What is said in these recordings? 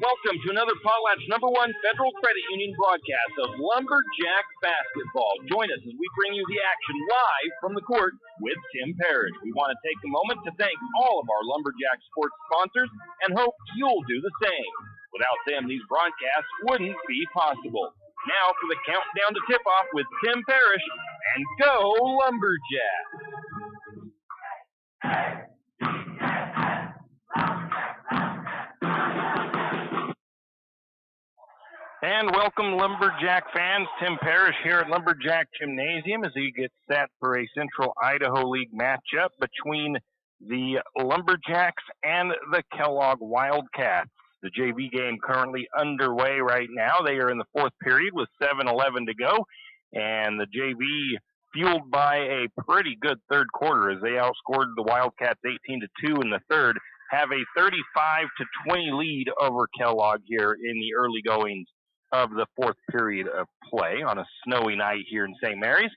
welcome to another Potlatch #1 Federal Credit Union broadcast of Lumberjack basketball. Join us as we bring you the action live from the court with Tim Parrish. We want to take a moment to thank all of our Lumberjack sports sponsors and hope you'll do the same. Without them, these broadcasts wouldn't be possible. Now for the countdown to tip-off with Tim Parrish, and go Lumberjack! And welcome, Lumberjack fans. Tim Parrish here at Lumberjack Gymnasium as he gets set for a Central Idaho League matchup between the Lumberjacks and the Kellogg Wildcats. The JV game currently underway right now. They are in the fourth period with 7:11 to go, and the JV, fueled by a pretty good third quarter as they outscored the Wildcats 18-2 in the third, have a 35-20 lead over Kellogg here in the early goings of the fourth period of play on a snowy night here in St. Mary's.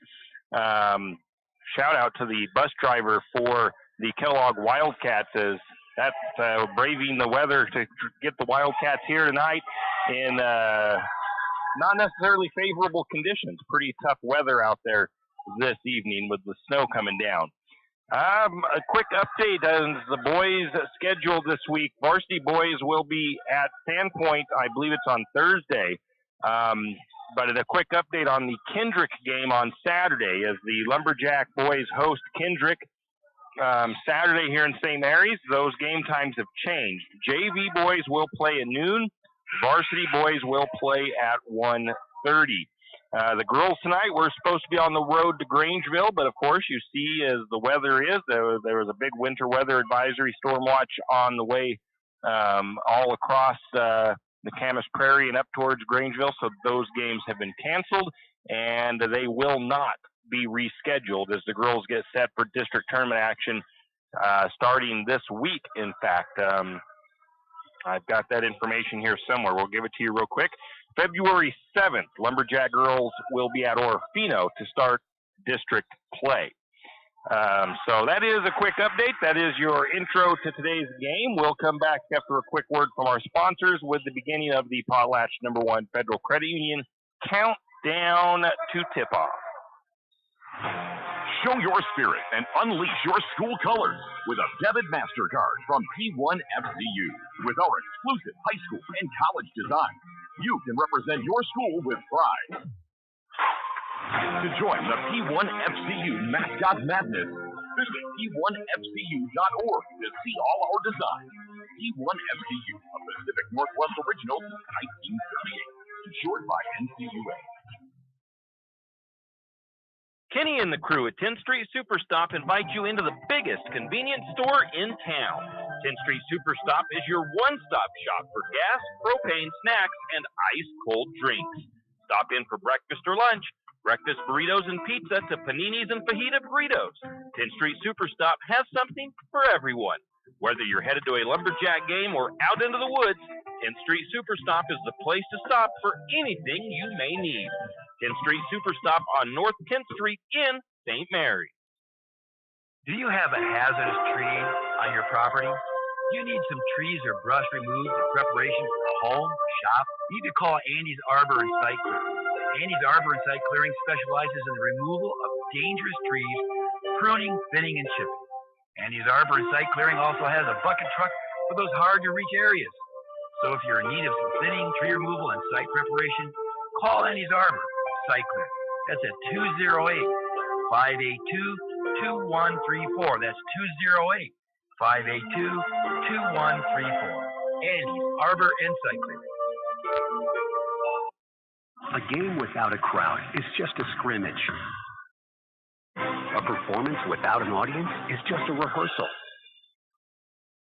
Shout out to the bus driver for the Kellogg Wildcats as that's braving the weather to get the Wildcats here tonight in not necessarily favorable conditions. Pretty tough weather out there this evening with the snow coming down. A quick update on the boys' schedule this week. Varsity boys will be at Sandpoint, I believe it's on Thursday. But a quick update on the Kendrick game on Saturday as the Lumberjack boys host Kendrick Saturday here in St. Mary's. Those game times have changed. JV boys will play at noon. Varsity boys will play at 1:30. The girls tonight, we're supposed to be on the road to Grangeville, but of course you see as the weather is, there was a big winter weather advisory storm watch on the way all across the Camas Prairie and up towards Grangeville, so those games have been canceled, and they will not be rescheduled as the girls get set for district tournament action starting this week, in fact. I've got that information here somewhere. We'll give it to you real quick. February 7th, Lumberjack girls will be at Orofino to start district play. So that is a quick update. That is your intro to today's game. We'll come back after a quick word from our sponsors with the beginning of the Potlatch #1 Federal Credit Union countdown to tip-off. Show your spirit and unleash your school colors with a debit MasterCard from P1FCU. With our exclusive high school and college design, you can represent your school with pride. To join the P1FCU Mascot Madness, visit P1FCU.org to see all our designs. P1FCU, a Pacific Northwest original since 1938, insured by NCUA. Kenny and the crew at 10th Street Superstop invite you into the biggest convenience store in town. 10th Street Superstop is your one-stop shop for gas, propane, snacks, and ice-cold drinks. Stop in for breakfast or lunch, breakfast burritos and pizza to paninis and fajita burritos. 10th Street Superstop has something for everyone. Whether you're headed to a Lumberjack game or out into the woods, 10th Street Superstop is the place to stop for anything you may need. 10th Street Superstop on North 10th Street in St. Mary. Do you have a hazardous tree on your property? Do you need some trees or brush removed in preparation for a home or shop? You need to call Andy's Arbor and Site Clearing. Andy's Arbor and Site Clearing specializes in the removal of dangerous trees, pruning, thinning, and chipping. Andy's Arbor and Site Clearing also has a bucket truck for those hard-to-reach areas. So if you're in need of some thinning, tree removal, and site preparation, call Andy's Arbor and Site Clearing. That's at 208-582-2134. That's 208-582-2134. Andy's Arbor and Site Clearing. A game without a crowd is just a scrimmage. A performance without an audience is just a rehearsal.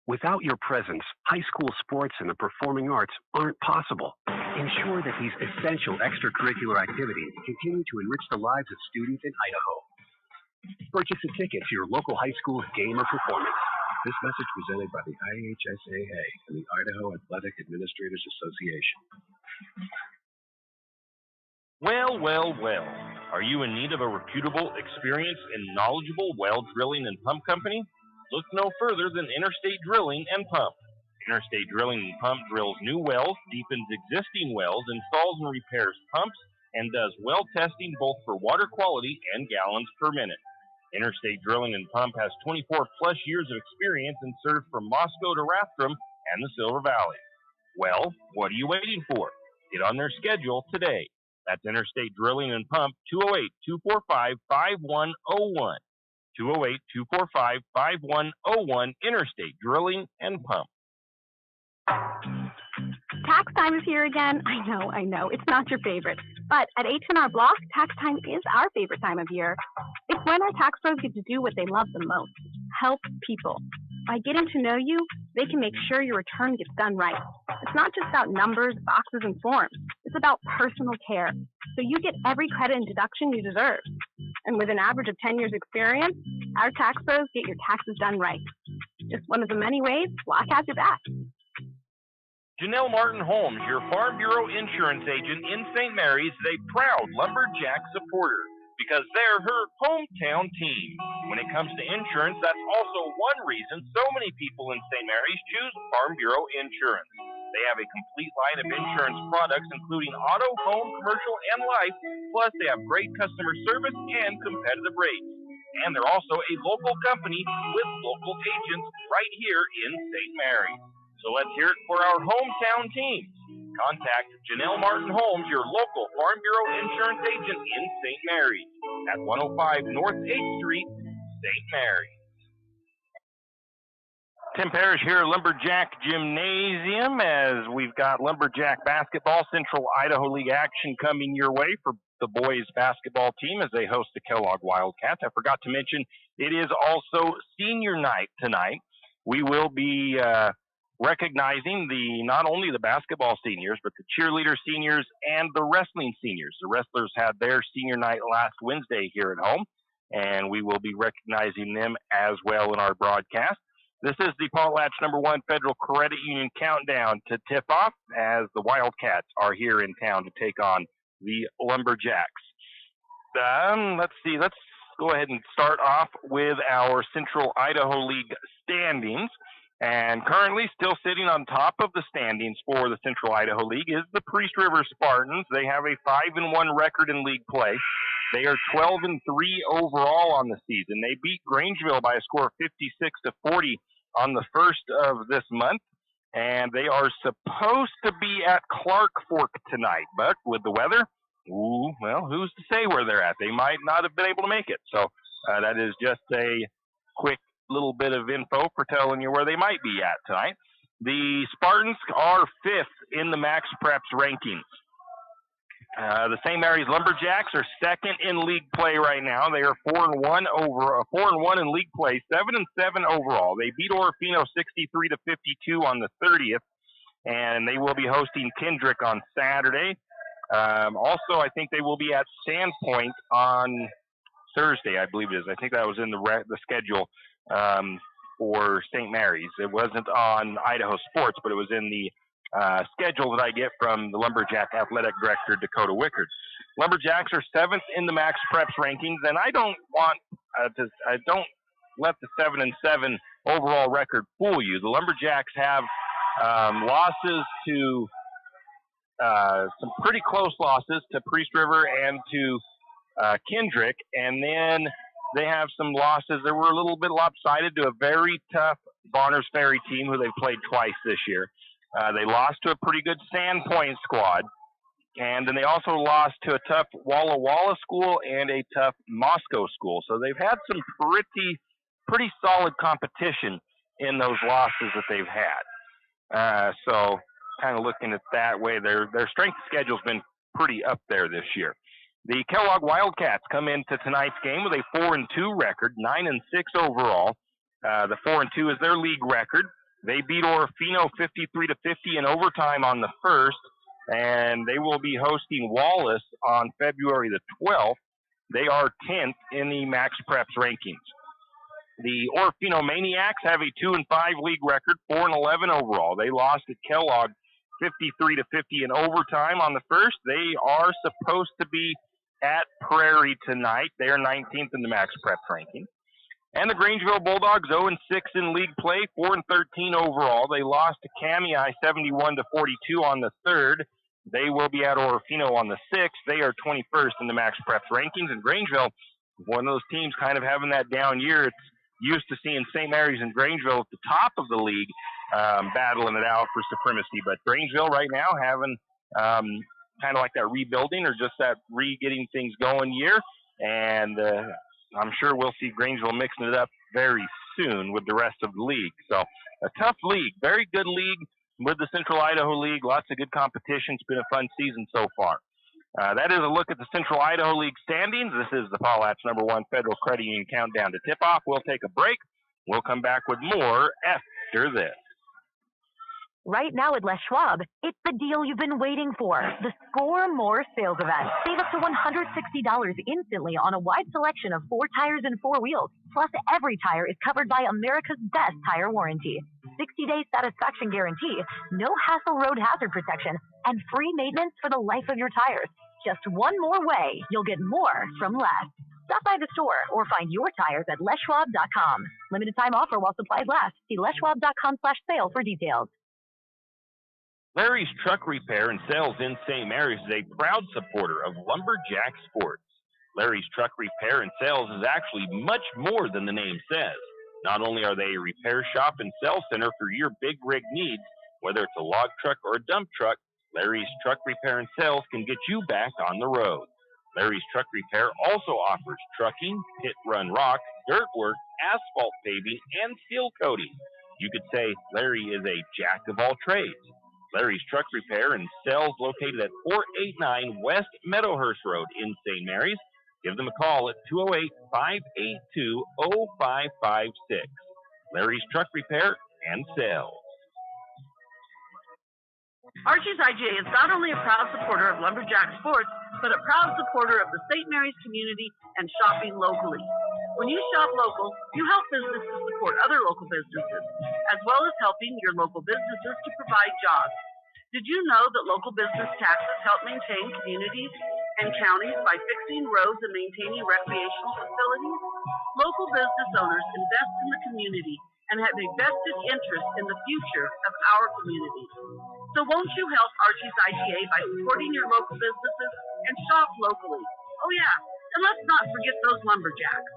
Without your presence, high school sports and the performing arts aren't possible. Ensure that these essential extracurricular activities continue to enrich the lives of students in Idaho. Purchase a ticket to your local high school's game or performance. This message presented by the IHSAA and the Idaho Athletic Administrators Association. Well, well, well. Are you in need of a reputable, experienced, and knowledgeable well drilling and pump company? Look no further than Interstate Drilling and Pump. Interstate Drilling and Pump drills new wells, deepens existing wells, installs and repairs pumps, and does well testing both for water quality and gallons per minute. Interstate Drilling and Pump has 24 plus years of experience and serves from Moscow to Rathdrum and the Silver Valley. Well, what are you waiting for? Get on their schedule today. That's Interstate Drilling and Pump, 208-245-5101. 208-245-5101, Interstate Drilling and Pump. Tax time is here again. I know. It's not your favorite. But at H&R Block, tax time is our favorite time of year. It's when our tax pros get to do what they love the most, help people. By getting to know you, they can make sure your return gets done right. It's not just about numbers, boxes, and forms. It's about personal care. So you get every credit and deduction you deserve. And with an average of 10 years experience, our tax pros get your taxes done right. Just one of the many ways Block has your back. Janelle Martin Holmes, your Farm Bureau insurance agent in St. Mary's, is a proud Lumberjack supporter because they're her hometown team. When it comes to insurance, that's also one reason so many people in St. Mary's choose Farm Bureau insurance. They have a complete line of insurance products, including auto, home, commercial, and life, plus they have great customer service and competitive rates. And they're also a local company with local agents right here in St. Mary's. So let's hear it for our hometown teams. Contact Janelle Martin Holmes, your local Farm Bureau insurance agent in St. Mary's at 105 North 8th Street, St. Mary's. Tim Parrish here at Lumberjack Gymnasium as we've got Lumberjack basketball, Central Idaho League action coming your way for the boys basketball team as they host the Kellogg Wildcats. I forgot to mention it is also senior night tonight. We will be recognizing not only the basketball seniors, but the cheerleader seniors and the wrestling seniors. The wrestlers had their senior night last Wednesday here at home, and we will be recognizing them as well in our broadcast. This is the Potlatch #1 Federal Credit Union countdown to tip off as the Wildcats are here in town to take on the Lumberjacks. Let's see. Let's go ahead and start off with our Central Idaho League standings. And currently still sitting on top of the standings for the Central Idaho League is the Priest River Spartans. They have a 5-1 record in league play. They are 12-3 overall on the season. They beat Grangeville by a score of 56-40 on the 1st of this month. And they are supposed to be at Clark Fork tonight. But with the weather, well, who's to say where they're at? They might not have been able to make it. So that is just a quick little bit of info for telling you where they might be at tonight. The Spartans are 5th in the Max Preps rankings. The St. Mary's Lumberjacks are 2nd in league play right now. They are 4-1 in league play, 7-7 overall. They beat Orofino 63-52 on the 30th, and they will be hosting Kendrick on Saturday. Also, I think they will be at Sandpoint on Thursday, I believe it is. I think that was in the schedule for St. Mary's. It wasn't on Idaho Sports, but it was in the schedule that I get from the Lumberjack Athletic Director, Dakota Wickard. Lumberjacks are 7th in the Max Preps rankings, and I don't let the 7-7 overall record fool you. The Lumberjacks have losses to some pretty close losses to Priest River and to Kendrick, and then they have some losses that were a little bit lopsided to a very tough Bonners Ferry team who they played twice this year. They lost to a pretty good Sandpoint squad, and then they also lost to a tough Walla Walla school and a tough Moscow school. So they've had some pretty solid competition in those losses that they've had. So kind of looking at that way, their strength schedule's been pretty up there this year. The Kellogg Wildcats come into tonight's game with a 4-2 record, 9-6 overall. The 4-2 is their league record. They beat Orofino 53-50 in overtime on the 1st, and they will be hosting Wallace on February the 12th. They are 10th in the Max Preps rankings. The Orofino Maniacs have a 2-5 league record, 4-11 overall. They lost at Kellogg 53-50 in overtime on the 1st. They are supposed to be at Prairie tonight. They are 19th in the Max Preps ranking. And the Grangeville Bulldogs 0-6 in league play, 4-13 overall. They lost to Kamei 71-42 on the 3rd. They will be at Orofino on the 6th. They are 21st in the Max Preps rankings. And Grangeville, one of those teams kind of having that down year. It's used to seeing St. Mary's and Grangeville at the top of the league battling it out for supremacy. But Grangeville right now having kind of like that rebuilding or just that getting things going year. And I'm sure we'll see Grangeville mixing it up very soon with the rest of the league. So a tough league, very good league with the Central Idaho League. Lots of good competition. It's been a fun season so far. That is a look at the Central Idaho League standings. This is the Potlatch #1 Federal Credit Union Countdown to Tip-Off. We'll take a break. We'll come back with more after this. Right now at Les Schwab, it's the deal you've been waiting for. The Score More sales event. Save up to $160 instantly on a wide selection of 4 tires and 4 wheels. Plus, every tire is covered by America's best tire warranty. 60-day satisfaction guarantee, no hassle road hazard protection, and free maintenance for the life of your tires. Just one more way you'll get more from less. Stop by the store or find your tires at leschwab.com. Limited time offer while supplies last. See leschwab.com/sale for details. Larry's Truck Repair and Sales in St. Mary's is a proud supporter of Lumberjack Sports. Larry's Truck Repair and Sales is actually much more than the name says. Not only are they a repair shop and sales center for your big rig needs, whether it's a log truck or a dump truck, Larry's Truck Repair and Sales can get you back on the road. Larry's Truck Repair also offers trucking, pit run rock, dirt work, asphalt paving, and seal coating. You could say Larry is a jack of all trades. Larry's Truck Repair and Sales located at 489 West Meadowhurst Road in St. Mary's. Give them a call at 208-582-0556. Larry's Truck Repair and Sales. Archie's IGA is not only a proud supporter of Lumberjack Sports, but a proud supporter of the St. Mary's community and shopping locally. When you shop local, you help businesses support other local businesses, as well as helping your local businesses to provide jobs. Did you know that local business taxes help maintain communities and counties by fixing roads and maintaining recreational facilities? Local business owners invest in the community and have a vested interest in the future of our community. So won't you help Archie's IGA by supporting your local businesses and shop locally? Oh yeah, and let's not forget those lumberjacks.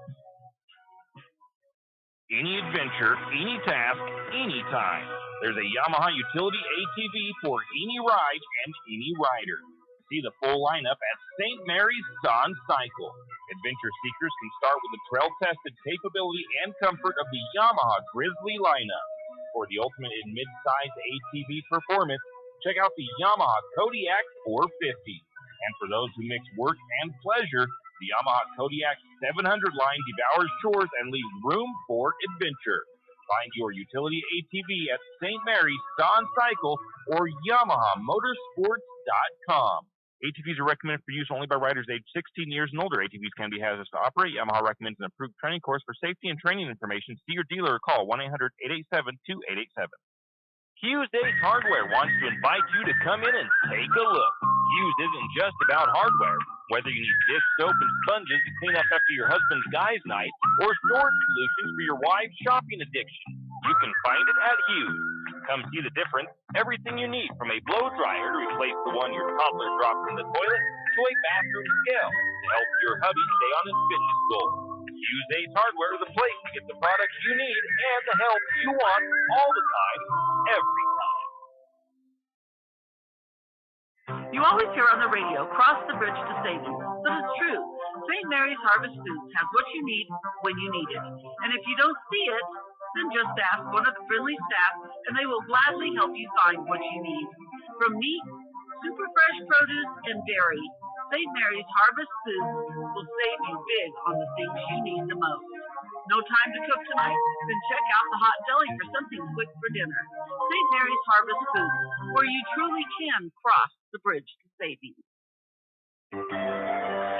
Any adventure, any task, anytime. There's a Yamaha utility ATV for any ride and any rider. See the full lineup at St. Mary's Dawn Cycle. Adventure seekers can start with the trail-tested capability and comfort of the Yamaha Grizzly lineup. For the ultimate in mid-size ATV performance, check out the Yamaha Kodiak 450. And for those who mix work and pleasure, the Yamaha Kodiak 700 line devours chores and leaves room for adventure. Find your utility ATV at St. Mary's Dawn Cycle or YamahaMotorsports.com. ATVs are recommended for use only by riders aged 16 years and older. ATVs can be hazardous to operate. Yamaha recommends an approved training course. For safety and training information, see your dealer or call 1-800-887-2887. Hughes Ace Hardware wants to invite you to come in and take a look. Hughes isn't just about hardware. Whether you need dish soap and sponges to clean up after your husband's guys' night or storage solutions for your wife's shopping addiction, you can find it at Hughes. Come see the difference. Everything you need, from a blow dryer to replace the one your toddler dropped in the toilet to a bathroom scale to help your hubby stay on his fitness goals. Hughes Ace Hardware is the place to get the products you need and the help you want all the time, every time. You always hear on the radio, cross the bridge to savings. But it's true. St. Mary's Harvest Foods has what you need when you need it. And if you don't see it, then just ask one of the friendly staff and they will gladly help you find what you need. From meat, super fresh produce, and dairy, St. Mary's Harvest Foods will save you big on the things you need the most. No time to cook tonight? Then check out the hot deli for something quick for dinner. St. Mary's Harvest Foods, where you truly can cross the bridge to savings.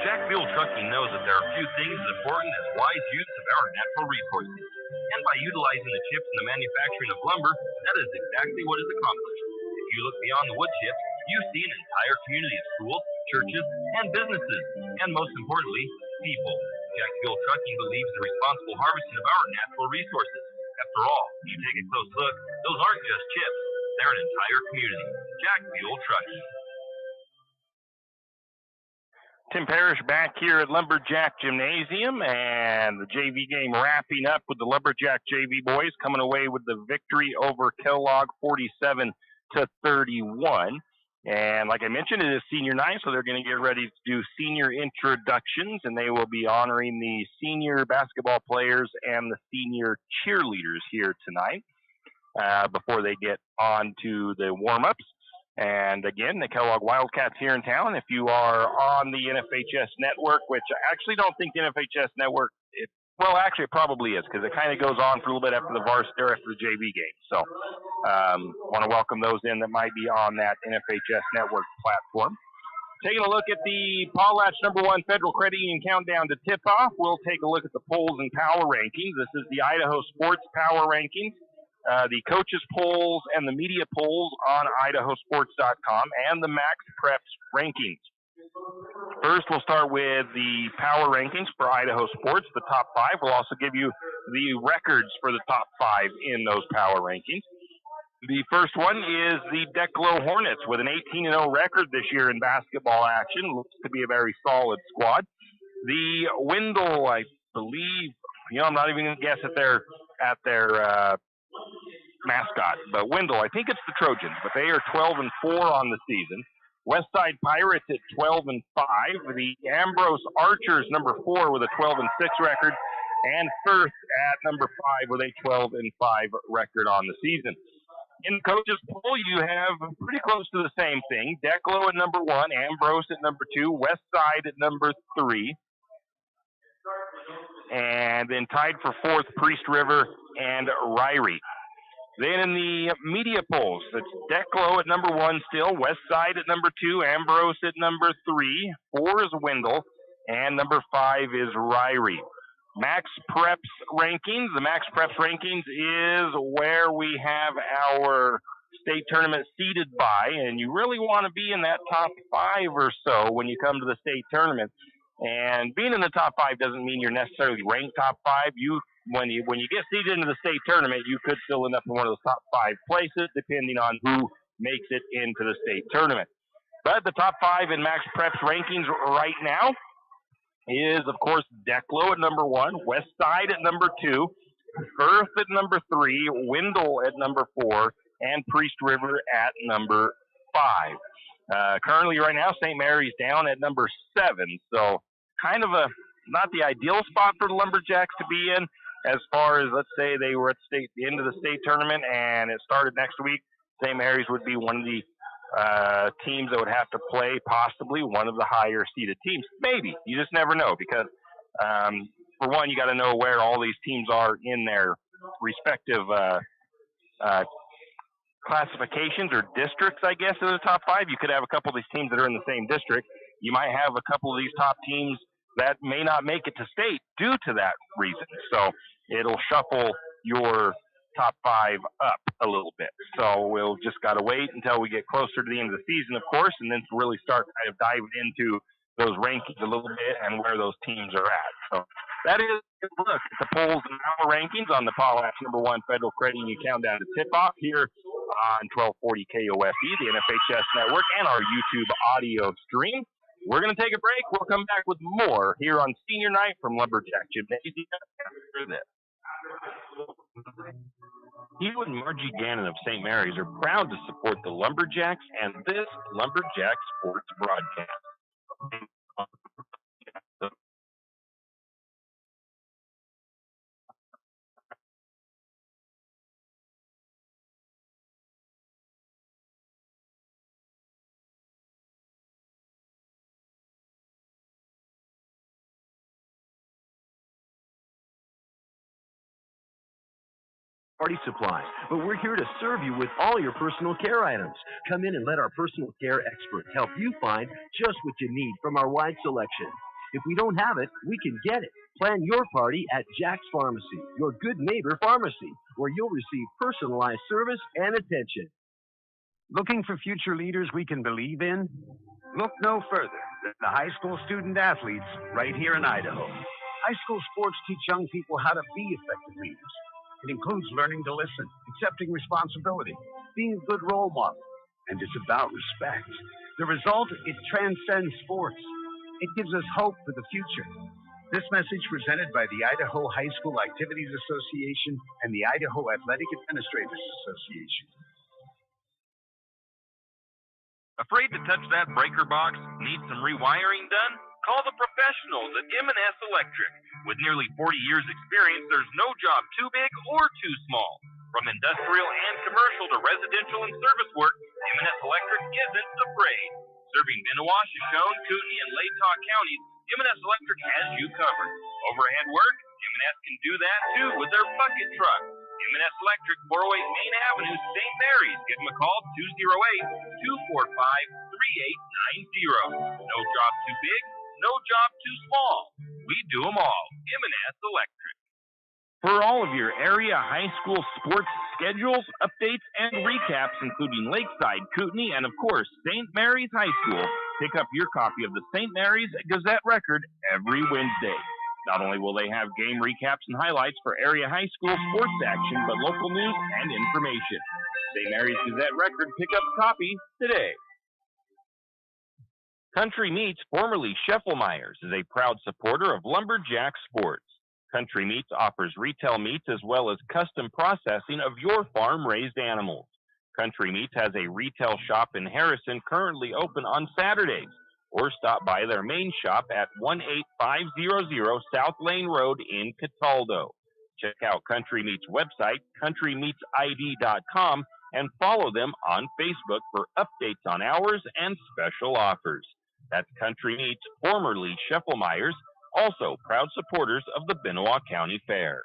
Jack Fuel Trucking knows that there are few things as important as wise use of our natural resources. And by utilizing the chips in the manufacturing of lumber, that is exactly what is accomplished. If you look beyond the wood chips, you see an entire community of schools, churches, and businesses, and most importantly, people. Jack Fuel Trucking believes in the responsible harvesting of our natural resources. After all, if you take a close look, those aren't just chips. They're an entire community. Jack Fuel Trucking. Tim Parrish back here at Lumberjack Gymnasium, and the JV game wrapping up with the Lumberjack JV boys coming away with the victory over Kellogg 47-31. And like I mentioned, it is senior night, so they're going to get ready to do senior introductions, and they will be honoring the senior basketball players and the senior cheerleaders here tonight before they get on to the warm-ups. And again, the Kellogg Wildcats here in town. If you are on the NFHS network, which I actually don't think the NFHS network, it probably is, because it kind of goes on for a little bit after the varsity or after the JV game. So want to welcome those in that might be on that NFHS network platform. Taking a look at the Potlatch #1 Federal Credit Union countdown to tip-off, we'll take a look at the polls and power rankings. This is the Idaho Sports Power Rankings. The coaches polls and the media polls on idahosports.com, and the Max Preps rankings. First, we'll start with the power rankings for Idaho Sports, the top 5. We'll also give you the records for the top 5 in those power rankings. The first one is the Declo Hornets with an 18-0 record this year in basketball action. Looks to be a very solid squad. The Wendell, I believe, I'm not even going to guess at their mascot, but Wendell, I think it's the Trojans, but they are 12-4 on the season. Westside Pirates at 12-5. The Ambrose Archers, number 4, with a 12-6 record, and Firth at number 5 with a 12-5 record on the season. In the coaches poll, you have pretty close to the same thing. Declo at number 1, Ambrose at number 2, Westside at number 3, and then tied for 4th, Priest River and Ryrie. Then in the media polls, it's Declo at number 1 still, Westside at number 2, Ambrose at number 3, 4 is Wendell, and number 5 is Ryrie. Max Preps rankings. The Max Preps rankings is where we have our state tournament seeded by, and you really want to be in that top 5 or so when you come to the state tournament. And being in the top 5 doesn't mean you're necessarily ranked top 5. When you get seeded into the state tournament, you could still end up in one of those top 5 places, depending on who makes it into the state tournament. But the top 5 in Max Preps rankings right now is, of course, Declo at number 1, Westside at number 2, Firth at number 3, Wendell at number 4, and Priest River at number 5. Currently, right now, St. Mary's down at number 7, so kind of not the ideal spot for the Lumberjacks to be in. As far as, let's say, they were at the end of the state tournament and it started next week, St. Mary's would be one of the teams that would have to play possibly one of the higher seeded teams. Maybe. You just never know, because for one, you got to know where all these teams are in their respective classifications or districts, I guess, of the top 5. You could have a couple of these teams that are in the same district. You might have a couple of these top teams that may not make it to state due to that reason. So it'll shuffle your top 5 up a little bit. So we'll just got to wait until we get closer to the end of the season, of course, and then to really start kind of diving into those rankings a little bit and where those teams are at. So that is a look at the polls and power rankings on the Potlatch #1 Federal Credit Union Countdown to Tip-Off here on 1240 KOFE, the NFHS network, and our YouTube audio stream. We're going to take a break. We'll come back with more here on Senior Night from Lumberjack Gymnasium after this. Hugh and Margie Gannon of St. Mary's are proud to support the Lumberjacks and this Lumberjack Sports broadcast. Party supplies, but we're here to serve you with all your personal care items. Come in and let our personal care experts help you find just what you need from our wide selection. If we don't have it, we can get it. Plan your party at Jack's Pharmacy, your good neighbor pharmacy, where you'll receive personalized service and attention. Looking for future leaders we can believe in? Look no further than the high school student athletes right here in Idaho. High school sports teach young people how to be effective leaders. It includes learning to listen, accepting responsibility, being a good role model, and it's about respect. The result, it transcends sports. It gives us hope for the future. This message presented by the Idaho High School Activities Association and the Idaho Athletic Administrators Association. Afraid to touch that breaker box? Need some rewiring done? Call the professionals at M&S Electric. With nearly 40 years experience, there's no job too big or too small. From industrial and commercial to residential and service work, M&S Electric isn't afraid. Serving Benoit, Shoshone, Kootenai, and Latah counties, M&S Electric has you covered. Overhead work? M&S can do that too with their bucket truck. M&S Electric, 408 Main Avenue, St. Mary's. Give them a call, 208-245-3890. No job too big, no job too small. We do them all. M&S Electric. For all of your area high school sports schedules, updates, and recaps, including Lakeside, Kootenai, and of course, St. Mary's High School, pick up your copy of the St. Mary's Gazette Record every Wednesday. Not only will they have game recaps and highlights for area high school sports action, but local news and information. St. Mary's Gazette Record, pick up a copy today. Country Meats, formerly Scheffelmeyer's, is a proud supporter of Lumberjack sports. Country Meats offers retail meats as well as custom processing of your farm-raised animals. Country Meats has a retail shop in Harrison currently open on Saturdays, or stop by their main shop at 18500 South Lane Road in Cataldo. Check out Country Meats' website, countrymeatsid.com, and follow them on Facebook for updates on hours and special offers. That's Country Meats, formerly Scheffelmeyer's, also proud supporters of the Benoit County Fair.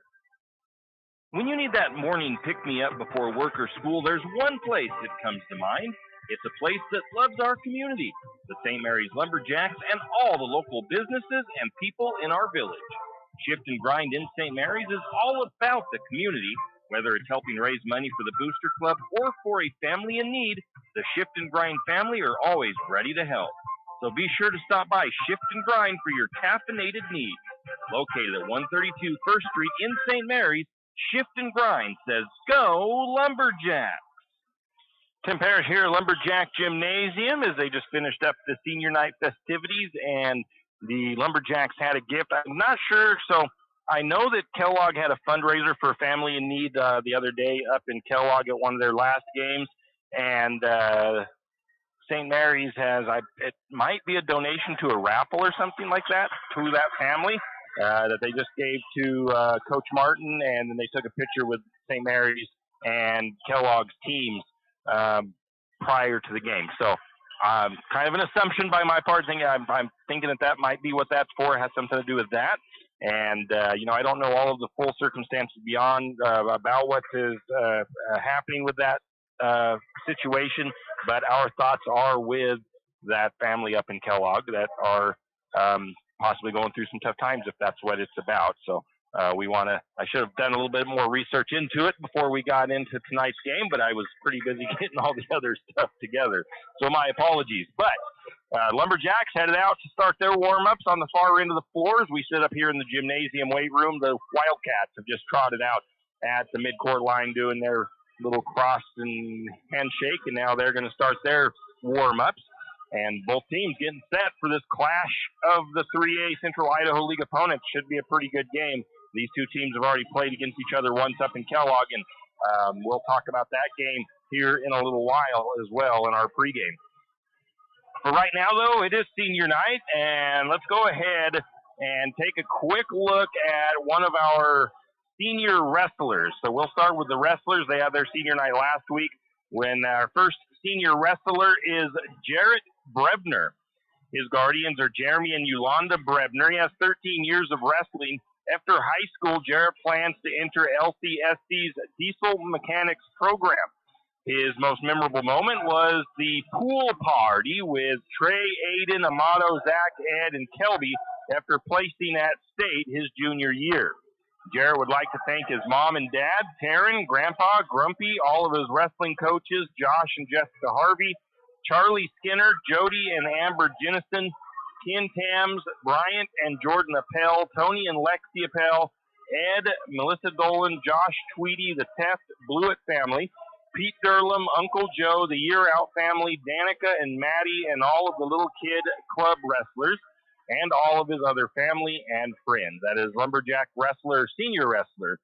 When you need that morning pick-me-up before work or school, there's one place that comes to mind. It's a place that loves our community, the St. Mary's Lumberjacks, and all the local businesses and people in our village. Shift and Grind in St. Mary's is all about the community. Whether it's helping raise money for the Booster Club or for a family in need, the Shift and Grind family are always ready to help. So be sure to stop by Shift and Grind for your caffeinated needs. Located at 132 First Street in St. Mary's, Shift and Grind says, go Lumberjacks! Tim Parrish here at Lumberjack Gymnasium as they just finished up the senior night festivities, and the Lumberjacks had a gift. I'm not sure, so I know that Kellogg had a fundraiser for a family in need the other day up in Kellogg at one of their last games, and St. Mary's has, it might be a donation to a raffle or something like that to that family that they just gave to Coach Martin, and then they took a picture with St. Mary's and Kellogg's teams prior to the game. So kind of an assumption by my part. I'm thinking that might be what that's for. It has something to do with that. And, I don't know all of the full circumstances beyond about what is happening with that situation, but our thoughts are with that family up in Kellogg that are possibly going through some tough times, if that's what it's about. So I should have done a little bit more research into it before we got into tonight's game, but I was pretty busy getting all the other stuff together. So my apologies. But Lumberjacks headed out to start their warm-ups on the far end of the floors. We sit up here in the gymnasium weight room. The Wildcats have just trotted out at the midcourt line doing their little cross and handshake, and now they're going to start their warm-ups. And both teams getting set for this clash of the 3A Central Idaho League opponents. Should be a pretty good game. These two teams have already played against each other once up in Kellogg, and we'll talk about that game here in a little while as well in our pregame. For right now, though, it is senior night, and let's go ahead and take a quick look at one of our senior wrestlers. So we'll start with the wrestlers. They had their senior night last week, when our first senior wrestler is Jarrett Brebner. His guardians are Jeremy and Yolanda Brebner. He has 13 years of wrestling. After high school, Jarrett plans to enter LCSC's diesel mechanics program. His most memorable moment was the pool party with Trey, Aiden, Amato, Zach, Ed, and Kelby after placing at state his junior year. Jarrett would like to thank his mom and dad, Taryn, Grandpa, Grumpy, all of his wrestling coaches, Josh and Jessica Harvey, Charlie Skinner, Jody and Amber Jennison, Ken Tams, Bryant and Jordan Appel, Tony and Lexi Appel, Ed, Melissa Dolan, Josh Tweedy, the Teft Blewett family, Pete Durlam, Uncle Joe, the Year Out family, Danica and Maddie, and all of the little kid club wrestlers, and all of his other family and friends. That is Lumberjack wrestler, senior wrestler,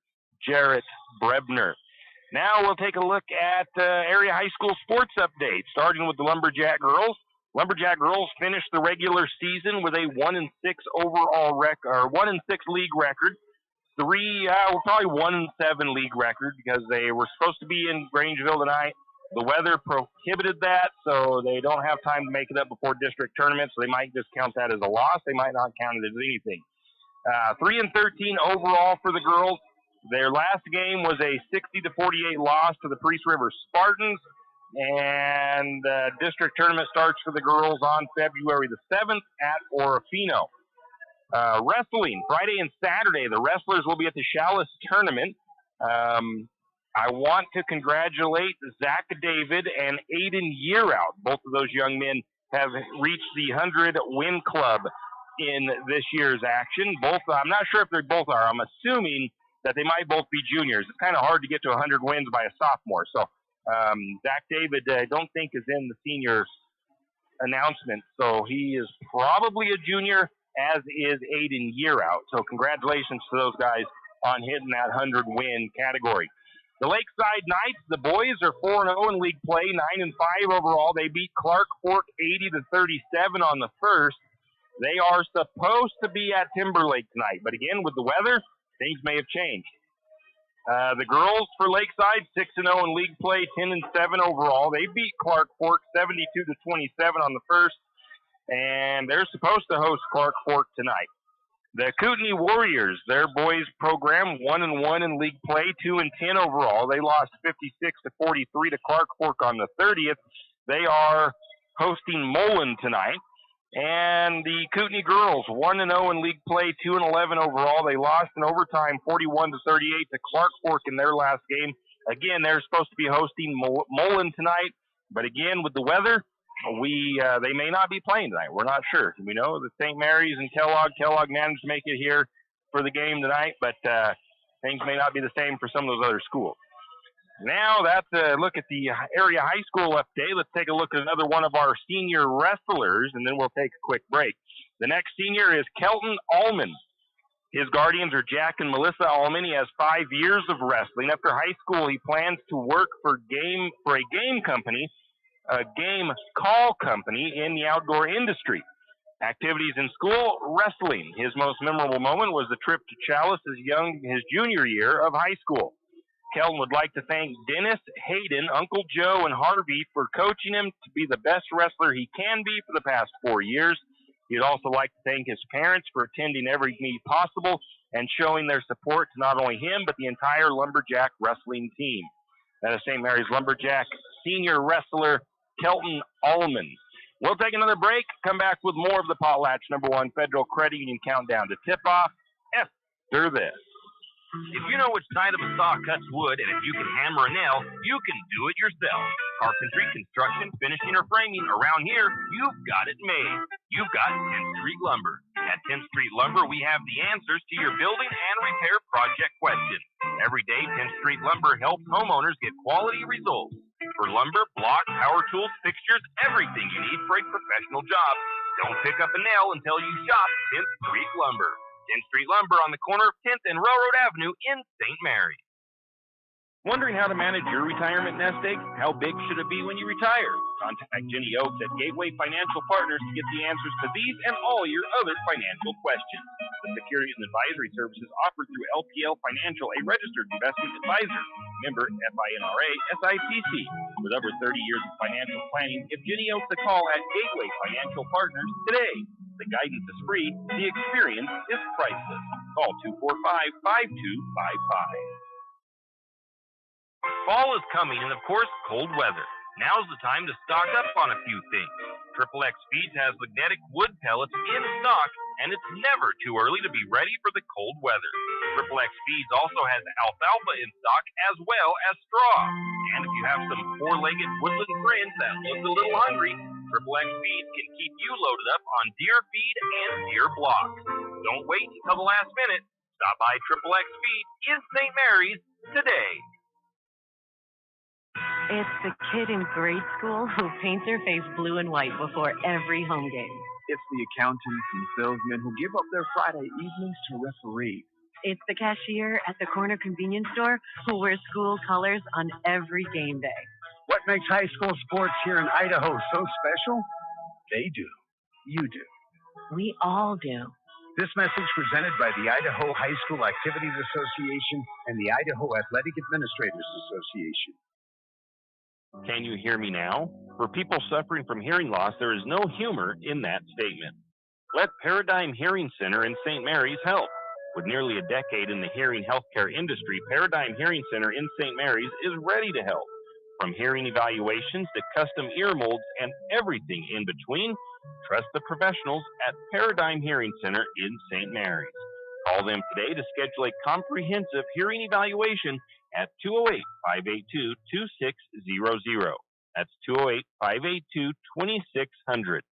Jarrett Brebner. Now we'll take a look at area high school sports updates, starting with the Lumberjack girls. Lumberjack girls finished the regular season with a 1-6 overall record, 1-6 league record. Probably 1-7 league record because they were supposed to be in Grangeville tonight. The weather prohibited that, so they don't have time to make it up before district tournament, so they might just count that as a loss. They might not count it as anything. 3-13 overall for the girls. Their last game was a 60-48 loss to the Priest River Spartans, and district tournament starts for the girls on February the 7th at Orofino. Wrestling, Friday and Saturday, the wrestlers will be at the Chalice tournament. I want to congratulate Zach David and Aiden Yearout. Both of those young men have reached the 100-win club in this year's action. I'm not sure if they both are. I'm assuming that they might both be juniors. It's kind of hard to get to 100 wins by a sophomore. So Zach David, I don't think, is in the senior announcement. So he is probably a junior, as is Aiden Yearout. So congratulations to those guys on hitting that 100-win category. The Lakeside Knights, the boys are 4-0 in league play, 9-5 overall. They beat Clark Fork 80-37 on the first. They are supposed to be at Timberlake tonight, but again, with the weather, things may have changed. The girls for Lakeside, 6-0 in league play, 10-7 overall. They beat Clark Fork 72-27 on the first, and they're supposed to host Clark Fork tonight. The Kootenai Warriors, their boys program, 1-1 in league play, 2-10 overall. They lost 56-43 to Clark Fork on the 30th. They are hosting Mullen tonight. And the Kootenai girls, 1-0 in league play, 2-11 overall. They lost in overtime, 41-38 to Clark Fork in their last game. Again, they're supposed to be hosting Mullen tonight, but again, with the weather, they may not be playing tonight. We're not sure. We know that St. Mary's and Kellogg managed to make it here for the game tonight, but things may not be the same for some of those other schools. Now that's a look at the area high school update. Let's take a look at another one of our senior wrestlers, and then we'll take a quick break. The next senior is Kelton Allman. His guardians are Jack and Melissa Allman. He has 5 years of wrestling. After high school, he plans to work for a game call company in the outdoor industry. Activities in school, wrestling. His most memorable moment was the trip to Chalice his junior year of high school. Kelton would like to thank Dennis, Hayden, Uncle Joe, and Harvey for coaching him to be the best wrestler he can be for the past 4 years. He'd also like to thank his parents for attending every meet possible and showing their support to not only him, but the entire Lumberjack wrestling team. That is St. Mary's Lumberjack senior wrestler, Kelton Allman. We'll take another break, come back with more of the Potlatch #1 Federal Credit Union Countdown to tip-off after this. If you know which side of a saw cuts wood, and if you can hammer a nail, you can do it yourself. Carpentry, construction, finishing, or framing, around here, you've got it made. You've got 10th Street Lumber. At 10th Street Lumber, we have the answers to your building and repair project questions. Every day, 10th Street Lumber helps homeowners get quality results. For lumber, block, power tools, fixtures, everything you need for a professional job. Don't pick up a nail until you shop 10th Street Lumber. 10th Street Lumber on the corner of 10th and Railroad Avenue in St. Mary. Wondering how to manage your retirement nest egg? How big should it be when you retire? Contact Jenny Oaks at Gateway Financial Partners to get the answers to these and all your other financial questions. The securities and advisory services offered through LPL Financial, a registered investment advisor. Member FINRA SIPC. With over 30 years of financial planning, give Jenny Oaks a call at Gateway Financial Partners today. The guidance is free. The experience is priceless. Call 245-5255. Fall is coming, and of course, cold weather. Now's the time to stock up on a few things. XXX Feeds has magnetic wood pellets in stock, and it's never too early to be ready for the cold weather. XXX Feeds also has alfalfa in stock as well as straw. And if you have some four-legged woodland friends that look a little hungry, Triple X Feed can keep you loaded up on deer feed and deer blocks. Don't wait until the last minute. Stop by Triple X Feed in St. Mary's today. It's the kid in grade school who paints her face blue and white before every home game. It's the accountants and salesmen who give up their Friday evenings to referee. It's the cashier at the corner convenience store who wears school colors on every game day. What makes high school sports here in Idaho so special? They do. You do. We all do. This message presented by the Idaho High School Activities Association and the Idaho Athletic Administrators Association. Can you hear me now? For people suffering from hearing loss, there is no humor in that statement. Let Paradigm Hearing Center in St. Mary's help. With nearly a decade in the hearing healthcare industry, Paradigm Hearing Center in St. Mary's is ready to help. From hearing evaluations to custom ear molds and everything in between, trust the professionals at Paradigm Hearing Center in St. Mary's. Call them today to schedule a comprehensive hearing evaluation at 208-582-2600. That's 208-582-2600.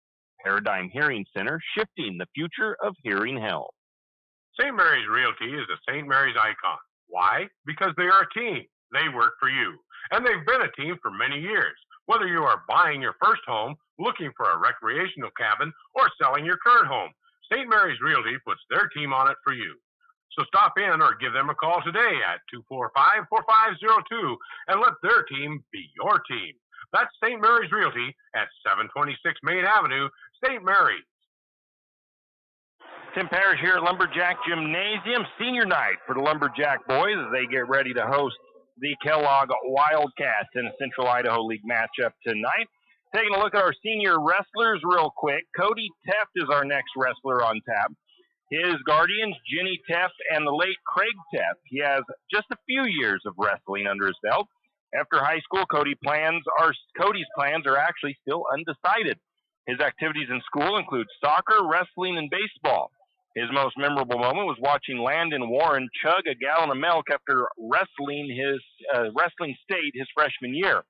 Paradigm Hearing Center, shifting the future of hearing health. St. Mary's Realty is a St. Mary's icon. Why? Because they are a team. They work for you. And they've been a team for many years. Whether you are buying your first home, looking for a recreational cabin, or selling your current home, St. Mary's Realty puts their team on it for you. So stop in or give them a call today at 245-4502 and let their team be your team. That's St. Mary's Realty at 726 Main Avenue, St. Mary's. Tim Parrish here at Lumberjack Gymnasium, senior night for the Lumberjack boys as they get ready to host the Kellogg Wildcats in a Central Idaho League matchup tonight. Taking a look at our senior wrestlers real quick. Cody Teft is our next wrestler on tap. His guardians, Jenny Teft and the late Craig Teft. He has just a few years of wrestling under his belt. After high school, Cody's plans are actually still undecided. His activities in school include soccer, wrestling, and baseball. His most memorable moment was watching Landon Warren chug a gallon of milk after wrestling state his freshman year.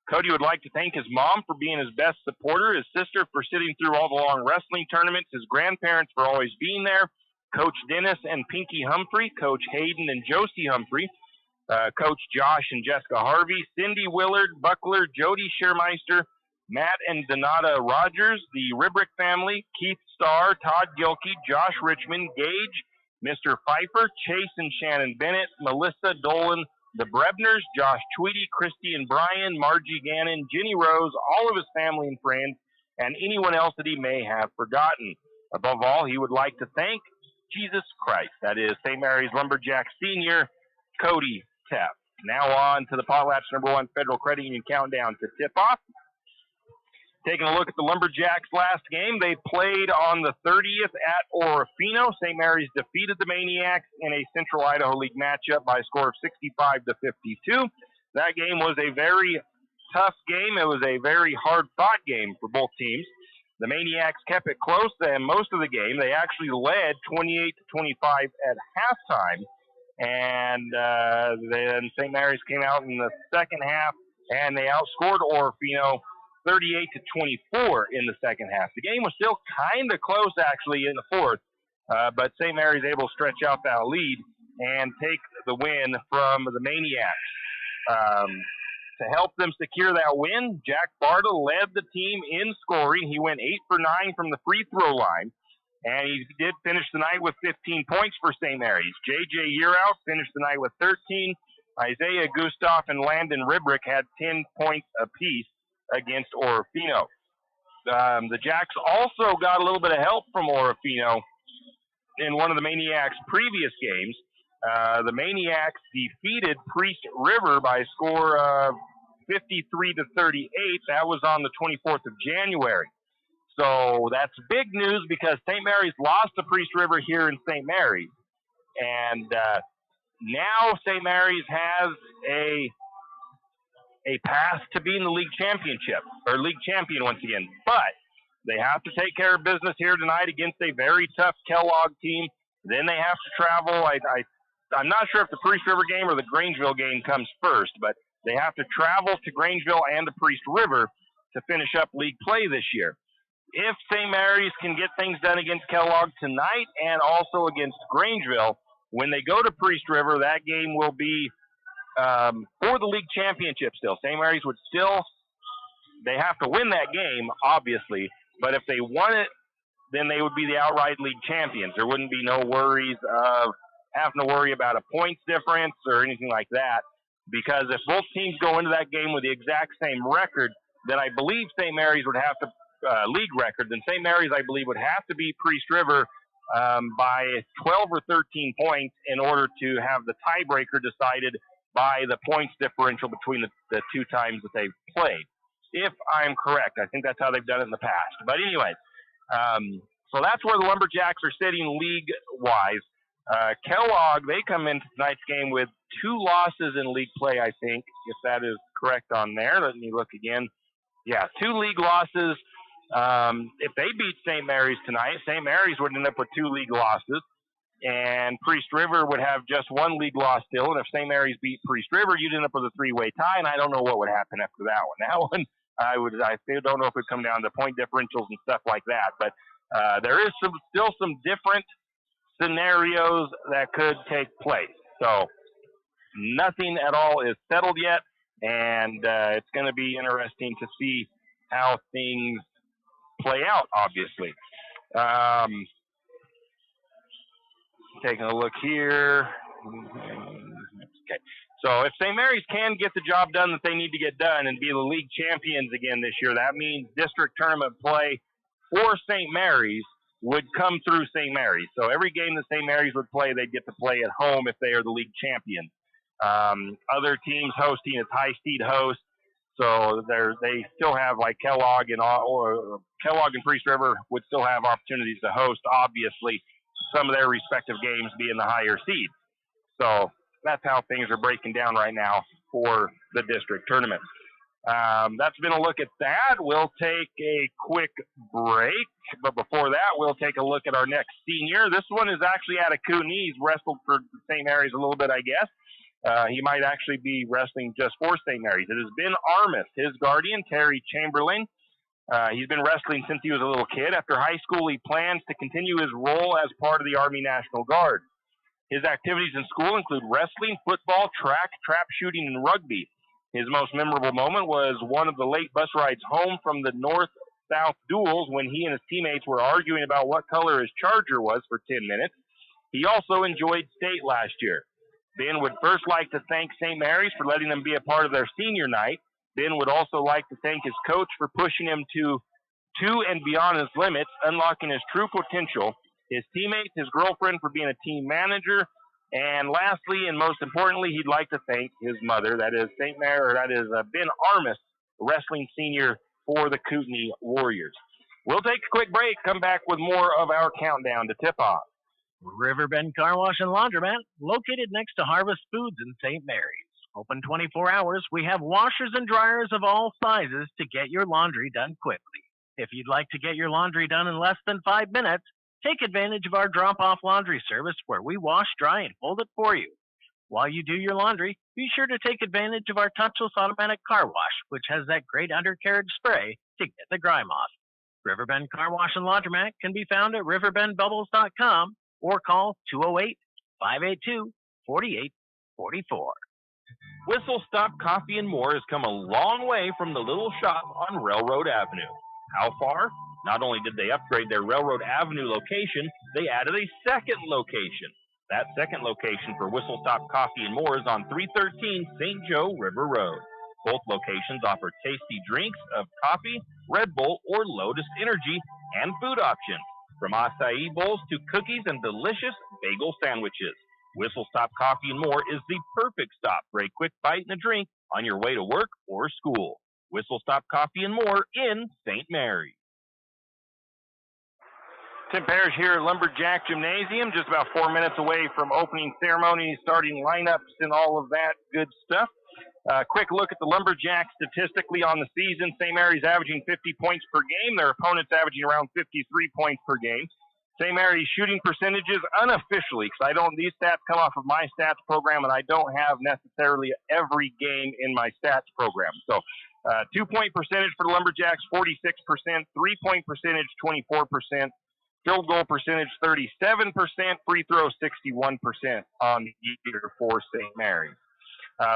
Cody would like to thank his mom for being his best supporter, his sister for sitting through all the long wrestling tournaments, his grandparents for always being there, Coach Dennis and Pinky Humphrey, Coach Hayden and Josie Humphrey, Coach Josh and Jessica Harvey, Cindy Willard, Buckler, Jody Schermeister, Matt and Donata Rogers, the Ribrick family, Keith Starr, Todd Gilkey, Josh Richmond, Gage, Mr. Pfeiffer, Chase and Shannon Bennett, Melissa Dolan, the Brebners, Josh Tweedy, Christy and Brian, Margie Gannon, Jenny Rose, all of his family and friends, and anyone else that he may have forgotten. Above all, he would like to thank Jesus Christ. That is St. Mary's Lumberjack Senior, Cody Teft. Now on to the Potlatch #1 Federal Credit Union countdown to tip-off. Taking a look at the Lumberjacks' last game, they played on the 30th at Orofino. St. Mary's defeated the Maniacs in a Central Idaho League matchup by a score of 65-52. That game was a very tough game. It was a very hard-fought game for both teams. The Maniacs kept it close and most of the game. They actually led 28-25 at halftime. And then St. Mary's came out in the second half, and they outscored Orofino 38-24 in the second half. The game was still kind of close, actually, in the fourth, but St. Mary's able to stretch out that lead and take the win from the Maniacs. To help them secure that win, Jack Bartle led the team in scoring. He went 8 for 9 from the free throw line, and he did finish the night with 15 points for St. Mary's. J.J. Yearout finished the night with 13. Isaiah Gustav and Landon Ribrick had 10 points apiece against Orofino. The Jacks also got a little bit of help from Orofino in one of the Maniacs' previous games. The Maniacs defeated Priest River by a score of 53-38. That was on the 24th of January. So that's big news because St. Mary's lost to Priest River here in St. Mary's. And now St. Mary's has a path to being the league championship, or league champion once again. But they have to take care of business here tonight against a very tough Kellogg team. Then they have to travel. I'm not sure if the Priest River game or the Grangeville game comes first, but they have to travel to Grangeville and to Priest River to finish up league play this year. If St. Mary's can get things done against Kellogg tonight and also against Grangeville, when they go to Priest River, that game will be for the league championship still. St. Mary's would still, they have to win that game, obviously, but if they won it, then they would be the outright league champions. There wouldn't be no worries of having to worry about a points difference or anything like that, because if both teams go into that game with the exact same record, then I believe St. Mary's would have to, league record, then St. Mary's, I believe, would have to beat Priest River by 12 or 13 points in order to have the tiebreaker decided by the points differential between the two times that they've played. If I'm correct, I think that's how they've done it in the past. But anyways, so that's where the Lumberjacks are sitting league-wise. Kellogg, they come into tonight's game with 2 losses in league play, I think, if that is correct on there. Let me look again. Yeah, 2 league losses. If they beat St. Mary's tonight, St. Mary's would end up with 2 league losses, and Priest River would have just 1 league loss still. And if St. Mary's beat Priest River, you'd end up with a 3-way tie, and I don't know what would happen after that one. That one, I still don't know if it would come down to point differentials and stuff like that. But there is still some different scenarios that could take place. So nothing at all is settled yet, and it's going to be interesting to see how things play out, obviously. Taking a look here. Okay. So if St. Mary's can get the job done that they need to get done and be the league champions again this year, that means district tournament play for St. Mary's would come through St. Mary's. So every game that St. Mary's would play, they'd get to play at home if they are the league champions. Other teams hosting, it's high seed host. So they still have, like Kellogg or Kellogg and Priest River would still have opportunities to host, obviously, some of their respective games being the higher seed. So that's how things are breaking down right now for the district tournament. That's been a look at that. We'll take a quick break, but before that, we'll take a look at our next senior. This one is actually out of Kootenai. He's wrestled for St. Mary's a little bit, I guess. He might actually be wrestling just for St. Mary's. It has been Armis, his guardian, Terry Chamberlain. He's been wrestling since he was a little kid. After high school, he plans to continue his role as part of the Army National Guard. His activities in school include wrestling, football, track, trap shooting, and rugby. His most memorable moment was one of the late bus rides home from the north-south duels when he and his teammates were arguing about what color his Charger was for 10 minutes. He also enjoyed state last year. Ben would first like to thank St. Mary's for letting him be a part of their senior night. Ben would also like to thank his coach for pushing him to and beyond his limits, unlocking his true potential, his teammates, his girlfriend for being a team manager, and lastly, and most importantly, he'd like to thank his mother, that is Ben Armis, wrestling senior for the Kootenai Warriors. We'll take a quick break, come back with more of our countdown to tip-off. Riverbend Car Wash and Laundromat, located next to Harvest Foods in St. Mary's. Open 24 hours, we have washers and dryers of all sizes to get your laundry done quickly. If you'd like to get your laundry done in less than 5 minutes, take advantage of our drop-off laundry service where we wash, dry, and fold it for you. While you do your laundry, be sure to take advantage of our touchless automatic car wash, which has that great undercarriage spray to get the grime off. Riverbend Car Wash and Laundromat can be found at riverbendbubbles.com or call 208-582-4844. Whistle Stop Coffee and More has come a long way from the little shop on Railroad Avenue. How far? Not only did they upgrade their Railroad Avenue location, they added a second location. That second location for Whistle Stop Coffee and More is on 313 St. Joe River Road. Both locations offer tasty drinks of coffee, Red Bull, or Lotus Energy, and food options, from acai bowls to cookies and delicious bagel sandwiches. Whistle Stop Coffee and More is the perfect stop for a quick bite and a drink on your way to work or school. Whistle Stop Coffee and More in St. Mary's. Tim Parrish here at Lumberjack Gymnasium, just about 4 minutes away from opening ceremony, starting lineups and all of that good stuff. Quick look at the Lumberjacks statistically on the season. St. Mary's averaging 50 points per game. Their opponents averaging around 53 points per game. St. Mary's shooting percentages unofficially, because these stats come off of my stats program, and I don't have necessarily every game in my stats program. So 2-point percentage for the Lumberjacks, 46%. 3-point percentage, 24%. Field goal percentage, 37%. Free throw, 61% on the year for St. Mary's.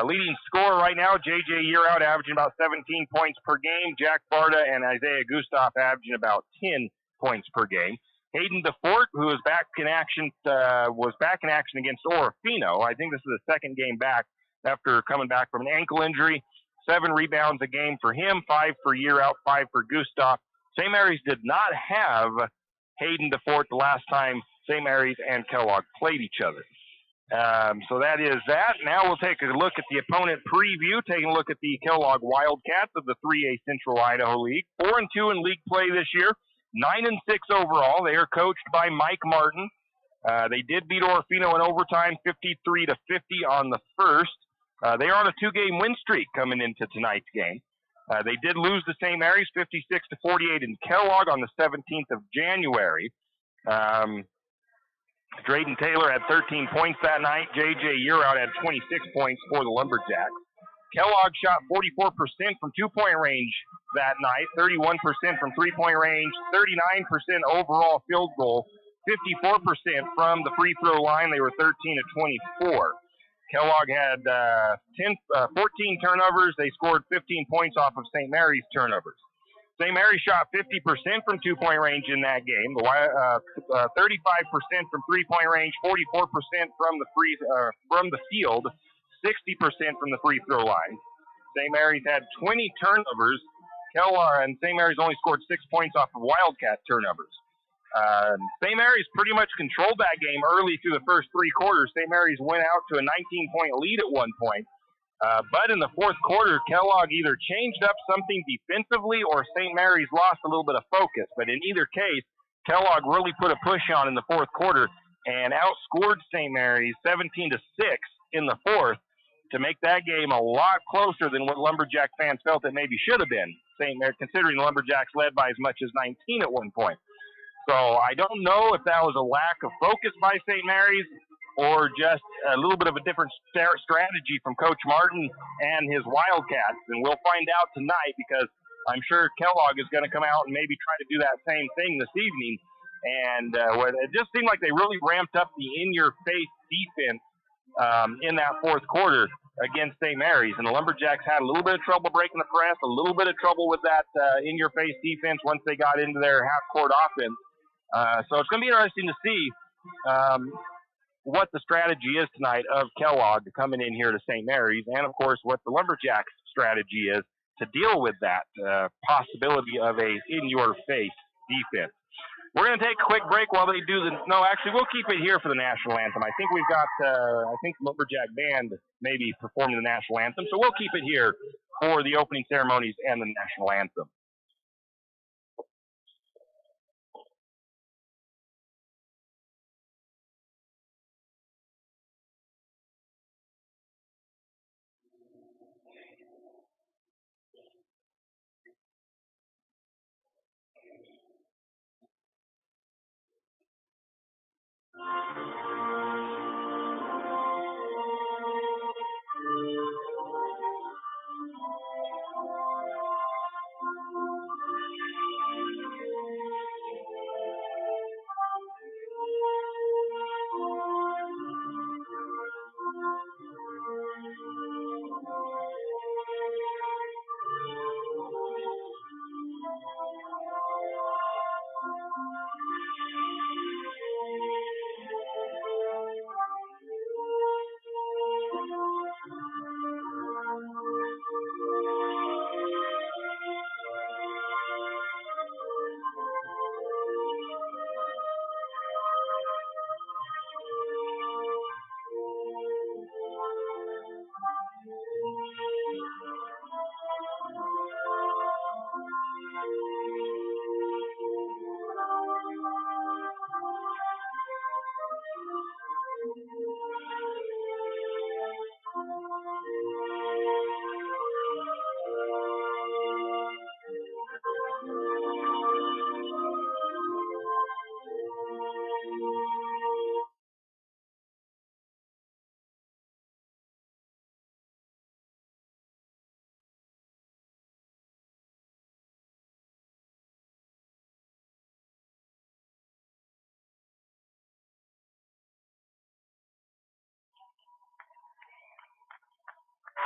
Leading scorer right now, J.J. Yearout, averaging about 17 points per game. Jack Barta and Isaiah Gustav averaging about 10 points per game. Hayden DeFort, who is back in action, was back in action against Orofino. I think this is the second game back after coming back from an ankle injury. 7 rebounds a game for him, 5 for Yearout, 5 for Gustav. St. Mary's did not have Hayden DeFort the last time St. Mary's and Kellogg played each other. So that is that. Now we'll take a look at the opponent preview, taking a look at the Kellogg Wildcats of the 3A Central Idaho League. 4-2 in league play this year, 9-6 overall. They are coached by Mike Martin. They did beat Orofino in overtime, 53-50 on the first. They are on a 2-game win streak coming into tonight's game. They did lose to St. Mary's, 56-48 in Kellogg on the 17th of January. Drayden Taylor had 13 points that night. J.J. Yearout had 26 points for the Lumberjacks. Kellogg shot 44% from 2-point range that night, 31% from 3-point range, 39% overall field goal, 54% from the free throw line. They were 13-24. Kellogg had 14 turnovers. They scored 15 points off of St. Mary's turnovers. St. Mary's shot 50% from 2-point range in that game. 35% from 3-point range, 44% from the field, 60% from the free throw line. St. Mary's had 20 turnovers. Kellogg and St. Mary's only scored 6 points off of Wildcat turnovers. St. Mary's pretty much controlled that game early through the first 3 quarters. St. Mary's went out to a 19-point lead at one point. But in the fourth quarter, Kellogg either changed up something defensively or St. Mary's lost a little bit of focus. But in either case, Kellogg really put a push on in the fourth quarter and outscored St. Mary's 17-6 in the fourth to make that game a lot closer than what Lumberjack fans felt it maybe should have been, St. Mary, considering the Lumberjacks led by as much as 19 at one point. So I don't know if that was a lack of focus by St. Mary's or just a little bit of a different strategy from Coach Martin and his Wildcats. And we'll find out tonight because I'm sure Kellogg is going to come out and maybe try to do that same thing this evening. And it just seemed like they really ramped up the in-your-face defense in that fourth quarter against St. Mary's. And the Lumberjacks had a little bit of trouble breaking the press, a little bit of trouble with that in-your-face defense once they got into their half-court offense. So it's going to be interesting to see what the strategy is tonight of Kellogg coming in here to St. Mary's, and, of course, what the Lumberjacks' strategy is to deal with that possibility of a in-your-face defense. We're going to take a quick break while they do the – no, actually, we'll keep it here for the national anthem. I think we've got I think the Lumberjack band maybe performing the national anthem, so we'll keep it here for the opening ceremonies and the national anthem.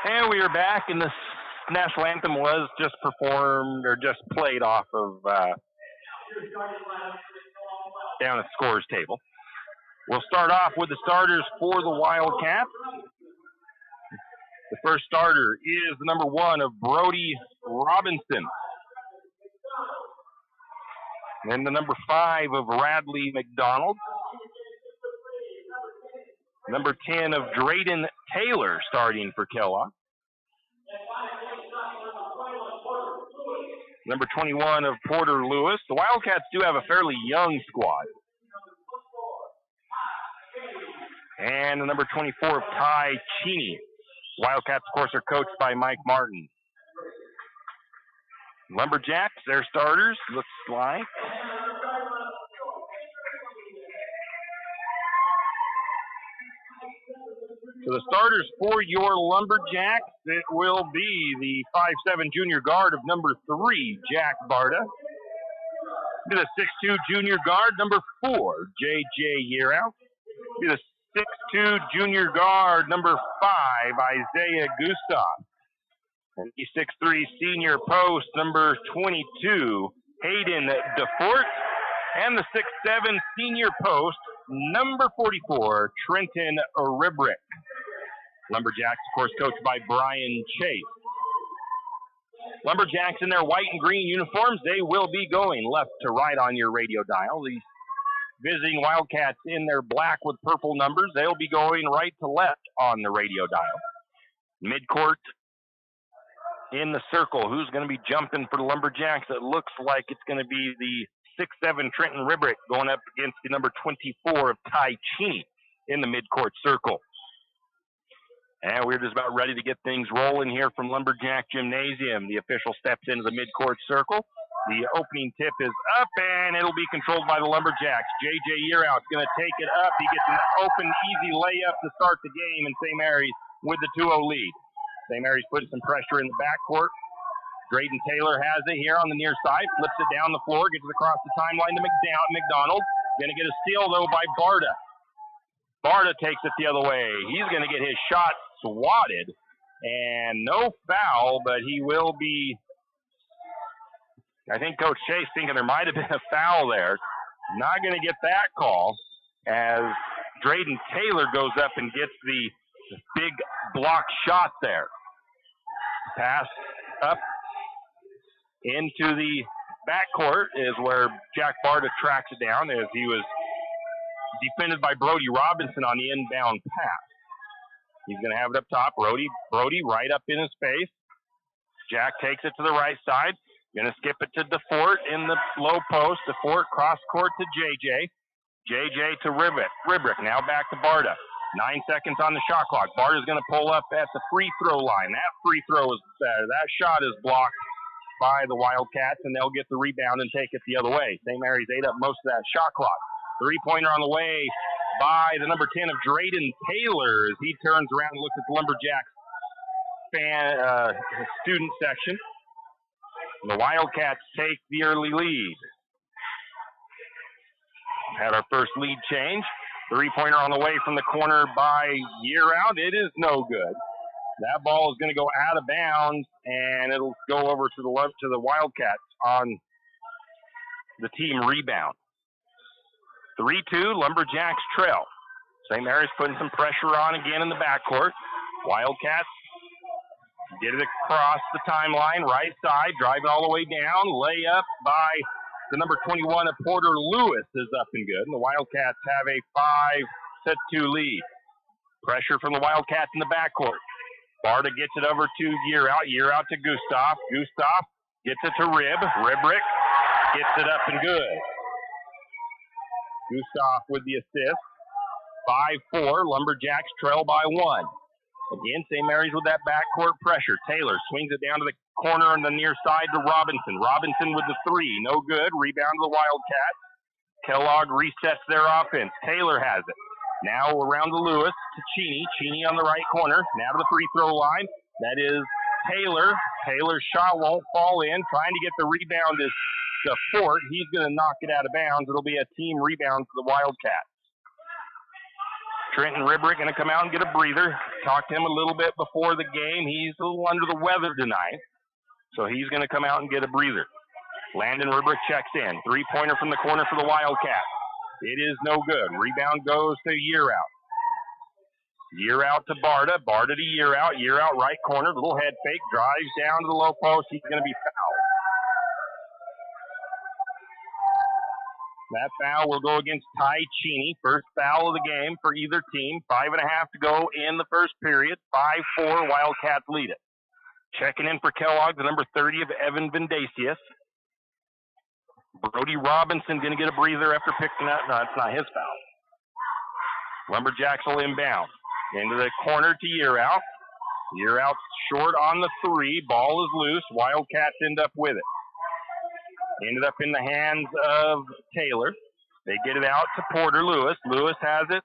And we are back, and the national anthem was just performed or just played off of down at the scores table. We'll start off with the starters for the Wildcats. The first starter is the number 1 of Brody Robinson. Then the number 5 of Radley McDonald. Number 10 of Drayden Taylor starting for Kellogg. Number 21 of Porter Lewis. The Wildcats do have a fairly young squad. And the number 24 of Ty Cheney. Wildcats, of course, are coached by Mike Martin. Lumberjacks, their starters, looks like. So the starters for your Lumberjacks, it will be the 5'7" junior guard of number 3, Jack Barta. Be the 6'2" junior guard, number 4, J.J. Yearout. Be the 6'2" junior guard, number 5, Isaiah Gustav. And the 6'3" senior post, number 22, Hayden DeFort. And the 6'7" senior post, number 44, Trenton Ribrick. Lumberjacks, of course, coached by Brian Chase. Lumberjacks in their white and green uniforms, they will be going left to right on your radio dial. The visiting Wildcats in their black with purple numbers, they'll be going right to left on the radio dial. Midcourt in the circle. Who's going to be jumping for the Lumberjacks? It looks like it's going to be the 6'7" Trenton Ribrick going up against the number 24 of Ty Cheney in the midcourt circle. And we're just about ready to get things rolling here from Lumberjack Gymnasium. The official steps into the midcourt circle. The opening tip is up, and it'll be controlled by the Lumberjacks. J.J. Yearout's going to take it up. He gets an open, easy layup to start the game, and St. Mary's with the 2-0 lead. St. Mary's putting some pressure in the backcourt. Drayden Taylor has it here on the near side, flips it down the floor, gets it across the timeline to McDonald. Going to get a steal, though, by Barta. Barta takes it the other way. He's going to get his shot swatted, and no foul, but he will be, I think Coach Chase thinking there might have been a foul there. Not going to get that call as Drayden Taylor goes up and gets the big block shot there. Pass up into the backcourt is where Jack Barta tracks it down as he was defended by Brody Robinson on the inbound pass. He's going to have it up top. Brody right up in his face. Jack takes it to the right side. Going to skip it to DeFort in the low post. DeFort cross court to JJ. JJ to Ribrick. Now back to Barta. 9 seconds on the shot clock. Barta's going to pull up at the free throw line. That free throw is that shot is blocked by the Wildcats, and they'll get the rebound and take it the other way. St. Mary's ate up most of that shot clock. Three-pointer on the way by the number 10 of Drayden Taylor as he turns around and looks at the Lumberjacks student section. And the Wildcats take the early lead. Had our first lead change. Three-pointer on the way from the corner by Yearout. It is no good. That ball is going to go out of bounds, and it'll go over to the Wildcats on the team rebound. 3-2, Lumberjacks trail. St. Mary's putting some pressure on again in the backcourt. Wildcats get it across the timeline, right side, driving all the way down. Layup by the number 21 of Porter Lewis is up and good. And the Wildcats have a 5-2 lead. Pressure from the Wildcats in the backcourt. Barta gets it over to Yearout. Yearout to Gustav. Gustav gets it to Ribrick gets it up and good. Gustav with the assist. 5-4. Lumberjacks trail by 1. Again, St. Mary's with that backcourt pressure. Taylor swings it down to the corner on the near side to Robinson. Robinson with the 3. No good. Rebound to the Wildcats. Kellogg resets their offense. Taylor has it. Now around to Lewis to Cheney. Cheney on the right corner. Now to the free throw line. That is Taylor. Taylor's shot won't fall in. Trying to get the rebound is DeFort. He's going to knock it out of bounds. It'll be a team rebound for the Wildcats. Trenton Ribrick going to come out and get a breather. Talked to him a little bit before the game. He's a little under the weather tonight, so he's going to come out and get a breather. Landon Ribrick checks in. Three-pointer from the corner for the Wildcats. It is no good. Rebound goes to Year Out. Year Out to Barta. Barta to Year Out. Year Out right corner. Little head fake. Drives down to the low post. He's going to be fouled. That foul will go against Ty Cheney. First foul of the game for either team. 5.5 to go in the first period. 5-4, Wildcats lead it. Checking in for Kellogg, the number 30 of Evan Vendasius. Brody Robinson going to get a breather after picking up. No, it's not his foul. Lumberjacks will inbound. Into the corner to Year Out. Year Out short on the three. Ball is loose. Wildcats end up with it. Ended up in the hands of Taylor. They get it out to Porter Lewis. Lewis has it.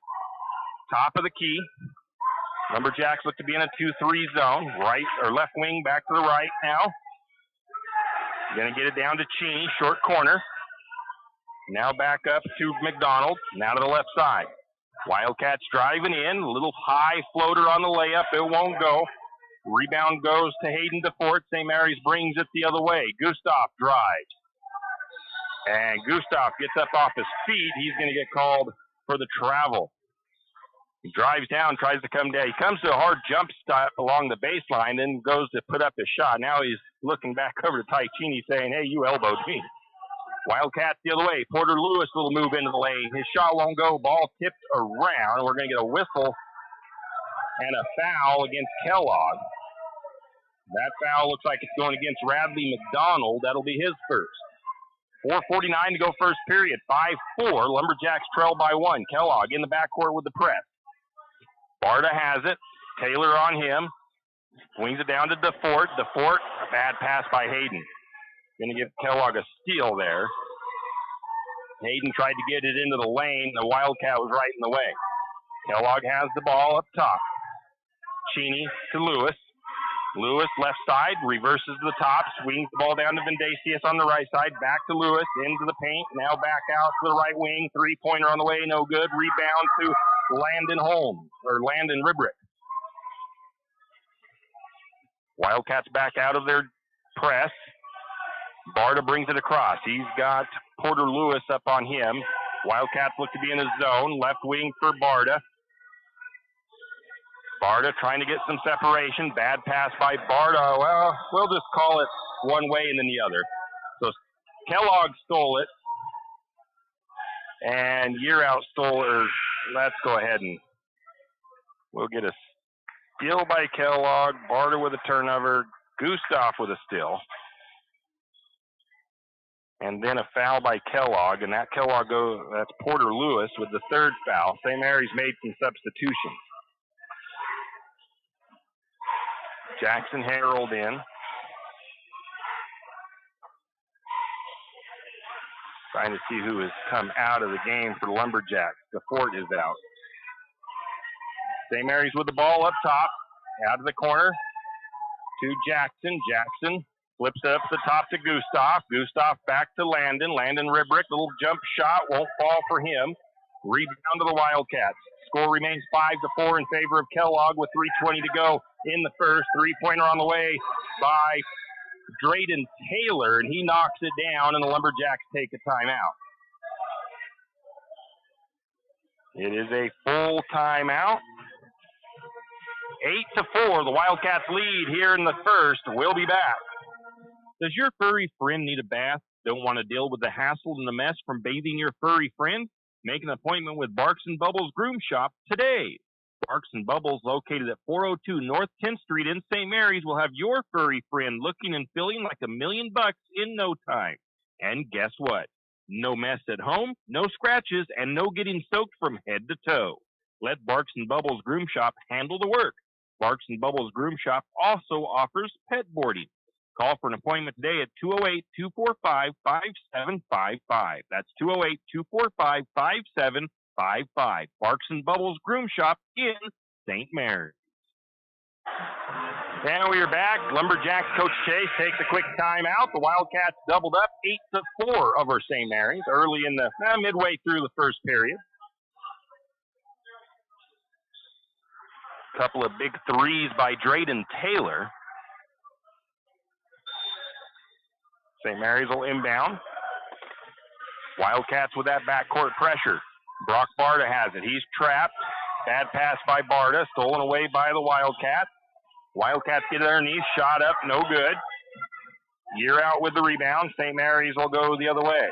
Top of the key. Lumberjacks look to be in a 2-3 zone. Right or left wing back to the right now. Going to get it down to Cheney. Short corner. Now back up to McDonald. Now to the left side. Wildcats driving in. A little high floater on the layup. It won't go. Rebound goes to Hayden DeFort. St. Mary's brings it the other way. Gustav drives. And Gustav gets up off his feet. He's going to get called for the travel. He drives down, tries to come down. He comes to a hard jump stop along the baseline, then goes to put up his shot. Now he's looking back over to Ty Cheney saying, hey, you elbowed me. Wildcats the other way. Porter Lewis will move into the lane. His shot won't go. Ball tipped around. We're going to get a whistle and a foul against Kellogg. That foul looks like it's going against Radley McDonald. That'll be his first. 4:49 to go first period. 5-4. Lumberjacks trail by 1. Kellogg in the backcourt with the press. Barta has it. Taylor on him. Swings it down to DeFort. DeFort, a bad pass by Hayden. Going to give Kellogg a steal there. Hayden tried to get it into the lane. The Wildcat was right in the way. Kellogg has the ball up top. Cheney to Lewis. Lewis left side, reverses to the top, swings the ball down to Vendasius on the right side, back to Lewis, into the paint, now back out to the right wing, three-pointer on the way, no good, rebound to Landon Ribrick. Wildcats back out of their press. Barta brings it across. He's got Porter Lewis up on him. Wildcats look to be in his zone, left wing for Barta. Barta trying to get some separation. Bad pass by Barta. Well, we'll just call it one way and then the other. So Kellogg stole it. And Year Out stole it. Let's go ahead and we'll get a steal by Kellogg. Barta with a turnover. Gustav with a steal. And then a foul by Kellogg. And that Kellogg that's Porter Lewis with the third foul. St. Mary's made some substitutions. Jackson Harold in. Trying to see who has come out of the game for the Lumberjacks. DeFort is out. St. Mary's with the ball up top. Out of the corner to Jackson. Jackson flips it up to the top to Gustav. Gustav back to Landon. Landon Ribrick. Little jump shot. Won't fall for him. Rebound to the Wildcats. Score remains 5-4 in favor of Kellogg with 3:20 to go in the first. Three-pointer on the way by Drayden Taylor, and he knocks it down, and the Lumberjacks take a timeout. It is a full timeout. 8-4, the Wildcats lead here in the first. We'll be back. Does your furry friend need a bath? Don't want to deal with the hassle and the mess from bathing your furry friend? Make an appointment with Barks and Bubbles Groom Shop today. Barks and Bubbles, located at 402 North 10th Street in St. Mary's, will have your furry friend looking and feeling like $1 million in no time. And guess what? No mess at home, no scratches, and no getting soaked from head to toe. Let Barks and Bubbles Groom Shop handle the work. Barks and Bubbles Groom Shop also offers pet boarding. Call for an appointment today at 208-245-5755. That's 208-245-5755. Barks and Bubbles Groom Shop in St. Mary's. And we are back. Lumberjacks Coach Chase takes a quick timeout. The Wildcats doubled up 8-4 over St. Mary's early in the midway through the first period. Couple of big threes by Drayden Taylor. St. Mary's will inbound. Wildcats with that backcourt pressure. Brock Barta has it. He's trapped. Bad pass by Barta. Stolen away by the Wildcats. Wildcats get it underneath. Shot up. No good. Year Out with the rebound. St. Mary's will go the other way.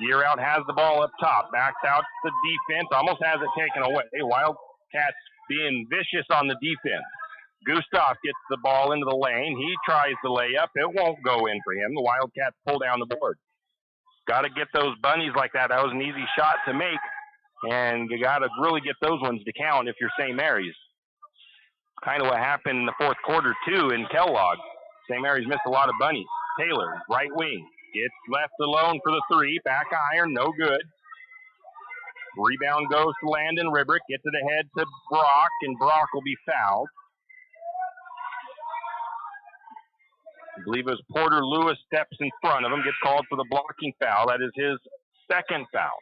Year Out has the ball up top. Backs out the defense. Almost has it taken away. Wildcats being vicious on the defense. Gustav gets the ball into the lane. He tries the layup. It won't go in for him. The Wildcats pull down the board. Got to get those bunnies like that. That was an easy shot to make, and you got to really get those ones to count if you're St. Mary's. Kind of what happened in the fourth quarter, too, in Kellogg. St. Mary's missed a lot of bunnies. Taylor, right wing, gets left alone for the three. Back iron, no good. Rebound goes to Landon Ribrick. Gets it ahead to Brock, and Brock will be fouled. I believe it was Porter Lewis steps in front of him, gets called for the blocking foul. That is his second foul.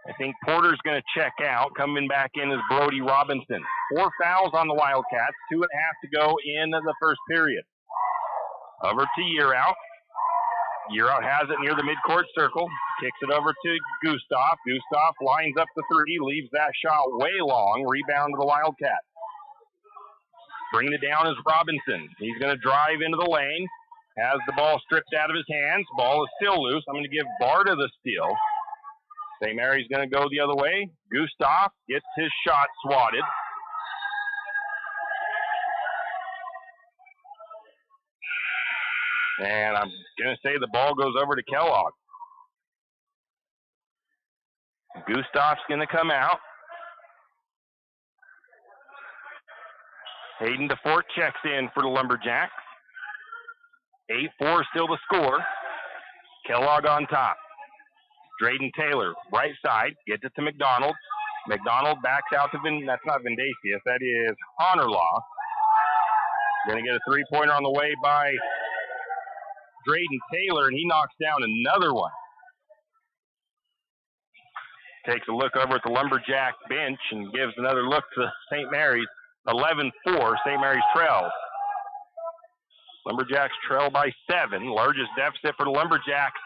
I think Porter's going to check out. Coming back in is Brody Robinson. 4 fouls on the Wildcats, 2.5 to go in the first period. Over to Year Out. Year Out has it near the midcourt circle. Kicks it over to Gustav. Gustav lines up the three, leaves that shot way long. Rebound to the Wildcats. Bringing it down is Robinson. He's going to drive into the lane. Has the ball stripped out of his hands. Ball is still loose. I'm going to give Barta the steal. St. Mary's going to go the other way. Gustav gets his shot swatted. And I'm going to say the ball goes over to Kellogg. Gustav's going to come out. Hayden DeFort checks in for the Lumberjacks. 8-4 still the score. Kellogg on top. Drayden Taylor, right side, gets it to McDonald. McDonald backs out to that's not Vendasius, that is Honorlaw. Going to get a three-pointer on the way by Drayden Taylor, and he knocks down another one. Takes a look over at the Lumberjack bench and gives another look to St. Mary's. 11-4, St. Mary's trails. Lumberjacks trail by 7. Largest deficit for the Lumberjacks.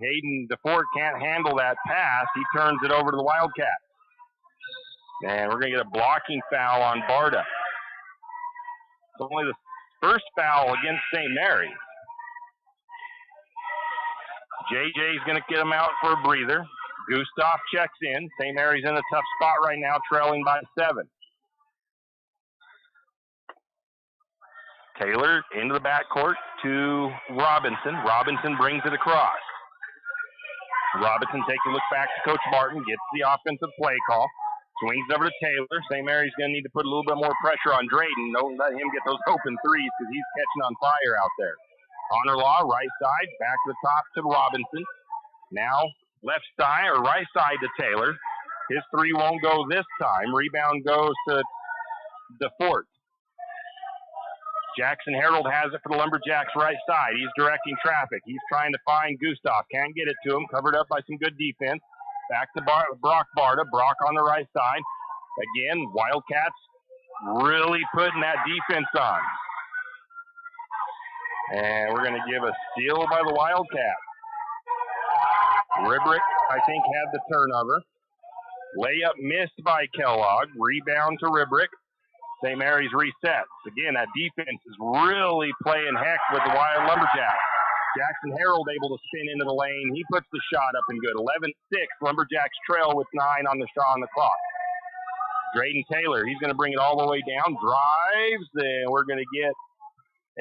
Hayden DeFort can't handle that pass. He turns it over to the Wildcats. And we're going to get a blocking foul on Barta. It's only the first foul against St. Mary's. JJ's going to get him out for a breather. Gustav checks in. St. Mary's in a tough spot right now, trailing by 7. Taylor into the backcourt to Robinson. Robinson brings it across. Robinson takes a look back to Coach Martin, gets the offensive play call, swings over to Taylor. St. Mary's going to need to put a little bit more pressure on Drayden. Don't let him get those open threes because he's catching on fire out there. Honorlaw, right side, back to the top to Robinson. Now left side or right side to Taylor. His three won't go this time. Rebound goes to DeFort. Jackson Harold has it for the Lumberjacks right side. He's directing traffic. He's trying to find Gustav. Can't get it to him. Covered up by some good defense. Back to Brock Barta. Brock on the right side. Again, Wildcats really putting that defense on. And we're going to give a steal by the Wildcats. Ribrick, I think, had the turnover. Layup missed by Kellogg. Rebound to Ribrick. St. Mary's resets. Again, that defense is really playing heck with the Wild Lumberjacks. Jackson Harold able to spin into the lane. He puts the shot up and good. 11-6. Lumberjacks trail with 9 on the shot on the clock. Drayden Taylor, he's going to bring it all the way down. Drives, and we're going to get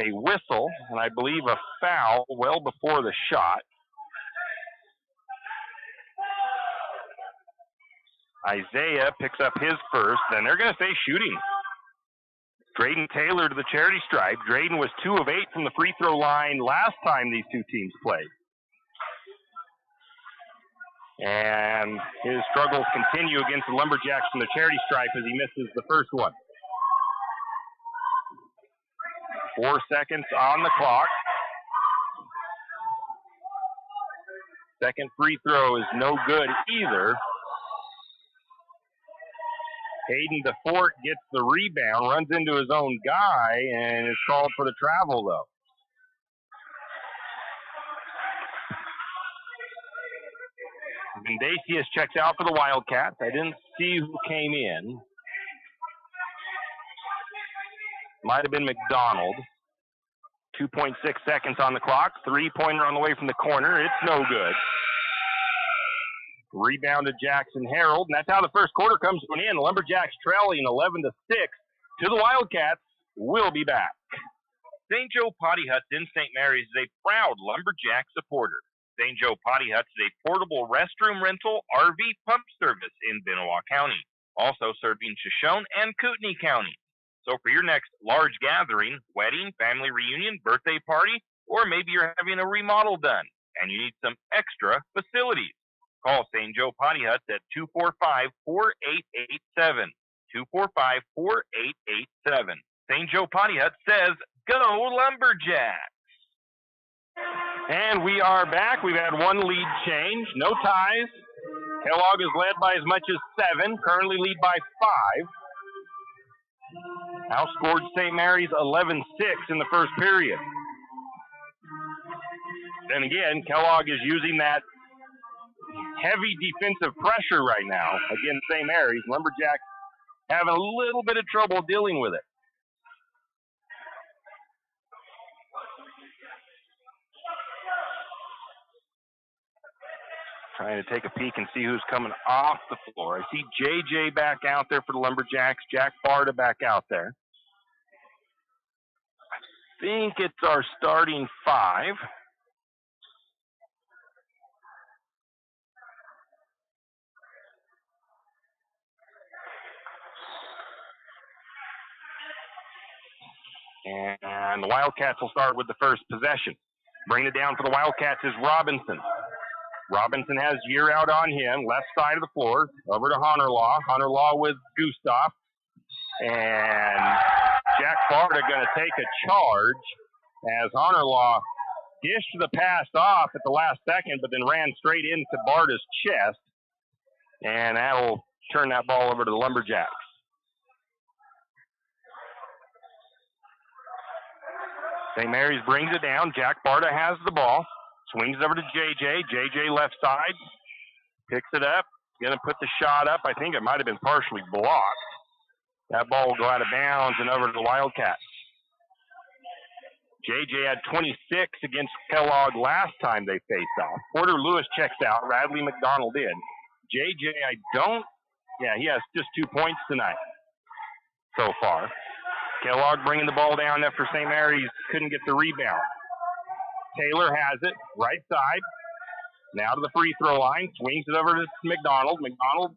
a whistle, and I believe a foul well before the shot. Isaiah picks up his first, and they're going to say shooting. Drayden Taylor to the charity stripe. Drayden was 2 of 8 from the free throw line last time these two teams played. And his struggles continue against the Lumberjacks from the charity stripe as he misses the first one. 4 seconds on the clock. Second free throw is no good either. Hayden DeFort gets the rebound, runs into his own guy, and is called for the travel, though. Mendicius checks out for the Wildcats. I didn't see who came in. Might have been McDonald. 2.6 seconds on the clock. Three-pointer on the way from the corner. It's no good. Rebound to Jackson Harold, and that's how the first quarter comes to an end. Lumberjacks trailing 11-6 to the Wildcats. We'll be back. St. Joe Potty Huts in St. Mary's is a proud Lumberjack supporter. St. Joe Potty Huts is a portable restroom rental RV pump service in Benoit County, also serving Shoshone and Kootenai County. So for your next large gathering, wedding, family reunion, birthday party, or maybe you're having a remodel done and you need some extra facilities, call St. Joe Potty Huts at 245-4887. 245-4887. St. Joe Potty Hut says, go Lumberjacks! And we are back. We've had one lead change. No ties. Kellogg is led by as much as 7. Currently lead by 5. Outscored St. Mary's 11-6 in the first period. And again, Kellogg is using that heavy defensive pressure right now against St. Mary's. Lumberjacks having a little bit of trouble dealing with it. Trying to take a peek and see who's coming off the floor. I see JJ back out there for the Lumberjacks. Jack Barta back out there. I think it's our starting 5. And the Wildcats will start with the first possession. Bringing it down for the Wildcats is Robinson. Robinson has year out on him, left side of the floor, over to Honorlaw. Honorlaw with Gustav. And Jack Barta going to take a charge as Honorlaw dished the pass off at the last second, but then ran straight into Barta's chest. And that'll turn that ball over to the Lumberjacks. St. Mary's brings it down. Jack Barta has the ball. Swings over to JJ. JJ left side. Picks it up. Going to put the shot up. I think it might have been partially blocked. That ball will go out of bounds and over to the Wildcats. JJ had 26 against Kellogg last time they faced off. Porter Lewis checks out. Radley McDonald did. JJ, he has just 2 points tonight so far. Kellogg bringing the ball down after St. Mary's couldn't get the rebound. Taylor has it, right side. Now to the free throw line. Swings it over to McDonald. McDonald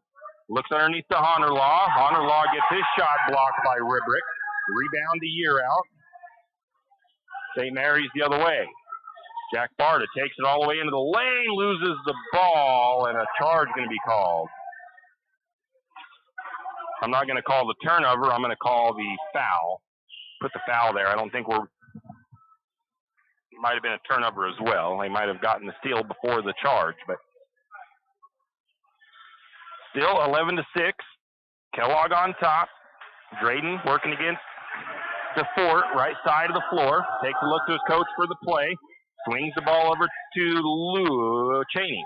looks underneath to Honorlaw. Honorlaw gets his shot blocked by Ribrick. Rebound to year out. St. Mary's the other way. Jack Barta takes it all the way into the lane, loses the ball, and a charge going to be called. I'm not going to call the turnover. I'm going to call the foul. Put the foul there. I don't think might have been a turnover as well. They might have gotten the steal before the charge, but still 11-6. Kellogg on top. Drayden working against DeFort, right side of the floor. Takes a look to his coach for the play. Swings the ball over to Cheney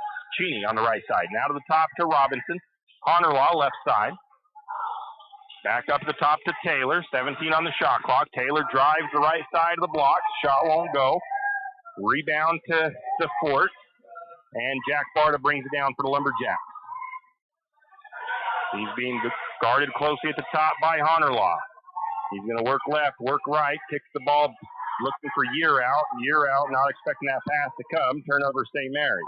on the right side. Now to the top to Robinson. Honorlaw left side. Back up the top to Taylor. 17 on the shot clock. Taylor drives the right side of the block. Shot won't go. Rebound to DeFort. And Jack Barta brings it down for the Lumberjacks. He's being guarded closely at the top by Honorlaw. He's going to work left, work right, kicks the ball, looking for year out, not expecting that pass to come. Turnover St. Mary's.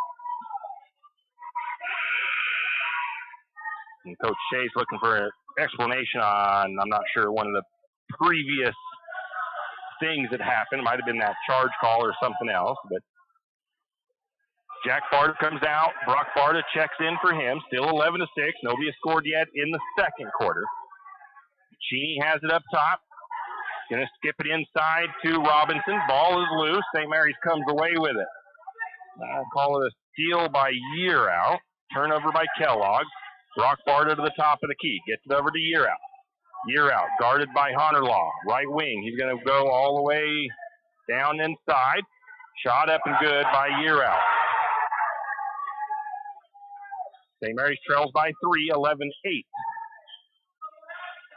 And Coach Shea's looking for an explanation on, I'm not sure, one of the previous things that happened. Might have been that charge call or something else, but Jack Barta comes out. Brock Barta checks in for him. Still 11-6. Nobody has scored yet in the second quarter. Cheney has it up top. Going to skip it inside to Robinson. Ball is loose. St. Mary's comes away with it. I'll call it a steal by year out. Turnover by Kellogg. Brock Barta to the top of the key. Gets it over to Year Out. Year Out, guarded by Hunterlaw. Right wing. He's going to go all the way down inside. Shot up and good by Year Out. St. Mary's trails by 3, 11-8.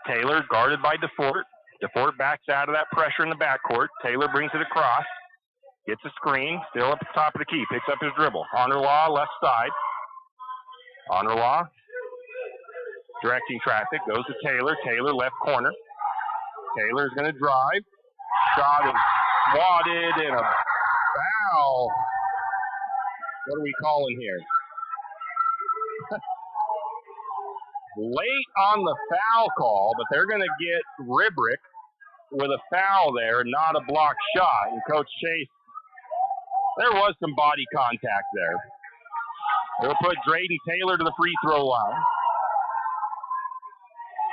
Taylor guarded by DeFort. DeFort backs out of that pressure in the backcourt. Taylor brings it across. Gets a screen. Still up at the top of the key. Picks up his dribble. Hunterlaw left side. Hunterlaw directing traffic. Goes to Taylor. Taylor left corner. Taylor's going to drive. Shot is swatted and a foul. What are we calling here? Late on the foul call, but they're going to get Ribrick with a foul there, not a blocked shot. And Coach Chase, there was some body contact there. They'll put Drayden Taylor to the free throw line.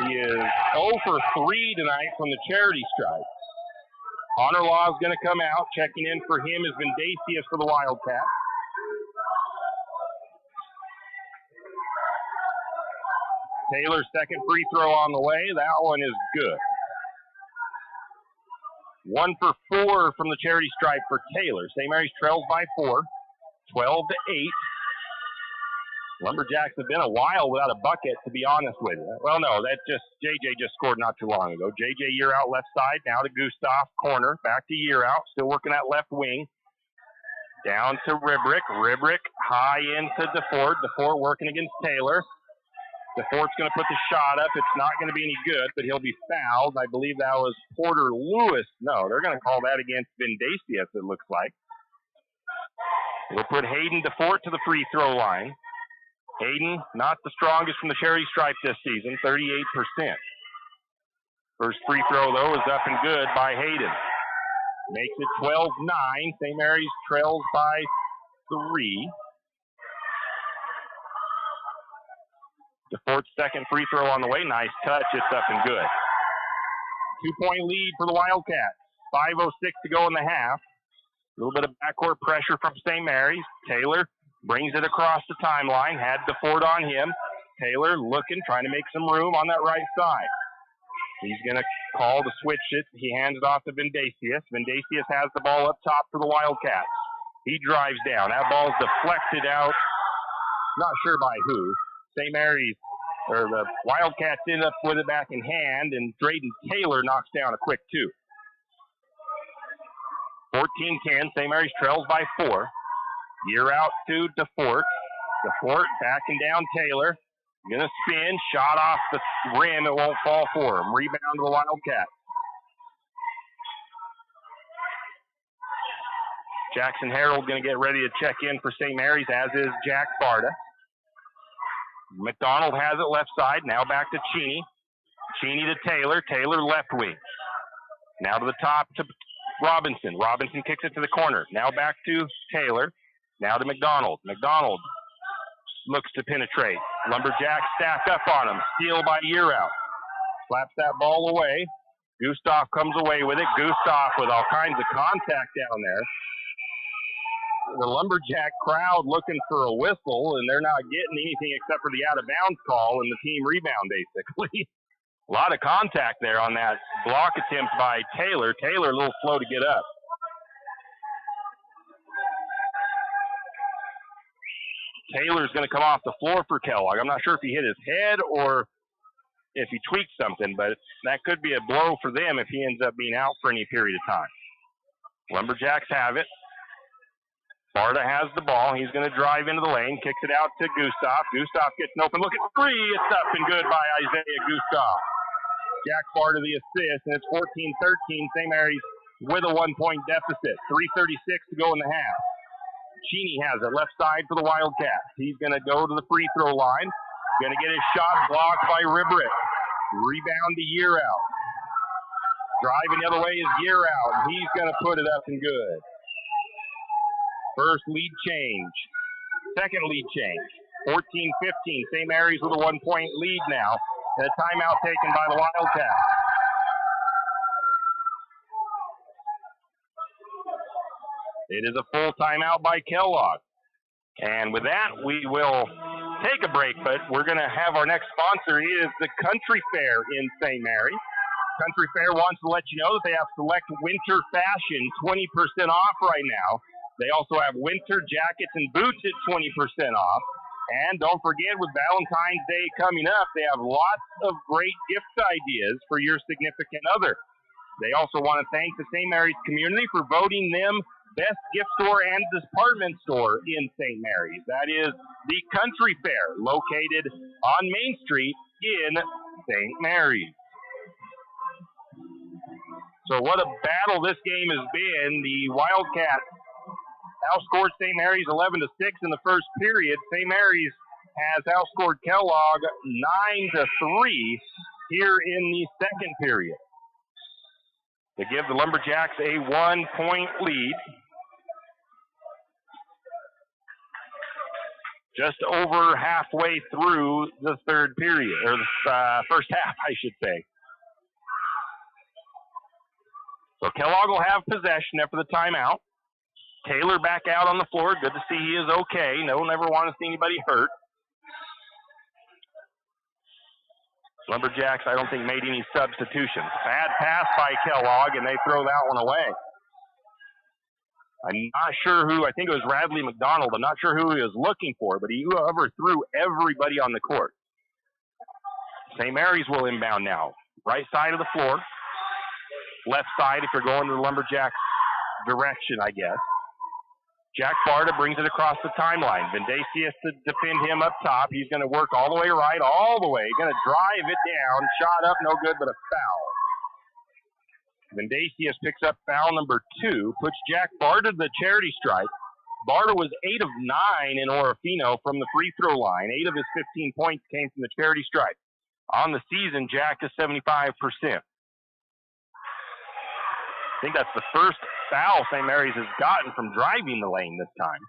He is 0 for 3 tonight from the charity stripe. Hunterlaw is going to come out. Checking in for him has been Dacius for the Wildcats. Taylor's second free throw on the way. That one is good. 1 for 4 from the charity stripe for Taylor. St. Mary's trails by 4, 12-8. Lumberjacks have been a while without a bucket, to be honest with you. Well, no, that just JJ just scored not too long ago. JJ Year Out left side, now to Gustav, corner, back to Year Out, still working that left wing. Down to Ribrick. Ribrick high into DeFort. DeFort working against Taylor. DeFort's going to put the shot up. It's not going to be any good, but he'll be fouled. I believe that was Porter Lewis. No, they're going to call that against Vindacius, it looks like. We'll put Hayden DeFort to the free throw line. Hayden, not the strongest from the charity stripe this season, 38%. First free throw, though, is up and good by Hayden. Makes it 12-9. St. Mary's trails by 3. DeFort's second free throw on the way. Nice touch. It's up and good. 2-point lead for the Wildcats. 5:06 to go in the half. A little bit of backcourt pressure from St. Mary's. Taylor brings it across the timeline. Had DeFort on him. Taylor looking, trying to make some room on that right side. He's going to call to switch it. He hands it off to Vindacius. Vindacius has the ball up top for the Wildcats. He drives down. That ball's deflected out. Not sure by who. St. Mary's, or the Wildcats end up with it back in hand, and Drayden Taylor knocks down a quick 2. 14-10, St. Mary's trails by 4. Year Out to DeFort. DeFort backing down Taylor. Gonna spin, shot off the rim, it won't fall for him. Rebound to the Wildcats. Jackson Harold gonna get ready to check in for St. Mary's, as is Jack Barta. McDonald has it left side. Now back to Cheney. Cheney to Taylor. Taylor left wing. Now to the top to Robinson. Robinson kicks it to the corner. Now back to Taylor. Now to McDonald. McDonald looks to penetrate. Lumberjacks stack up on him. Steal by Year Out. Slaps that ball away. Gustav comes away with it. Gustav with all kinds of contact down there. The Lumberjack crowd looking for a whistle, and they're not getting anything except for the out-of-bounds call and the team rebound, basically. A lot of contact there on that block attempt by Taylor. Taylor a little slow to get up. Taylor's going to come off the floor for Kellogg. I'm not sure if he hit his head or if he tweaked something, but that could be a blow for them if he ends up being out for any period of time. Lumberjacks have it. Barta has the ball. He's going to drive into the lane, kicks it out to Gustav. Gustav gets an open look at 3. It's up and good by Isaiah Gustav. Jack Barta the assist, and it's 14-13. St. Mary's with a 1-point deficit. 3:36 to go in the half. Cheney has it left side for the Wildcats. He's going to go to the free throw line. Going to get his shot blocked by Ribrick. Rebound to Year Out. Driving the other way is Year Out. He's going to put it up and good. First lead change. Second lead change. 14-15. St. Mary's with a 1-point lead now. And a timeout taken by the Wildcats. It is a full timeout by Kellogg. And with that, we will take a break, but we're going to have our next sponsor is the Country Fair in St. Mary's. Country Fair wants to let you know that they have select winter fashion 20% off right now. They also have winter jackets and boots at 20% off. And don't forget, with Valentine's Day coming up, they have lots of great gift ideas for your significant other. They also want to thank the St. Mary's community for voting them best gift store and department store in St. Mary's. That is the Country Fair, located on Main Street in St. Mary's. So what a battle this game has been. The Wildcats outscored St. Mary's 11-6 in the first period. St. Mary's has outscored Kellogg 9-3 here in the second period to give the Lumberjacks a 1-point lead. Just over halfway through the third period, or the first half, I should say. So Kellogg will have possession after the timeout. Taylor back out on the floor. Good to see he is okay. No, never want to see anybody hurt. Lumberjacks, I don't think, made any substitutions. Bad pass by Kellogg, and they throw that one away. I'm not sure who, I think it was Radley McDonald. I'm not sure who he was looking for, but he overthrew everybody on the court. St. Mary's will inbound now. Right side of the floor. Left side if you're going to the Lumberjacks direction, I guess. Jack Barta brings it across the timeline. Vendasius to defend him up top. He's going to work all the way right, all the way. Going to drive it down. Shot up, no good, but a foul. Vendasius picks up foul number 2, puts Jack Barta to the charity stripe. Barta was 8 of 9 in Orofino from the free throw line. 8 of his 15 points came from the charity stripe. On the season, Jack is 75%. I think that's the first foul St. Mary's has gotten from driving the lane this time.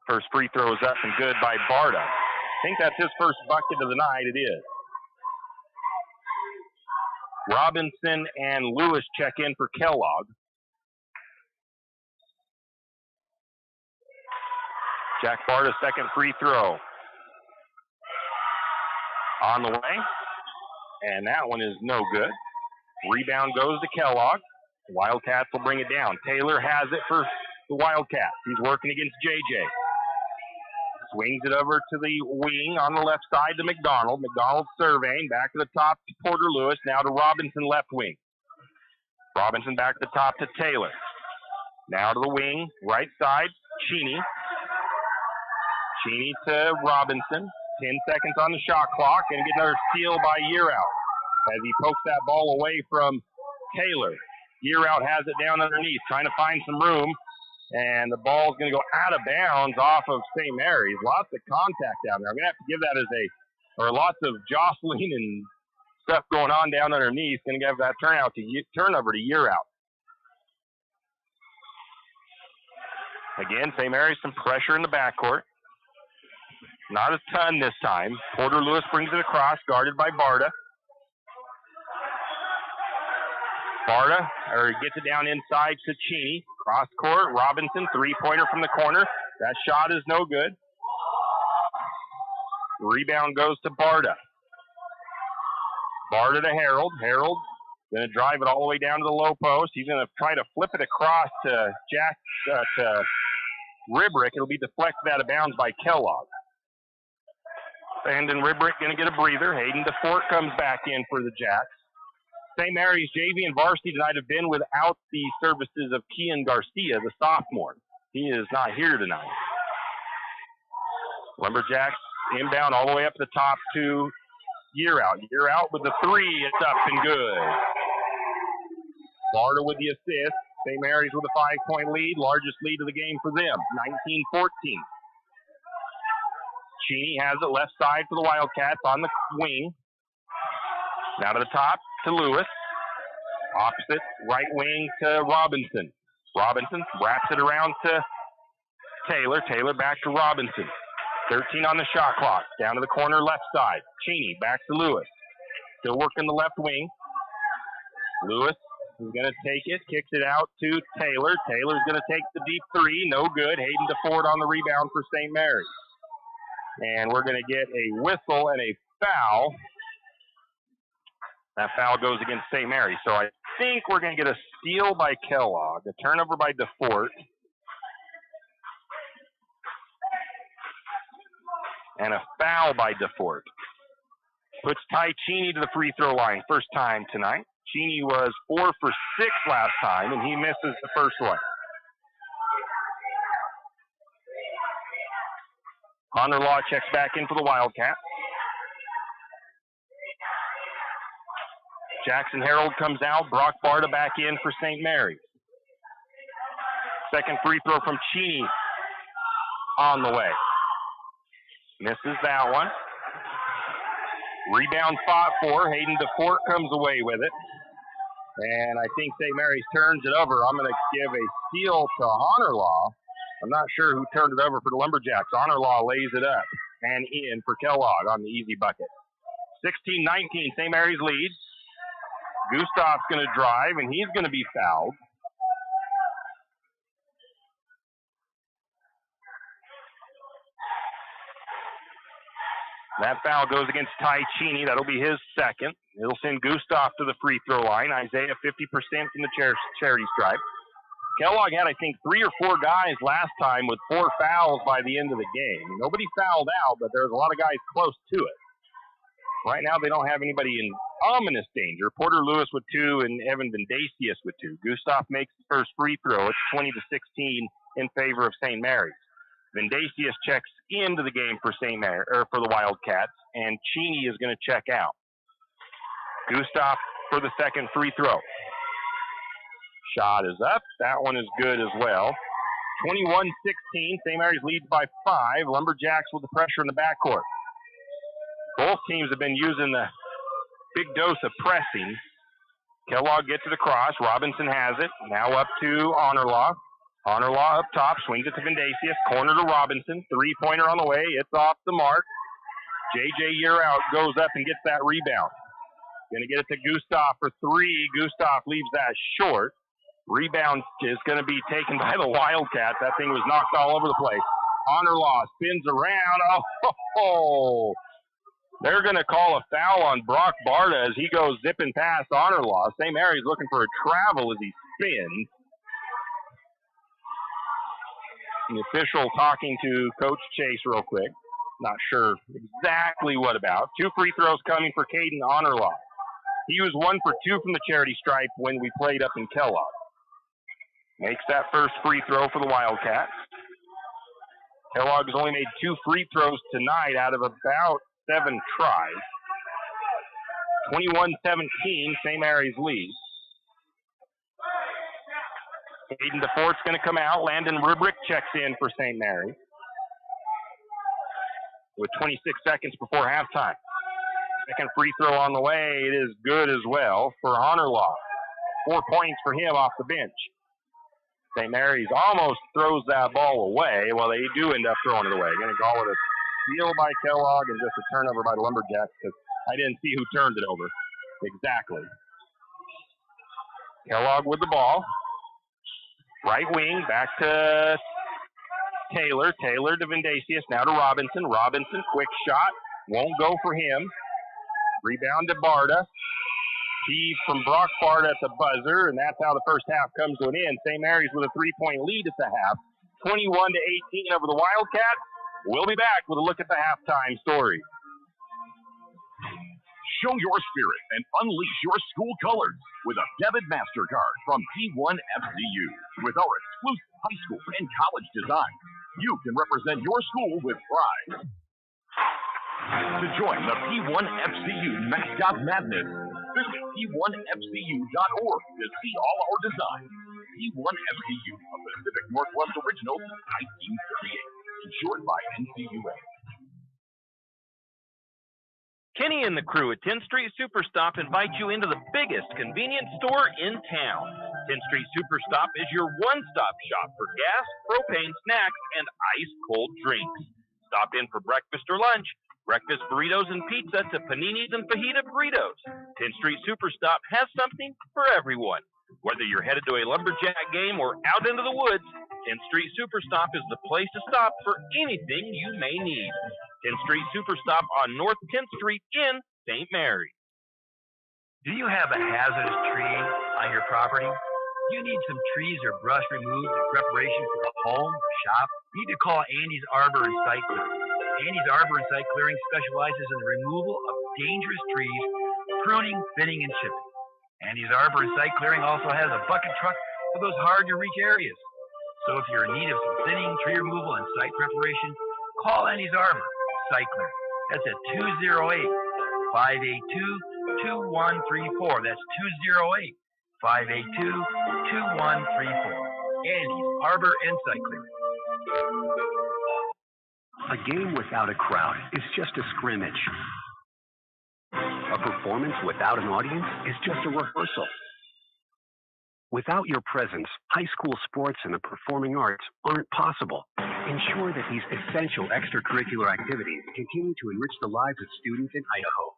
First free throw is up and good by Barta. I think that's his first bucket of the night. It is. Robinson and Lewis check in for Kellogg. Jack Barta's second free throw. On the way. And that one is no good. Rebound goes to Kellogg. The Wildcats will bring it down. Taylor has it for the Wildcats. He's working against JJ. Swings it over to the wing on the left side to McDonald. McDonald surveying. Back to the top to Porter Lewis. Now to Robinson left wing. Robinson back to the top to Taylor. Now to the wing. Right side. Cheney. Cheney to Robinson. 10 seconds on the shot clock. And get another steal by Yearout as he pokes that ball away from Taylor. Yearout has it down underneath, trying to find some room, and the ball's going to go out of bounds off of St. Mary's. Lots of contact down there. I'm going to have to give that lots of jostling and stuff going on down underneath. Going to give that turnover to Yearout. Again, St. Mary's some pressure in the backcourt. Not a ton this time. Porter Lewis brings it across, guarded by Barta. Barta gets it down inside to Cheney. Cross court, Robinson, three-pointer from the corner. That shot is no good. Rebound goes to Barta. Barta to Harold. Harold going to drive it all the way down to the low post. He's going to try to flip it across to Ribrick. It'll be deflected out of bounds by Kellogg. Brandon Ribrick going to get a breather. Hayden DeFort comes back in for the Jacks. St. Mary's JV and varsity tonight have been without the services of Kian Garcia, the sophomore. He is not here tonight. Lumberjacks inbound all the way up the top to Yearout. Yearout with the three. It's up and good. Barta with the assist. St. Mary's with a 5-point lead. Largest lead of the game for them, 19-14. Cheney has it left side for the Wildcats on the wing. Now to the top to Lewis. Opposite right wing to Robinson. Robinson wraps it around to Taylor. Taylor back to Robinson. 13 on the shot clock. Down to the corner left side. Cheney back to Lewis. Still working the left wing. Lewis is going to take it. Kicks it out to Taylor. Taylor's going to take the deep three. No good. Hayden DeFord on the rebound for St. Mary's. And we're going to get a whistle and a foul. That foul goes against St. Mary's. So I think we're going to get a steal by Kellogg, a turnover by DeFort, and a foul by DeFort. Puts Ty Cheney to the free throw line, first time tonight. Cheney was 4 for 6 last time, and he misses the first one. Connor Law checks back in for the Wildcats. Jackson Harold comes out. Brock Barta back in for St. Mary's. Second free throw from Cheney on the way. Misses that one. Rebound fought for. Hayden DeFort comes away with it. And I think St. Mary's turns it over. I'm going to give a steal to Honor Law. I'm not sure who turned it over for the Lumberjacks. Honor Law lays it up and in for Kellogg on the easy bucket. 16-19, St. Mary's leads. Gustav's going to drive, and he's going to be fouled. That foul goes against Ty Cheney. That'll be his second. It'll send Gustav to the free throw line. Isaiah 50% from the charity stripe. Kellogg had, I think, 3 or 4 guys last time with 4 fouls by the end of the game. Nobody fouled out, but there's a lot of guys close to it. Right now, they don't have anybody in ominous danger. Porter Lewis with 2 and Evan Vendasius with 2. Gustav makes the first free throw. It's 20-16 in favor of St. Mary's. Vendasius checks into the game for for the Wildcats, and Cheney is going to check out. Gustav for the second free throw. Shot is up. That one is good as well. 21-16. St. Mary's leads by 5. Lumberjacks with the pressure in the backcourt. Both teams have been using the big dose of pressing. Kellogg gets it across. Robinson has it. Now up to Honor Law. Honor Law up top. Swings it to Vendasius. Corner to Robinson. Three-pointer on the way. It's off the mark. J.J. Yearout goes up and gets that rebound. Going to get it to Gustav for 3. Gustav leaves that short. Rebound is going to be taken by the Wildcats. That thing was knocked all over the place. Honor Law spins around. Oh, they're going to call a foul on Brock Barta as he goes zipping past Honor Law. St. Mary's looking for a travel as he spins. The official talking to Coach Chase real quick. Not sure exactly what about. 2 free throws coming for Caden Honor Law. He was 1 for 2 from the charity stripe when we played up in Kellogg. Makes that first free throw for the Wildcats. Kellogg has only made 2 free throws tonight out of about 7 tries. 21-17, St. Mary's leads. Hayden DeFort's going to come out. Landon Rubrick checks in for St. Mary's with 26 seconds before halftime. Second free throw on the way. It is good as well for Honor Law. 4 points for him off the bench. St. Mary's almost throws that ball away. Well, they do end up throwing it away. Going to call it a steal by Kellogg and just a turnover by the Lumberjacks because I didn't see who turned it over. Exactly. Kellogg with the ball. Right wing, back to Taylor. Taylor to Vendasius, now to Robinson. Robinson, quick shot. Won't go for him. Rebound to Barta. Heave from Brock Barta at the buzzer, and that's how the first half comes to an end. St. Mary's with a 3-point lead at the half. 21-18 over the Wildcats. We'll be back with a look at the halftime story. Show your spirit and unleash your school colors with a debit MasterCard from P1FCU. With our exclusive high school and college design, you can represent your school with pride. To join the P1FCU Mascot Madness, visit P1FCU.org to see all our designs. P1FCU, a Pacific Northwest original since 1938. Insured by NCUA. Kenny and the crew at 10th Street Superstop invite you into the biggest convenience store in town. 10th Street Superstop is your one-stop shop for gas, propane, snacks, and ice-cold drinks. Stop in for breakfast or lunch, breakfast burritos and pizza to paninis and fajita burritos. 10th Street Superstop has something for everyone. Whether you're headed to a Lumberjack game or out into the woods, 10th Street Superstop is the place to stop for anything you may need. 10th Street Superstop on North 10th Street in St. Mary. Do you have a hazardous tree on your property? Do you need some trees or brush removed in preparation for a home or shop? You need to call Andy's Arbor and Site Clearing. Andy's Arbor and Site Clearing specializes in the removal of dangerous trees, pruning, thinning, and chipping. Andy's Arbor and Site Clearing also has a bucket truck for those hard-to-reach areas. So if you're in need of some thinning, tree removal, and site preparation, call Andy's Arbor Site Clearing. That's at 208-582-2134. That's 208-582-2134. Andy's Arbor and Site Clearing. A game without a crowd is just a scrimmage. A performance without an audience is just a rehearsal. Without your presence, high school sports and the performing arts aren't possible. Ensure that these essential extracurricular activities continue to enrich the lives of students in Idaho.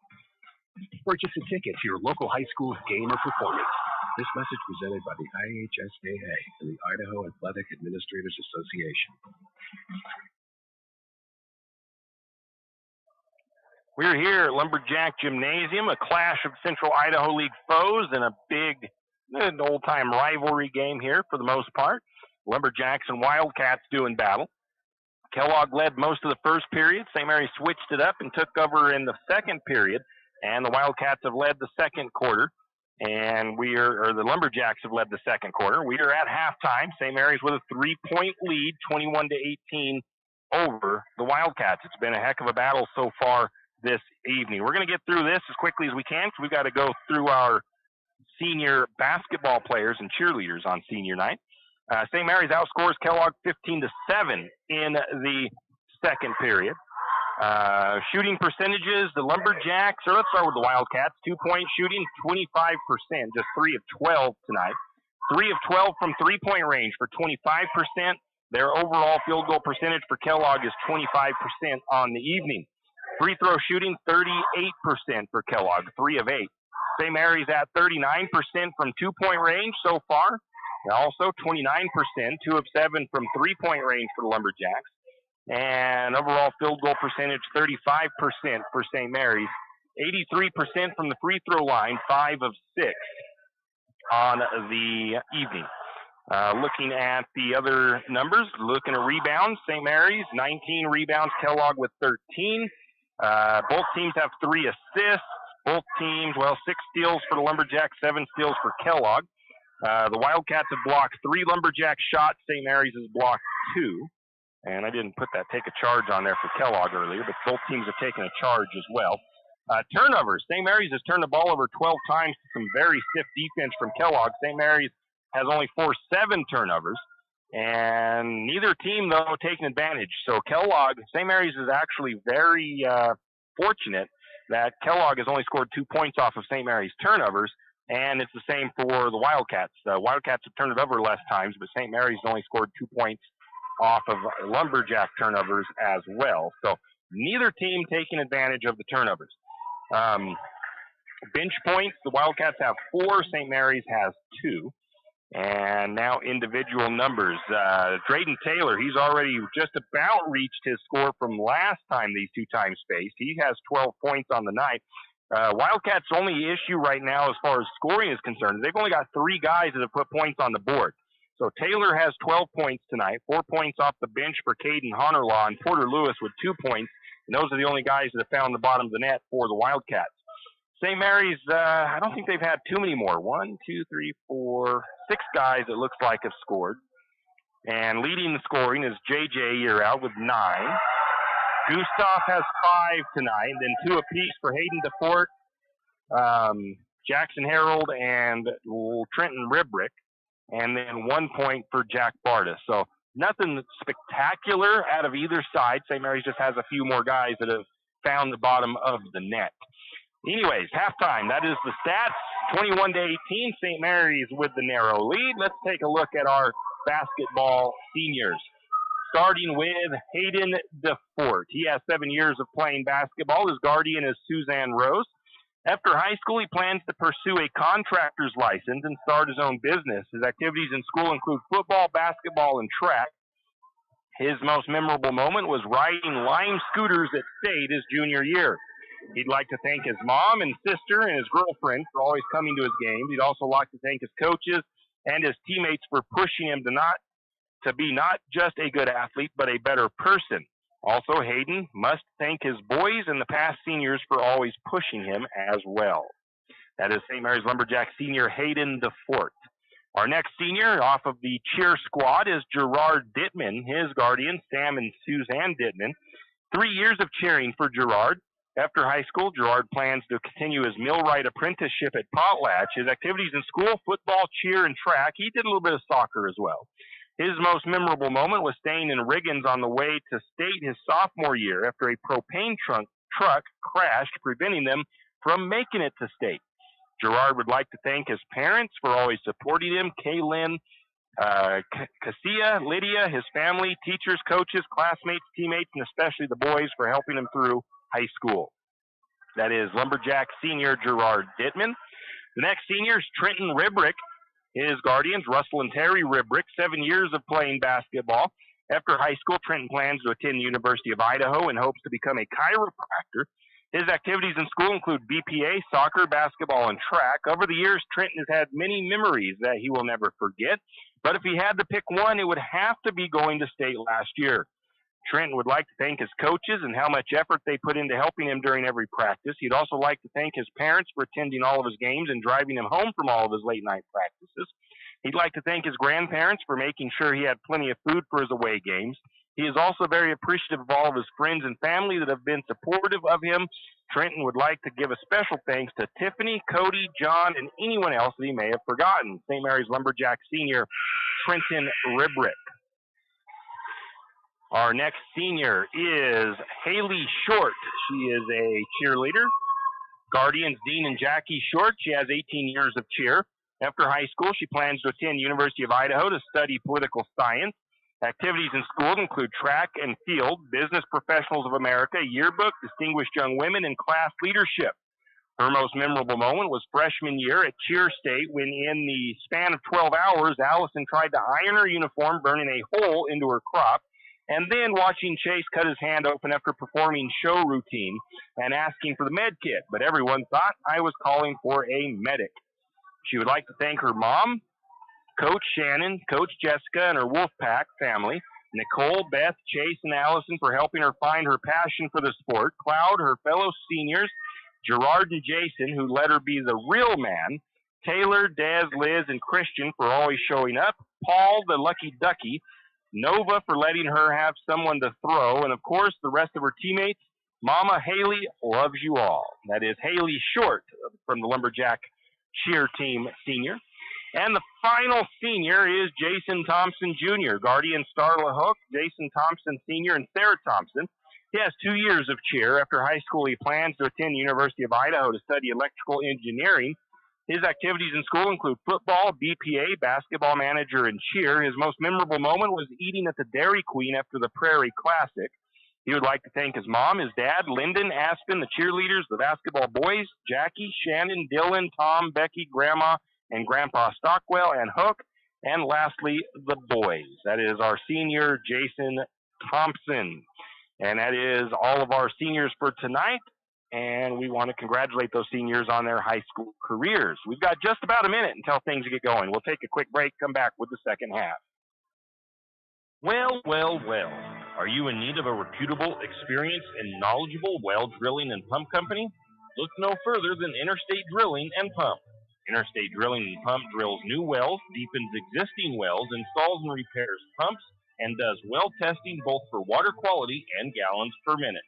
Purchase a ticket to your local high school's game or performance. This message presented by the IHSAA and the Idaho Athletic Administrators Association. We're here at Lumberjack Gymnasium, a clash of Central Idaho League foes and a big, old-time rivalry game here for the most part. Lumberjacks and Wildcats doing battle. Kellogg led most of the first period. St. Mary switched it up and took over in the second period, and the Wildcats have led the second quarter, and the Lumberjacks have led the second quarter. We are at halftime. St. Mary's with a 3-point lead, 21-18 over the Wildcats. It's been a heck of a battle so far this evening. We're going to get through this as quickly as we can because we've got to go through our senior basketball players and cheerleaders on senior night. St. Mary's outscores Kellogg 15-7 in the second period. Shooting percentages, the Lumberjacks, or let's start with the Wildcats, 2-point shooting, 25%, just 3 of 12 tonight. 3 of 12 from three-point range for 25%. Their overall field goal percentage for Kellogg is 25% on the evening. Free throw shooting, 38% for Kellogg, 3 of 8. St. Mary's at 39% from two-point range so far. Also 29%, 2 of 7 from three-point range for the Lumberjacks. And overall field goal percentage, 35% for St. Mary's. 83% from the free throw line, 5 of 6 on the evening. Looking at the other numbers, looking at rebounds, St. Mary's, 19 rebounds, Kellogg with 13. Both teams have 3 assists. Both teams, 6 steals for the Lumberjacks, 7 steals for Kellogg. The Wildcats have blocked 3 Lumberjack shots. St. Mary's has blocked 2. And I didn't put that take a charge on there for Kellogg earlier, but both teams have taken a charge as well. Turnovers. St. Mary's has turned the ball over 12 times to some very stiff defense from Kellogg. St. Mary's has only forced 7 turnovers. And neither team, though, taking advantage. So Kellogg, St. Mary's is actually very fortunate that Kellogg has only scored 2 points off of St. Mary's turnovers, and it's the same for the Wildcats. The Wildcats have turned it over less times, but St. Mary's only scored 2 points off of Lumberjack turnovers as well. So neither team taking advantage of the turnovers. Bench points, the Wildcats have 4, St. Mary's has 2. And now individual numbers. Drayden Taylor, he's already just about reached his score from last time these 2 times faced. He has 12 points on the night. Wildcats' only issue right now as far as scoring is concerned, they've only got 3 guys that have put points on the board. So Taylor has 12 points tonight, 4 points off the bench for Caden Honorlaw and Porter Lewis with 2 points. And those are the only guys that have found the bottom of the net for the Wildcats. St. Mary's, I don't think they've had too many more. 1, 2, 3, 4, 6 guys it looks like have scored. And leading the scoring is JJ Year out with 9. Gustav has 5 tonight, then 2 apiece for Hayden DeFort, Jackson Harold, and Trenton Ribrick. And then 1 point for Jack Barta. So nothing spectacular out of either side. St. Mary's just has a few more guys that have found the bottom of the net. Anyways, halftime, that is the stats. 21-18, St. Mary's with the narrow lead. Let's take a look at our basketball seniors. Starting with Hayden DeFort. He has 7 years of playing basketball. His guardian is Suzanne Rose. After high school, he plans to pursue a contractor's license and start his own business. His activities in school include football, basketball, and track. His most memorable moment was riding Lime scooters at state his junior year. He'd like to thank his mom and sister and his girlfriend for always coming to his games. He'd also like to thank his coaches and his teammates for pushing him to be not just a good athlete, but a better person. Also, Hayden must thank his boys and the past seniors for always pushing him as well. That is St. Mary's Lumberjack senior Hayden DeFort. Our next senior off of the cheer squad is Gerard Dittman, his guardians, Sam and Suzanne Dittman. 3 years of cheering for Gerard. After high school, Gerard plans to continue his millwright apprenticeship at Potlatch. His activities in school, football, cheer, and track. He did a little bit of soccer as well. His most memorable moment was staying in Riggins on the way to state his sophomore year after a propane truck crashed, preventing them from making it to state. Gerard would like to thank his parents for always supporting him, Kaylin, Cassia, Lydia, his family, teachers, coaches, classmates, teammates, and especially the boys for helping him through high school. That is Lumberjack senior Gerard Dittman. The next senior is Trenton Ribrick. His guardians, Russell and Terry Ribrick, 7 years of playing basketball. After high school, Trenton plans to attend the University of Idaho and hopes to become a chiropractor. His activities in school include BPA, soccer, basketball, and track. Over the years, Trenton has had many memories that he will never forget. But if he had to pick one, it would have to be going to state last year. Trenton would like to thank his coaches and how much effort they put into helping him during every practice. He'd also like to thank his parents for attending all of his games and driving him home from all of his late-night practices. He'd like to thank his grandparents for making sure he had plenty of food for his away games. He is also very appreciative of all of his friends and family that have been supportive of him. Trenton would like to give a special thanks to Tiffany, Cody, John, and anyone else that he may have forgotten. St. Mary's Lumberjack senior Trenton Ribrick. Our next senior is Haley Short. She is a cheerleader. Guardians Dean and Jackie Short. She has 18 years of cheer. After high school, she plans to attend University of Idaho to study political science. Activities in school include track and field, Business Professionals of America, yearbook, distinguished young women, and class leadership. Her most memorable moment was freshman year at Cheer State when in the span of 12 hours, Allison tried to iron her uniform, burning a hole into her crop, and then watching Chase cut his hand open after performing show routine and asking for the med kit. But everyone thought I was calling for a medic. She would like to thank her mom, Coach Shannon, Coach Jessica, and her Wolfpack family, Nicole, Beth, Chase, and Allison for helping her find her passion for the sport, Cloud, her fellow seniors, Gerard and Jason, who let her be the real man, Taylor, Des, Liz, and Christian for always showing up, Paul, the lucky ducky, Nova for letting her have someone to throw, and of course the rest of her teammates. Mama Haley loves you all. That is Haley Short from the Lumberjack cheer team senior. And the final senior is Jason Thompson Jr., guardian Starla Hook, Jason Thompson Sr., and Sarah Thompson. He has 2 years of cheer. After high school, he plans to attend the University of Idaho to study electrical engineering. His activities in school include football, BPA, basketball manager, and cheer. His most memorable moment was eating at the Dairy Queen after the Prairie Classic. He would like to thank his mom, his dad, Lyndon, Aspen, the cheerleaders, the basketball boys, Jackie, Shannon, Dylan, Tom, Becky, Grandma, and Grandpa Stockwell, and Hook, and lastly, the boys. That is our senior, Jason Thompson. And that is all of our seniors for tonight. And we want to congratulate those seniors on their high school careers. We've got just about a minute until things get going. We'll take a quick break, come back with the second half. Well, well, well. Are you in need of a reputable, experienced, and knowledgeable well drilling and pump company? Look no further than Interstate Drilling and Pump. Interstate Drilling and Pump drills new wells, deepens existing wells, installs and repairs pumps, and does well testing both for water quality and gallons per minute.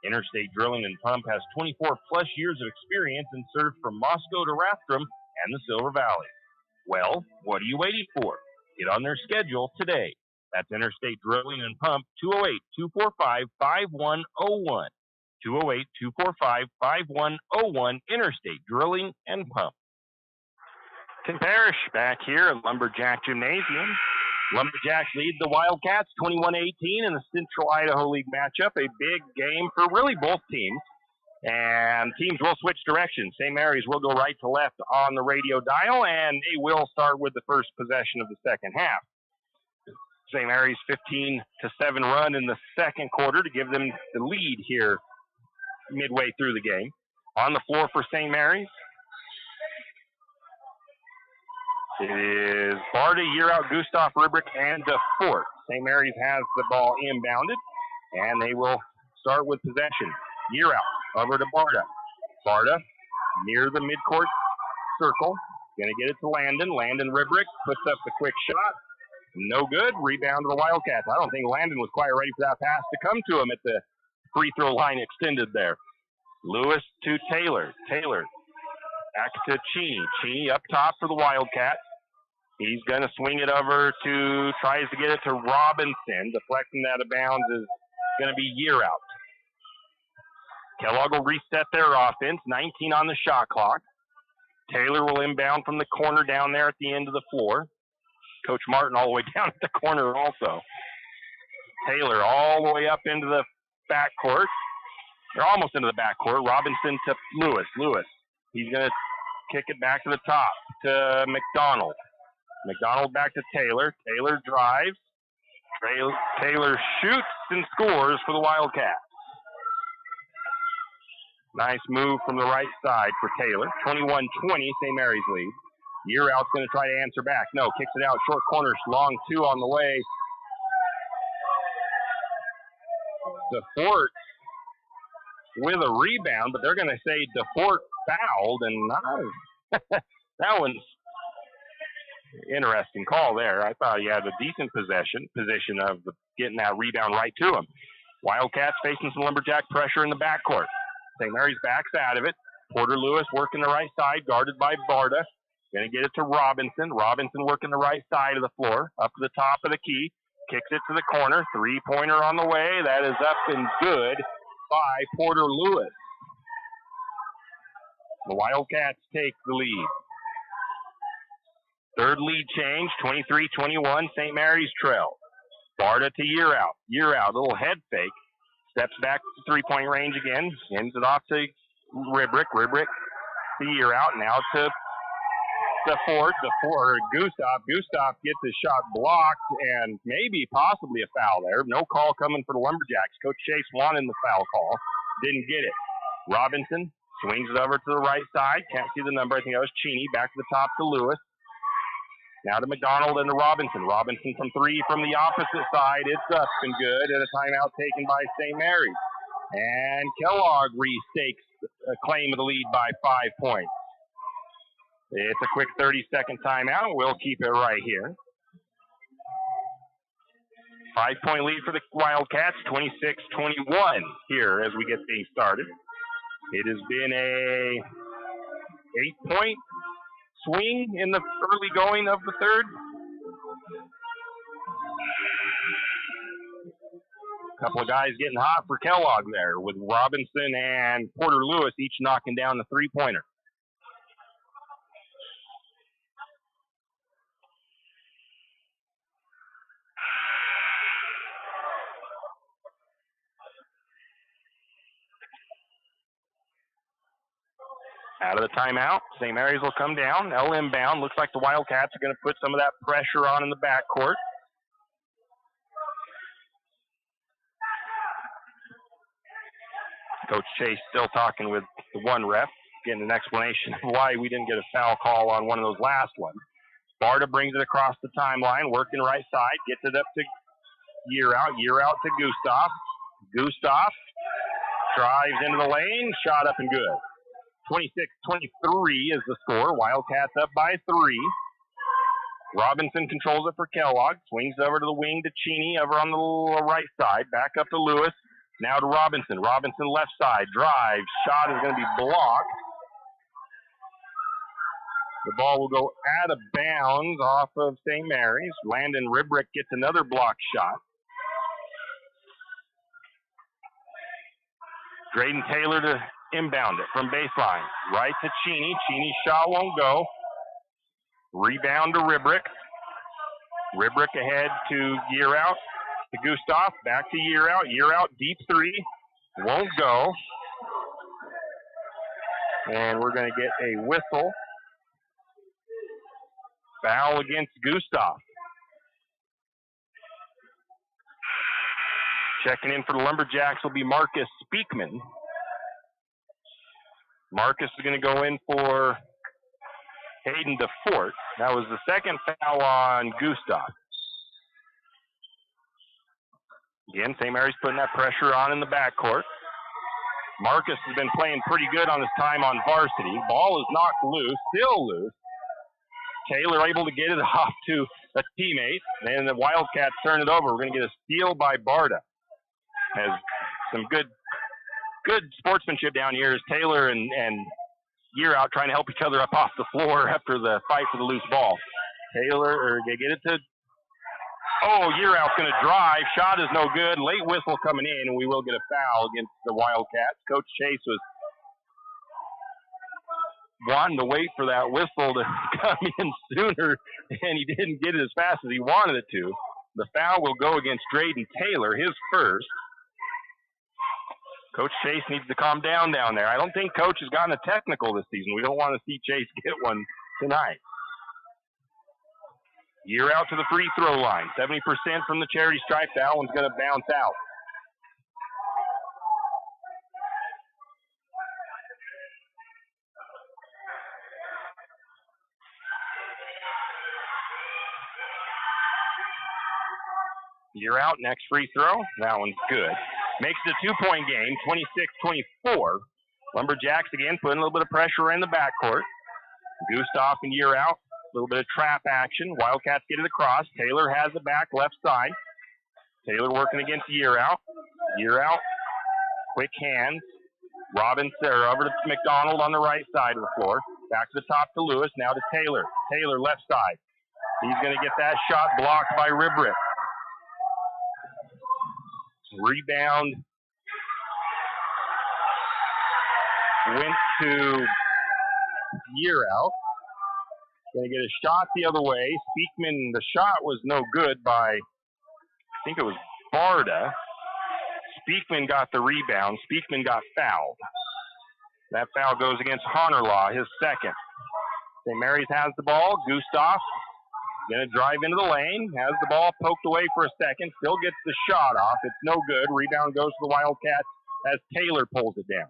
Interstate Drilling and Pump has 24-plus years of experience and served from Moscow to Rathdrum and the Silver Valley. Well, what are you waiting for? Get on their schedule today. That's Interstate Drilling and Pump, 208-245-5101. 208-245-5101, Interstate Drilling and Pump. Tim Parrish back here at Lumberjack Gymnasium. Lumberjacks lead the Wildcats 21-18 in the Central Idaho League matchup, a big game for really both teams. And teams will switch directions. St. Mary's will go right to left on the radio dial, and they will start with the first possession of the second half. St. Mary's 15-7 run in the second quarter to give them the lead here midway through the game. On the floor for St. Mary's, it is Barta, Yearout, Gustav, Ribrick, and DeFort. St. Mary's has the ball inbounded, and they will start with possession. Yearout over to Barta. Barta near the midcourt circle. Going to get it to Landon. Landon Ribrick puts up the quick shot. No good. Rebound to the Wildcats. I don't think Landon was quite ready for that pass to come to him at the free throw line extended there. Lewis to Taylor. Taylor back to Cheney. Cheney up top for the Wildcats. He's going to swing it over to, tries to get it to Robinson. Deflecting that out of bounds is going to be Yearout. Kellogg will reset their offense. 19 on the shot clock. Taylor will inbound from the corner down there at the end of the floor. Coach Martin all the way down at the corner also. Taylor all the way up into the backcourt. They're almost into the backcourt. Robinson to Lewis. Lewis. He's going to kick it back to the top to McDonald. McDonald back to Taylor. Taylor drives. Taylor shoots and scores for the Wildcats. Nice move from the right side for Taylor. 21-20, St. Mary's lead. Yearout's going to try to answer back. No, kicks it out. Short corner, long two on the way. DeFort with a rebound, but they're going to say DeFort fouled, and that one's interesting call there. I thought he had a decent position of getting that rebound right to him. Wildcats facing some Lumberjack pressure in the backcourt. St. Mary's backs out of it. Porter Lewis working the right side, guarded by Barta. Going to get it to Robinson. Robinson working the right side of the floor, up to the top of the key. Kicks it to the corner. Three-pointer on the way. That is up and good by Porter Lewis. The Wildcats take the lead. Third lead change, 23-21. St. Mary's trail. Barta to Yearout. Yearout, little head fake. Steps back to three-point range again. Ends it off to Ribrick. Ribrick to Yearout. Now to DeFort. DeFort. Gustav. Gustav gets his shot blocked and maybe possibly a foul there. No call coming for the Lumberjacks. Coach Chase wanted the foul call. Didn't get it. Robinson swings it over to the right side. Can't see the number. I think that was Cheney. Back to the top to Lewis. Now to McDonald and to Robinson. Robinson from three from the opposite side. It's up and good, and a timeout taken by St. Mary's. And Kellogg restakes a claim of the lead by 5 points. It's a quick 30-second timeout. We'll keep it right here. 5-point lead for the Wildcats, 26-21 here as we get things started. It has been a 8-point swing in the early going of the third. A couple of guys getting hot for Kellogg there with Robinson and Porter Lewis each knocking down the three-pointer. Out of the timeout, St. Mary's will come down. They'll inbound. Looks like the Wildcats are going to put some of that pressure on in the backcourt. Coach Chase still talking with the one ref, getting an explanation of why we didn't get a foul call on one of those last ones. Barta brings it across the timeline, working right side, gets it up to Yearout. Yearout to Gustav. Gustav drives into the lane, shot up and good. 26-23 is the score. Wildcats up by 3. Robinson controls it for Kellogg. Swings over to the wing to Cheney over on the right side. Back up to Lewis. Now to Robinson. Robinson left side. Drives. Shot is going to be blocked. The ball will go out of bounds off of St. Mary's. Landon Ribrick gets another block shot. Drayden Taylor to inbound it from baseline. Right to Cheney. Cheney's shot won't go. Rebound to Ribrick. Ribrick ahead to Yearout. To Gustav. Back to Yearout. Yearout deep three. Won't go. And we're going to get a whistle. Foul against Gustav. Checking in for the Lumberjacks will be Marcus Speakman. Marcus is going to go in for Hayden DeFort. That was the second foul on Gustav. Again, St. Mary's putting that pressure on in the backcourt. Marcus has been playing pretty good on his time on varsity. Ball is knocked loose, still loose. Taylor able to get it off to a teammate, and the Wildcats turn it over. We're going to get a steal by Barta. Has some good sportsmanship down here as Taylor and Year Out trying to help each other up off the floor after the fight for the loose ball. Taylor, they get it to, Year Out's going to drive. Shot is no good. Late whistle coming in, and we will get a foul against the Wildcats. Coach Chase was wanting to wait for that whistle to come in sooner, and he didn't get it as fast as he wanted it to. The foul will go against Drayden Taylor, his first. Coach Chase needs to calm down there. I don't think Coach has gotten a technical this season. We don't want to see Chase get one tonight. Year Out to the free throw line. 70% from the charity stripe. That one's going to bounce out. Year Out, next free throw. That one's good. Makes it a 2-point game, 26-24. Lumberjacks again putting a little bit of pressure in the backcourt. Gustav and Year Out, a little bit of trap action. Wildcats get it across. Taylor has the back left side. Taylor working against Year Out. Year Out, quick hands. Robinson over to McDonald on the right side of the floor. Back to the top to Lewis, now to Taylor. Taylor left side. He's going to get that shot blocked by Ribrick. Rebound went to Year Out. Going to get a shot the other way. Speakman, the shot was no good by, I think it was Barta. Speakman got the rebound. Speakman got fouled. That foul goes against Honorlaw, his second. St. Mary's has the ball. Gustav going to drive into the lane. Has the ball poked away for a second. Still gets the shot off. It's no good. Rebound goes to the Wildcats as Taylor pulls it down.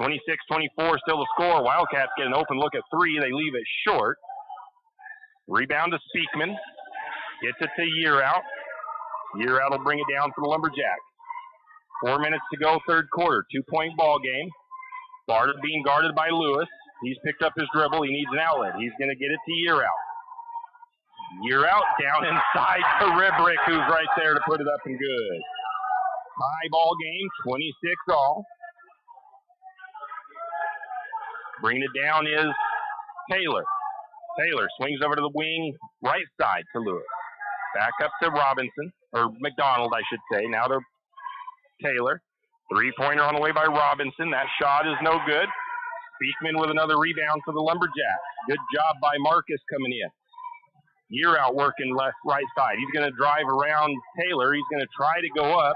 26-24 still the score. Wildcats get an open look at three. They leave it short. Rebound to Speakman. Gets it to Year Out. Year Out will bring it down for the Lumberjacks. 4 minutes to go, third quarter. 2-point ball game. Barta being guarded by Lewis. He's picked up his dribble. He needs an outlet. He's going to get it to Year Out. Year Out down inside to Ribrick, who's right there to put it up and good. High ball game, 26 all. Bringing it down is Taylor. Taylor swings over to the wing, right side to Lewis. Back up to Robinson, or McDonald, I should say. Now to Taylor. Three-pointer on the way by Robinson. That shot is no good. Speakman with another rebound for the Lumberjacks. Good job by Marcus coming in. Year Out working right side. He's going to drive around Taylor. He's going to try to go up.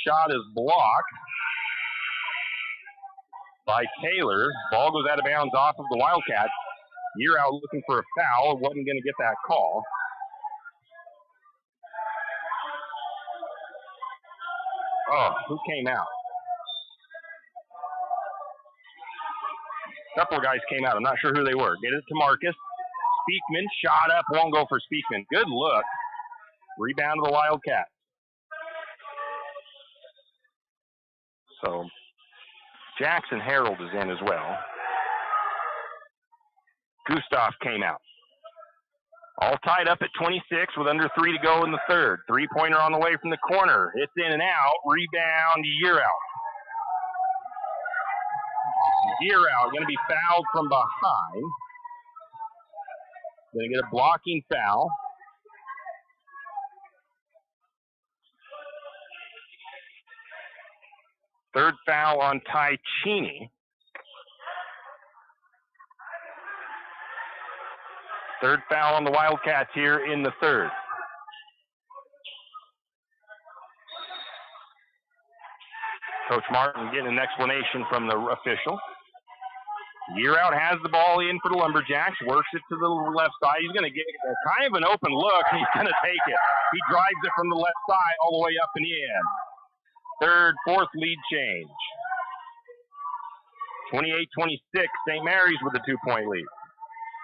Shot is blocked by Taylor. Ball goes out of bounds off of the Wildcats. Year Out looking for a foul. Wasn't going to get that call. Oh, who came out? A couple of guys came out. I'm not sure who they were. Get it to Marcus. Speakman, shot up, won't go for Speakman. Good look. Rebound to the Wildcats. So, Jackson Harold is in as well. Gustav came out. All tied up at 26 with under 3 to go in the third. Three-pointer on the way from the corner. It's in and out. Rebound, Year Out. Year Out going to be fouled from behind. Going to get a blocking foul. Third foul on Ty Cheney. Third foul on the Wildcats here in the third. Coach Martin getting an explanation from the official. Year Out has the ball in for the Lumberjacks, works it to the left side. He's going to get kind of an open look, and he's going to take it. He drives it from the left side all the way up and in. Third, fourth lead change. 28-26, St. Mary's with a 2-point lead.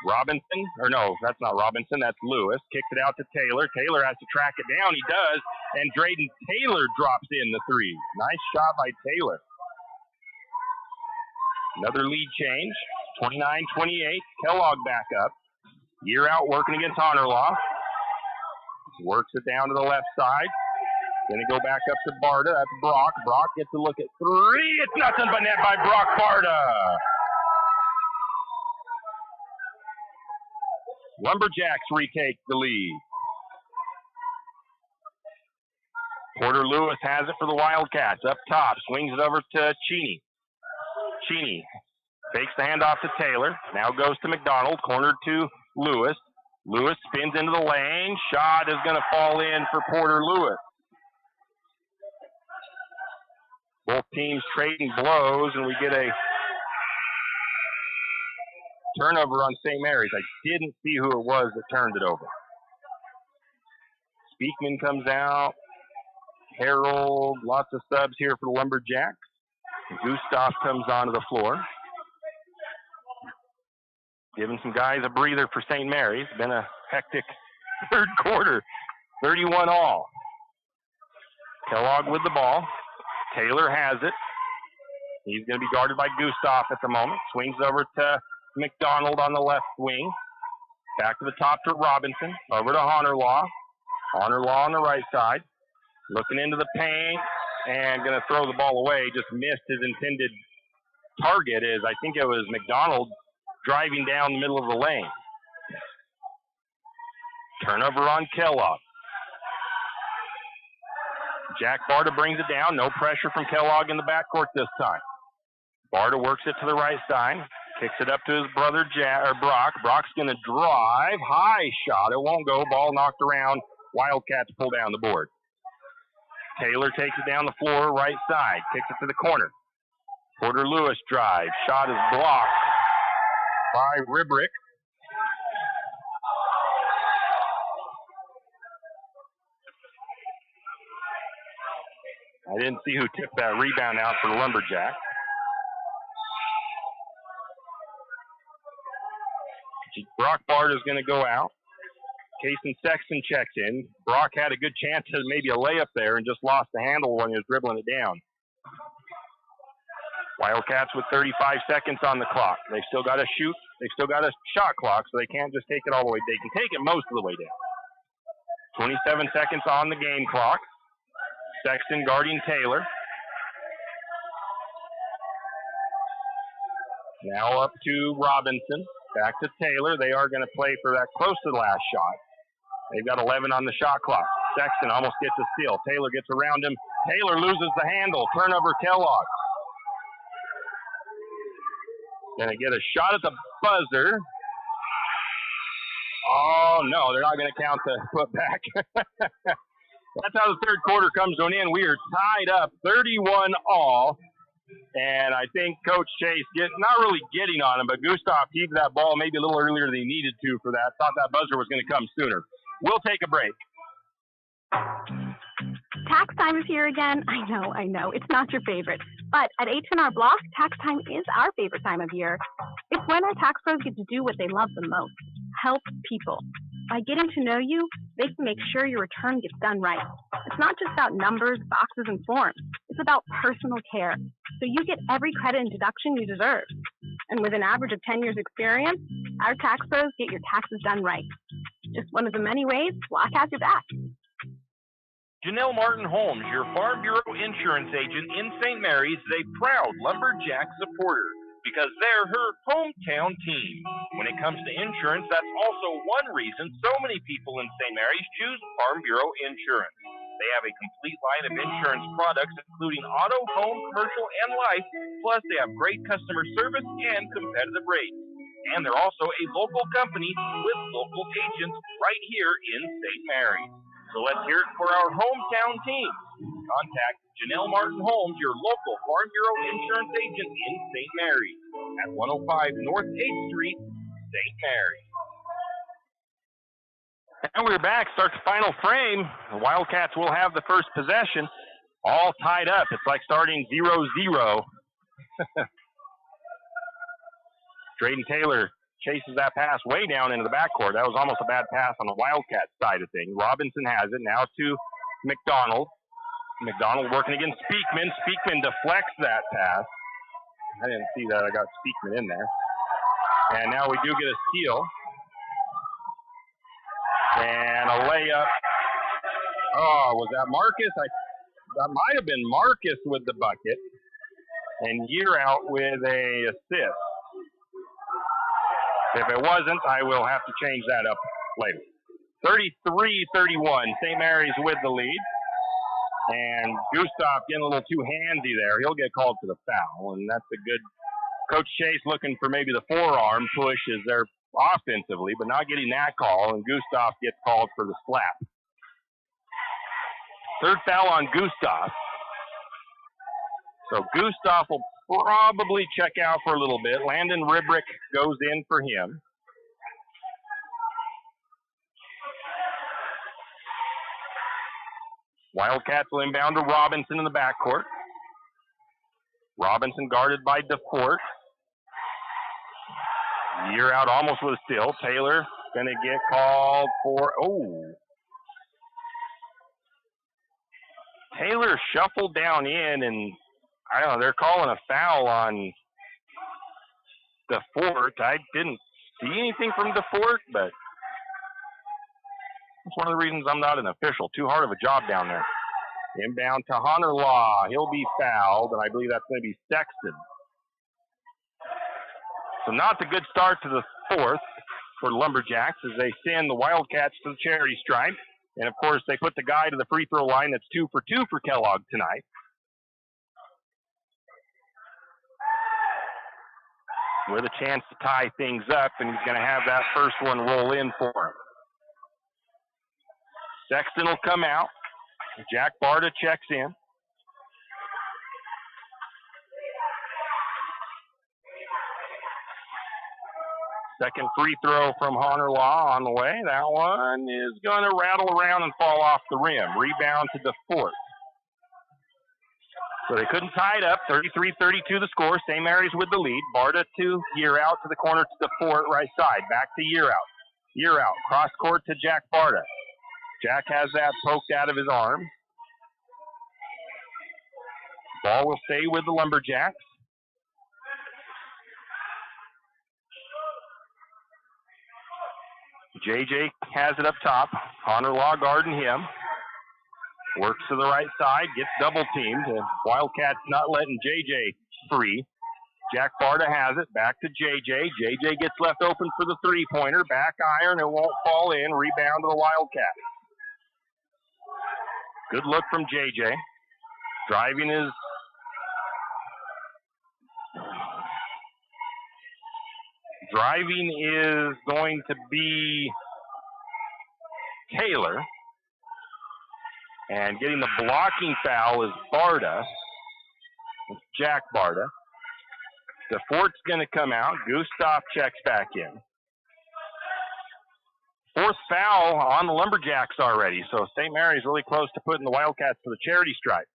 Robinson, or no, that's not Robinson, that's Lewis. Kicks it out to Taylor. Taylor has to track it down. He does, and Drayden Taylor drops in the three. Nice shot by Taylor. Another lead change, 29-28. Kellogg back up. Year Out working against Honorlaw. Works it down to the left side. Going to go back up to Barta. That's Brock. Brock gets a look at three. It's nothing but net by Brock Barta. Lumberjacks retake the lead. Porter Lewis has it for the Wildcats. Up top, swings it over to Cheney. Cheney fakes the handoff to Taylor. Now goes to McDonald. Corner to Lewis. Lewis spins into the lane. Shot is going to fall in for Porter Lewis. Both teams trading blows, and we get a turnover on St. Mary's. I didn't see who it was that turned it over. Speakman comes out. Harold, lots of subs here for the Lumberjacks. Gustav comes onto the floor. Giving some guys a breather for St. Mary's. Been a hectic third quarter. 31 all. Kellogg with the ball. Taylor has it. He's going to be guarded by Gustav at the moment. Swings over to McDonald on the left wing. Back to the top to Robinson. Over to Honorlaw. Honorlaw on the right side. Looking into the paint and going to throw the ball away. Just missed his intended target. I think it was McDonald driving down the middle of the lane. Turnover on Kellogg. Jack Barta brings it down. No pressure from Kellogg in the backcourt this time. Barta works it to the right side. Kicks it up to his brother Brock. Brock's going to drive. High shot. It won't go. Ball knocked around. Wildcats pull down the board. Taylor takes it down the floor, right side. Kicks it to the corner. Porter Lewis drives. Shot is blocked by Ribrick. I didn't see who tipped that rebound out for the Lumberjack. Brock Bart is going to go out. Cason Sexton checks in. Brock had a good chance at maybe a layup there and just lost the handle when he was dribbling it down. Wildcats with 35 seconds on the clock. They've still got to shoot. They've still got a shot clock, so they can't just take it all the way. They can take it most of the way down. 27 seconds on the game clock. Sexton guarding Taylor. Now up to Robinson. Back to Taylor. They are going to play for that close to the last shot. They've got 11 on the shot clock. Sexton almost gets a steal. Taylor gets around him. Taylor loses the handle. Turnover Kellogg. Going to get a shot at the buzzer. Oh, no, they're not going to count the putback. That's how the third quarter comes to an end. We are tied up 31 all. And I think Coach Chase, not really getting on him, but Gustav heaved that ball maybe a little earlier than he needed to for that. Thought that buzzer was going to come sooner. We'll take a break. Tax time is here again. I know. It's not your favorite. But at H&R Block, tax time is our favorite time of year. It's when our tax pros get to do what they love the most, help people. By getting to know you, they can make sure your return gets done right. It's not just about numbers, boxes, and forms. It's about personal care, so you get every credit and deduction you deserve. And with an average of 10 years experience, our tax pros get your taxes done right. Just one of the many ways Block has your back. Janelle Martin Holmes, your Farm Bureau insurance agent in St. Mary's, is a proud Lumberjack supporter because they're her hometown team. When it comes to insurance, that's also one reason so many people in St. Mary's choose Farm Bureau insurance. They have a complete line of insurance products, including auto, home, commercial, and life, plus they have great customer service and competitive rates. And they're also a local company with local agents right here in St. Mary's. So let's hear it for our hometown team. Contact Janelle Martin Holmes, your local Farm Bureau insurance agent in St. Mary's at 105 North 8th Street, St. Mary's. And we're back. Starts the final frame. The Wildcats will have the first possession. All tied up. It's like starting 0-0. Drayden Taylor chases that pass way down into the backcourt. That was almost a bad pass on the Wildcat side of things. Robinson has it now to McDonald. McDonald working against Speakman. Speakman deflects that pass. I didn't see that. I got Speakman in there. And now we do get a steal. And a layup. Oh, was that Marcus? That might have been Marcus with the bucket. And Year out with a assist. If it wasn't, I will have to change that up later. 33-31. St. Mary's with the lead. And Gustav getting a little too handsy there. He'll get called for the foul. And that's a good Coach Chase looking for maybe the forearm push as they're offensively, but not getting that call. And Gustav gets called for the slap. Third foul on Gustav. So Gustav will probably check out for a little bit. Landon Ribrick goes in for him. Wildcats will inbound to Robinson in the backcourt. Robinson guarded by DeFort. Year out almost with a steal. Taylor going to get called for, Taylor shuffled down in, and I don't know, they're calling a foul on DeFort. I didn't see anything from DeFort, but that's one of the reasons I'm not an official. Too hard of a job down there. Inbound to Hunter Law. He'll be fouled, and I believe that's going to be Sexton. So not a good start to the fourth for Lumberjacks as they send the Wildcats to the charity stripe. And, of course, they put the guy to the free throw line that's 2 for 2 for Kellogg tonight. With a chance to tie things up, and he's going to have that first one roll in for him. Sexton will come out. Jack Barta checks in. Second free throw from Hunter Law on the way. That one is going to rattle around and fall off the rim. Rebound to DeFort. So they couldn't tie it up. 33-32 the score. St. Mary's with the lead. Barta to Year out to the corner to DeFort, right side. Back to Year out. Year out. Cross court to Jack Barta. Jack has that poked out of his arm. Ball will stay with the Lumberjacks. JJ has it up top. Hunter Law guarding him. Works to the right side, gets double teamed. Wildcats not letting JJ free. Jack Barta has it, back to JJ. JJ gets left open for the three-pointer. Back iron, it won't fall in. Rebound to the Wildcats. Good look from JJ. Driving is going to be Taylor. And getting the blocking foul is Barta. It's Jack Barta. DeFort's going to come out. Gustav checks back in. Fourth foul on the Lumberjacks already. So St. Mary's really close to putting the Wildcats to the charity stripe.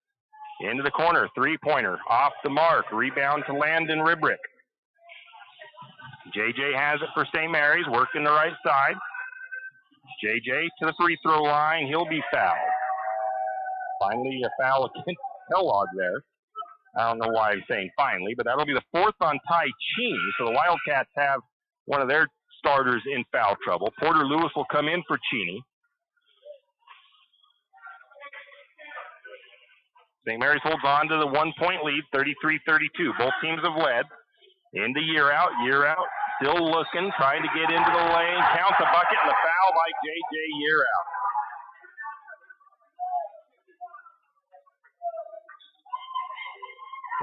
Into the corner, three-pointer, off the mark. Rebound to Landon Ribrick. JJ has it for St. Mary's, working the right side. JJ to the free throw line. He'll be fouled. Finally, a foul against Kellogg there. I don't know why I'm saying finally, but that'll be the fourth on Ty Cheney. So the Wildcats have one of their starters in foul trouble. Porter Lewis will come in for Cheney. St. Mary's holds on to the 1-point lead, 33-32. Both teams have led. Into Year out, still looking, trying to get into the lane. Counts a bucket and the foul by J.J. Year out.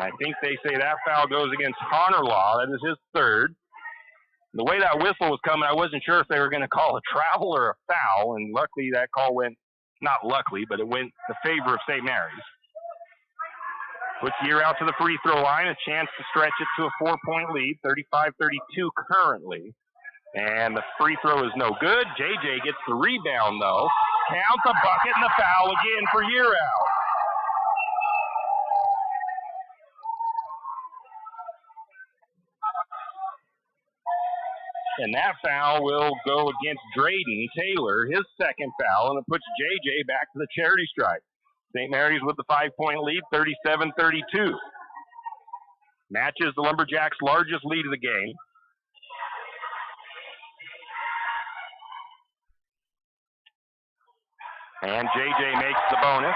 I think they say that foul goes against Hunter Law. That is his third. The way that whistle was coming, I wasn't sure if they were going to call a travel or a foul, and luckily that call went Not luckily, but it went the favor of St. Mary's. Puts Year out to the free throw line, a chance to stretch it to a 4-point lead, 35-32 currently. And the free throw is no good. JJ gets the rebound, though. Counts a bucket and the foul again for Year out. And that foul will go against Drayden Taylor, his second foul, and it puts JJ back to the charity stripe. St. Mary's with the 5-point lead, 37-32. Matches the Lumberjacks' largest lead of the game. And JJ makes the bonus.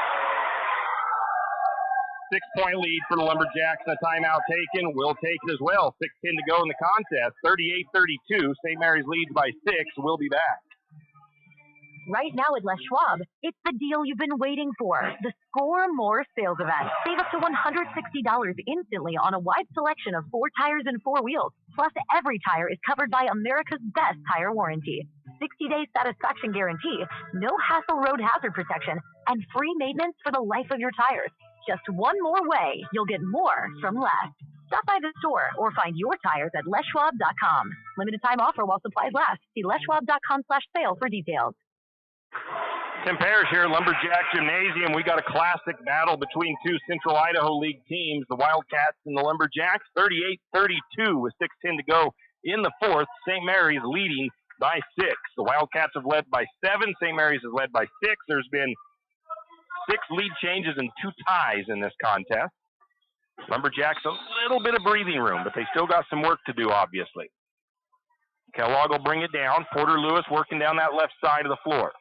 6-point lead for the Lumberjacks. A timeout taken. Will take it as well. 6:10 to go in the contest. 38-32. St. Mary's leads by 6. We'll be back. Right now at Les Schwab, it's the deal you've been waiting for. The Score More sales event. Save up to $160 instantly on a wide selection of 4 tires and 4 wheels. Plus, every tire is covered by America's best tire warranty. 60-day satisfaction guarantee, no hassle road hazard protection, and free maintenance for the life of your tires. Just one more way you'll get more from less. Stop by the store or find your tires at leschwab.com. Limited time offer while supplies last. See leschwab.com/sale for details. Tim Parrish here at Lumberjack Gymnasium. We got a classic battle between two Central Idaho League teams, the Wildcats and the Lumberjacks. 38-32 with 6:10 to go in the fourth. St. Mary's leading by 6. The Wildcats have led by 7. St. Mary's has led by 6. There's been 6 lead changes and 2 ties in this contest. Lumberjacks a little bit of breathing room, but they still got some work to do, obviously. Kellogg will bring it down. Porter Lewis working down that left side of the floor.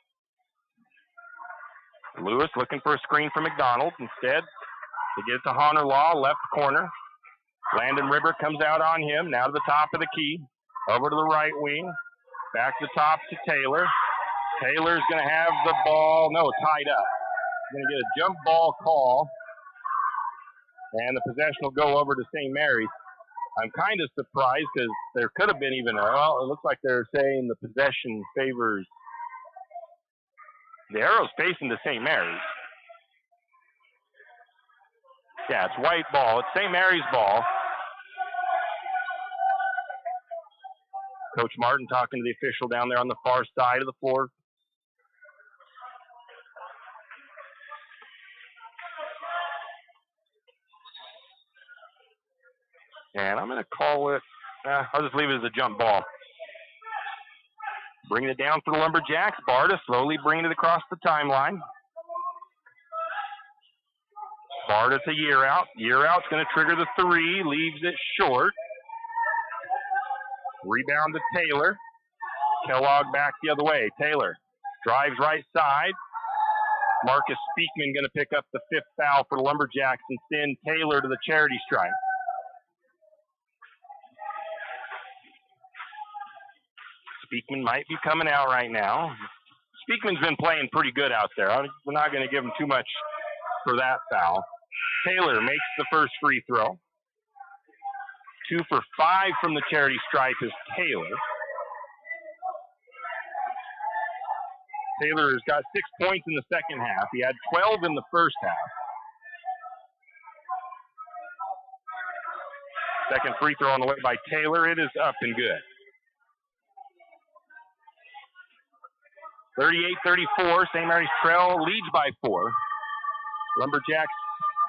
Lewis looking for a screen for McDonald. Instead, they get it to Honor Law, left corner. Landon Ribbert comes out on him. Now to the top of the key. Over to the right wing. Back to the top to Taylor. Taylor's going to have the ball, tied up. Going to get a jump ball call. And the possession will go over to St. Mary's. I'm kind of surprised because there could have been even it looks like they're saying the possession favors. The arrow's facing to St. Mary's. Yeah, it's white ball. It's St. Mary's ball. Coach Martin talking to the official down there on the far side of the floor. And I'm going to call it, I'll just leave it as a jump ball. Bringing it down for the Lumberjacks. Barta slowly bringing it across the timeline. Barta to Year out. Year out's going to trigger the 3, leaves it short. Rebound to Taylor. Kellogg back the other way. Taylor drives right side. Marcus Speakman going to pick up the 5th foul for the Lumberjacks and send Taylor to the charity stripe. Speakman might be coming out right now. Speakman's been playing pretty good out there. We're not going to give him too much for that foul. Taylor makes the first free throw. 2 for 5 from the charity stripe is Taylor. Taylor has got 6 points in the second half. He had 12 in the first half. Second free throw on the way by Taylor. It is up and good. 38-34, St. Mary's trail leads by 4. Lumberjacks,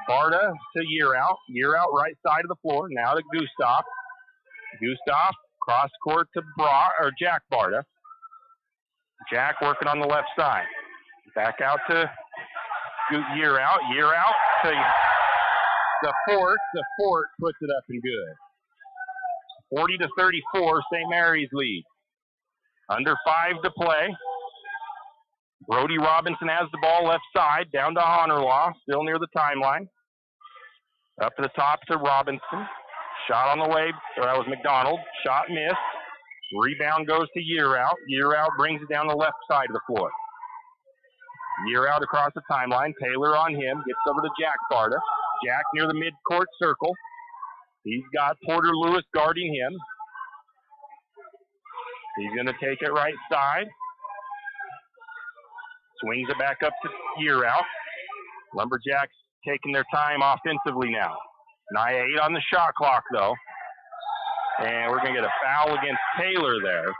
Barta to Year out. Year out right side of the floor. Now to Gustav. Gustav, cross court to Jack Barta. Jack working on the left side. Back out to Year out. Year out to the Fort. The Fort puts it up and good. 40-34, St. Mary's lead. Under 5 to play. Brody Robinson has the ball left side, down to Honor Law, still near the timeline. Up to the top to Robinson. Shot on the way, that was McDonald. Shot missed. Rebound goes to Year out. Year out brings it down the left side of the floor. Year out across the timeline. Taylor on him, gets over to Jack Barta. Jack near the mid-court circle. He's got Porter Lewis guarding him. He's going to take it right side. Swings it back up to Year Out. Lumberjacks taking their time offensively now. 9-8 on the shot clock, though. And we're going to get a foul against Taylor there.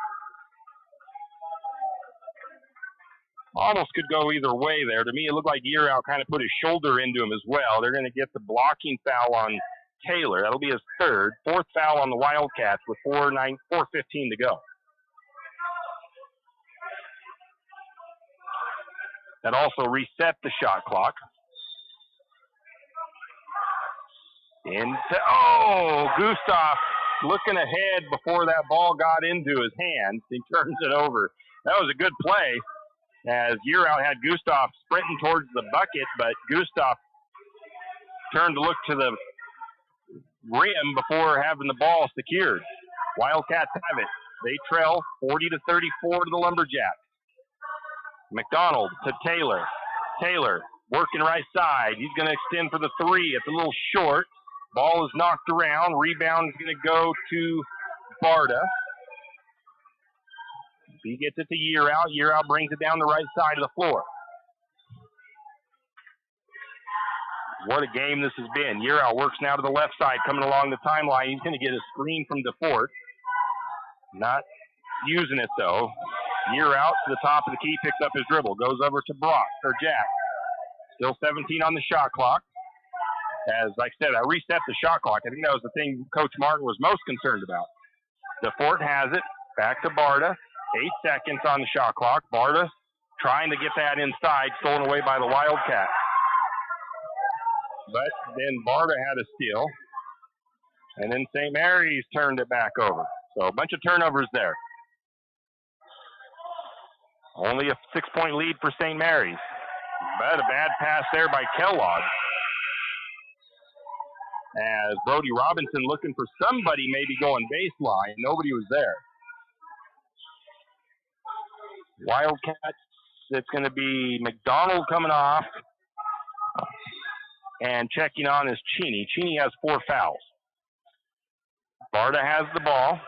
Almost could go either way there. To me, it looked like Year Out kind of put his shoulder into him as well. They're going to get the blocking foul on Taylor. That'll be his third. Fourth foul on the Wildcats with 4:15 to go. That also reset the shot clock. Gustav looking ahead before that ball got into his hands. He turns it over. That was a good play as Year Out had Gustav sprinting towards the bucket, but Gustav turned to look to the rim before having the ball secured. Wildcats have it. They trail 40-34 to the Lumberjacks. McDonald to Taylor. Taylor working right side. He's going to extend for the three. It's a little short. Ball is knocked around. Rebound is going to go to Barta. He gets it to Year Out. Year Out brings it down the right side of the floor. What a game this has been. Year Out works now to the left side, coming along the timeline. He's going to get a screen from DeFort. Not using it, though. Year Out to the top of the key, picks up his dribble, goes over to Jack. Still 17 on the shot clock. As like I said, I reset the shot clock. I think that was the thing Coach Martin was most concerned about. DeFort has it. Back to Barta. 8 seconds on the shot clock. Barta trying to get that inside, stolen away by the Wildcats. But then Barta had a steal. And then St. Mary's turned it back over. So a bunch of turnovers there. Only a 6-point lead for St. Mary's. But a bad pass there by Kellogg. As Brody Robinson looking for somebody maybe going baseline. Nobody was there. Wildcats, it's going to be McDonald coming off. And checking on is Cheney. Cheney has 4 fouls. Barta has the ball.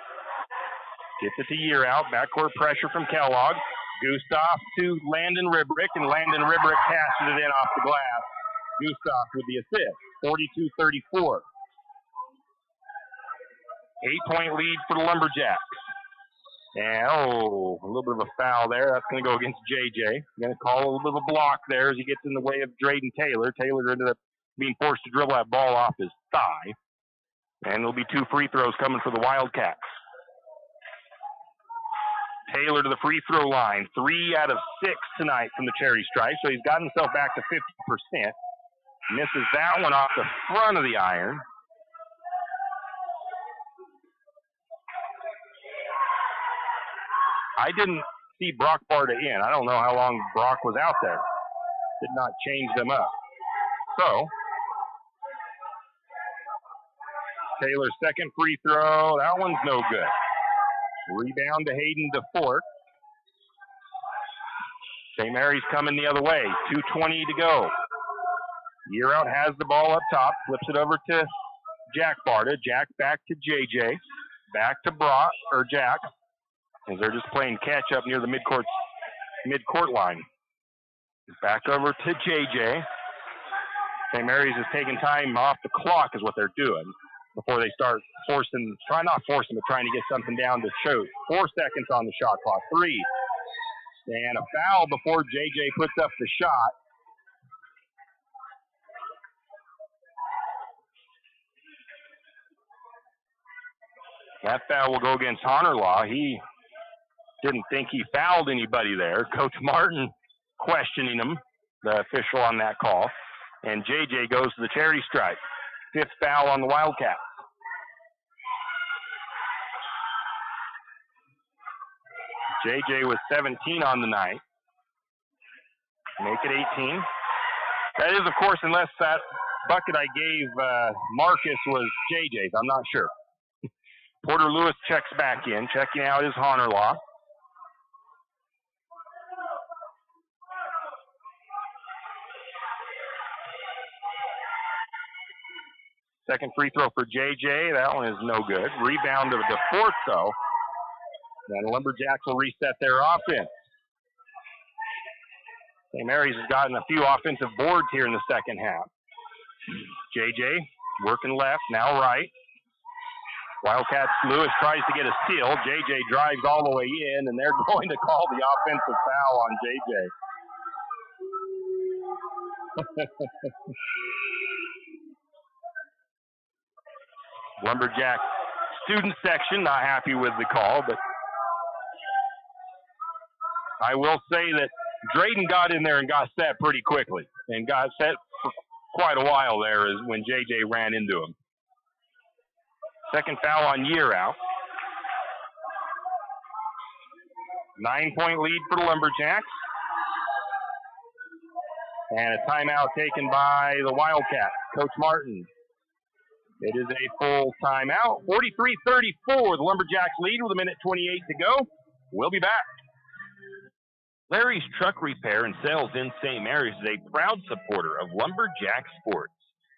Gets it to Year Out. Backcourt pressure from Kellogg. Gustav to Landon Ribrick, and Landon Ribrick passes it in off the glass. Gustav with the assist. 42-34. 8-point lead for the Lumberjacks. And, a little bit of a foul there. That's going to go against JJ. Going to call a little bit of a block there as he gets in the way of Drayden Taylor. Taylor ended up being forced to dribble that ball off his thigh. And there'll be 2 free throws coming for the Wildcats. Taylor to the free throw line. 3 out of 6 tonight from the Cherry Stripe. So he's got himself back to 50%. Misses that one off the front of the iron. I didn't see Brock Barta in. I don't know how long Brock was out there. Did not change them up. So, Taylor's second free throw. That one's no good. Rebound to Hayden DeFort. St. Mary's coming the other way. 2:20 to go. Year Out has the ball up top. Flips it over to Jack Barta. Jack back to JJ. Back to Jack. As they're just playing catch up near the midcourt line. Back over to JJ. St. Mary's is taking time off the clock is what they're doing before they start trying to get something down to shoot. 4 seconds on the shot clock. 3. And a foul before JJ puts up the shot. That foul will go against Honorlaw. He didn't think he fouled anybody there. Coach Martin questioning him, the official on that call. And JJ goes to the Cherry Stripe. 5th foul on the Wildcats. JJ was 17 on the night. Make it 18. That is, of course, unless that bucket I gave Marcus was JJ's. I'm not sure. Porter Lewis checks back in. Checking out is Honorlaw. Second free throw for JJ. That one is no good. Rebound to DeFort, though. Then Lumberjacks will reset their offense. St. Mary's has gotten a few offensive boards here in the second half. JJ working left, now right. Wildcats, Lewis tries to get a steal. JJ drives all the way in, and they're going to call the offensive foul on JJ. Lumberjack student section not happy with the call, but I will say that Drayden got in there and got set pretty quickly, and got set for quite a while there is when JJ ran into him. Second foul on Year out. 9-point lead for the Lumberjacks. And a timeout taken by the Wildcats. Coach Martin. It is a full timeout. 43-34, the Lumberjacks lead with 1:28 to go. We'll be back. Larry's Truck Repair and Sales in St. Mary's is a proud supporter of Lumberjack sports.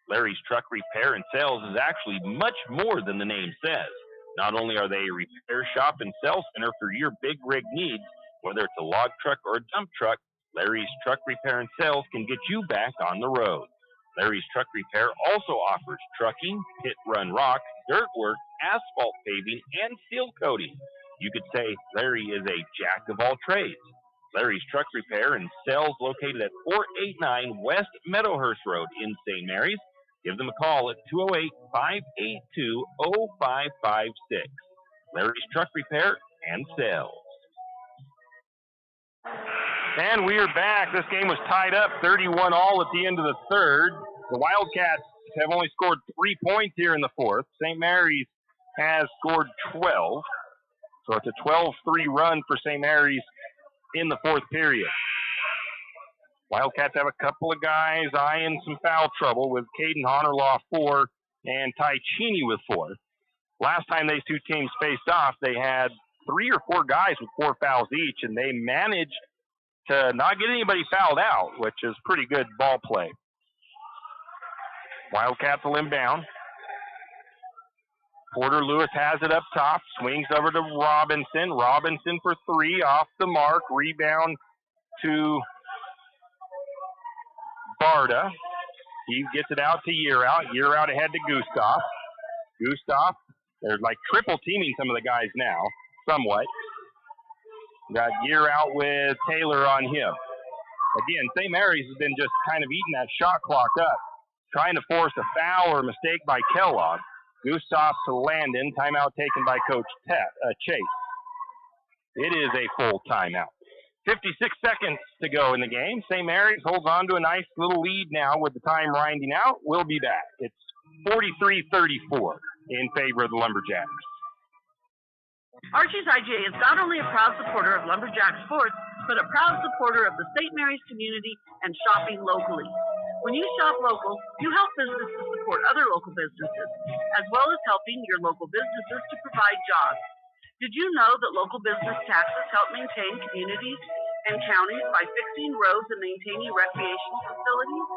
Larry's Truck Repair and Sales is actually much more than the name says. Not only are they a repair shop and sales center for your big rig needs, whether it's a log truck or a dump truck, Larry's Truck Repair and Sales can get you back on the road. Larry's Truck Repair also offers trucking, pit run rock, dirt work, asphalt paving, and seal coating. You could say Larry is a jack of all trades. Larry's Truck Repair and Sales located at 489 West Meadowhurst Road in St. Mary's. Give them a call at 208-582-0556. Larry's Truck Repair and Sales. And we are back. This game was tied up 31 all at the end of the third. The Wildcats have only scored 3 points here in the fourth. St. Mary's has scored 12. So it's a 12-3 run for St. Mary's in the fourth period. Wildcats have a couple of guys eyeing some foul trouble with Caden Honorlaw 4 and Ty Cheney with 4. Last time these two teams faced off, they had 3 or 4 guys with 4 fouls each, and they managed to not get anybody fouled out, which is pretty good ball play. Wildcats will inbound. Porter Lewis has it up top, swings over to Robinson. Robinson for 3, off the mark. Rebound to Barda. He gets it out to Year out. Year out ahead to Gustav. Gustav, they're like triple teaming some of the guys now, somewhat. Got Year out with Taylor on him. Again, St. Mary's has been just kind of eating that shot clock up, trying to force a foul or a mistake by Kellogg. Gustav to Landon. Timeout taken by Coach Chase. It is a full timeout. 56 seconds to go in the game. St. Mary's holds on to a nice little lead now with the time winding out. We'll be back. It's 43-34 in favor of the Lumberjacks. Archie's IGA is not only a proud supporter of Lumberjack sports, but a proud supporter of the St. Mary's community and shopping locally. When you shop local, you help businesses support other local businesses, as well as helping your local businesses to provide jobs. Did you know that local business taxes help maintain communities and counties by fixing roads and maintaining recreational facilities?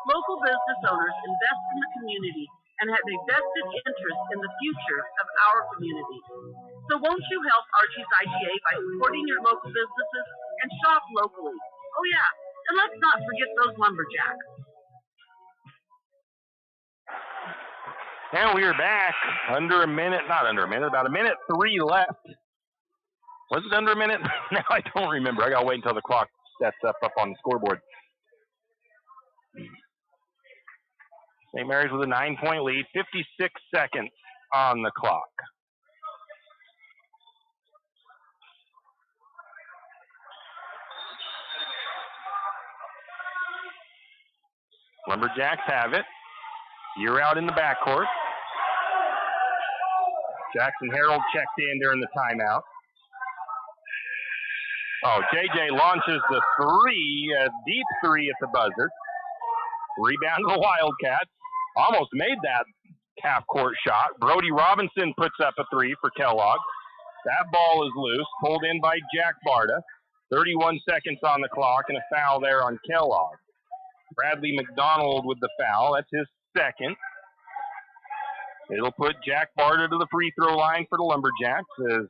Local business owners invest in the community and have a vested interest in the future of our community. So won't you help Archie's IGA by supporting your local businesses and shop locally? Oh yeah, and let's not forget those Lumberjacks. And we are back. About a minute 3 left. Was it under a minute? Now I don't remember. I gotta wait until the clock sets up on the scoreboard. St. Mary's with a 9-point lead, 56 seconds on the clock. Lumberjacks have it. You're out in the backcourt. Jackson Harold checked in during the timeout. Oh, JJ launches the 3, a deep 3 at the buzzer. Rebound to the Wildcats. Almost made that half-court shot. Brody Robinson puts up a 3 for Kellogg. That ball is loose, pulled in by Jack Barda. 31 seconds on the clock and a foul there on Kellogg. Bradley McDonald with the foul. That's his second. It'll put Jack Barda to the free throw line for the Lumberjacks as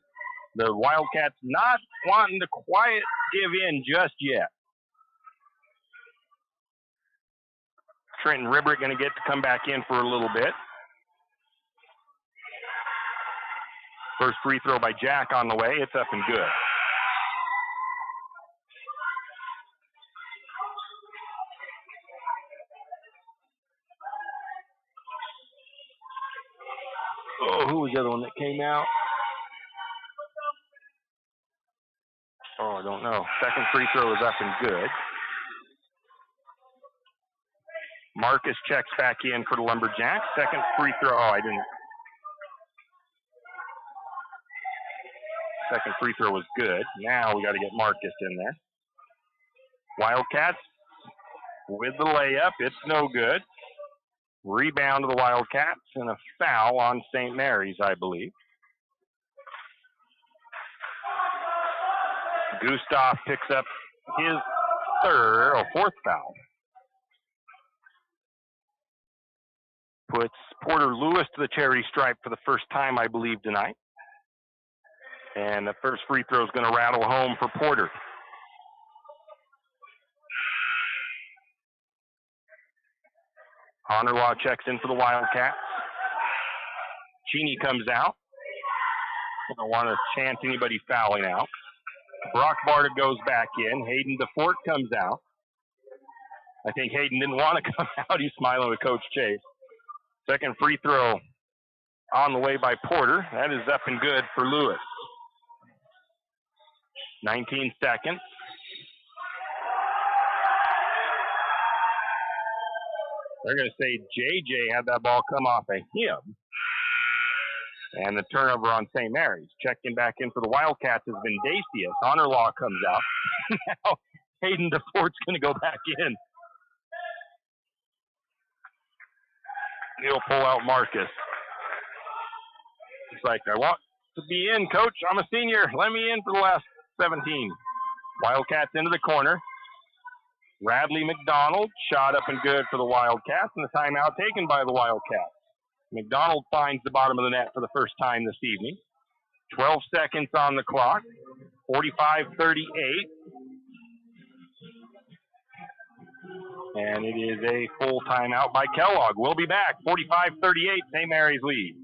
the Wildcats not wanting to quite give in just yet. Trenton Ribbert going to get to come back in for a little bit. First free throw by Jack on the way. It's up and good. Oh, who was the other one that came out? Oh, I don't know. Second free throw is up and good. Marcus checks back in for the Lumberjacks. Second free throw. Oh, I didn't. Second free throw was good. Now we got to get Marcus in there. Wildcats with the layup. It's no good. Rebound to the Wildcats and a foul on St. Mary's, I believe. Gustav picks up his fourth foul. Puts Porter Lewis to the charity stripe for the first time, I believe, tonight. And the first free throw is going to rattle home for Porter. Honorlaw checks in for the Wildcats. Cheney comes out. I don't want to chance anybody fouling out. Brock Barta goes back in. Hayden DeFort comes out. I think Hayden didn't want to come out. He's smiling with Coach Chase. Second free throw on the way by Porter. That is up and good for Lewis. 19 seconds. They're going to say JJ had that ball come off of him. And the turnover on St. Mary's. Checking back in for the Wildcats has been Dacius. Honorlaw comes out. Now Hayden DeFort's going to go back in. He'll pull out Marcus. It's like, I want to be in, Coach. I'm a senior. Let me in for the last 17. Wildcats into the corner. Radley McDonald, shot up and good for the Wildcats, and the timeout taken by the Wildcats. McDonald finds the bottom of the net for the first time this evening. 12 seconds on the clock. 45-38. And it is a full timeout by Kellogg. We'll be back. 45-38, St. Mary's lead.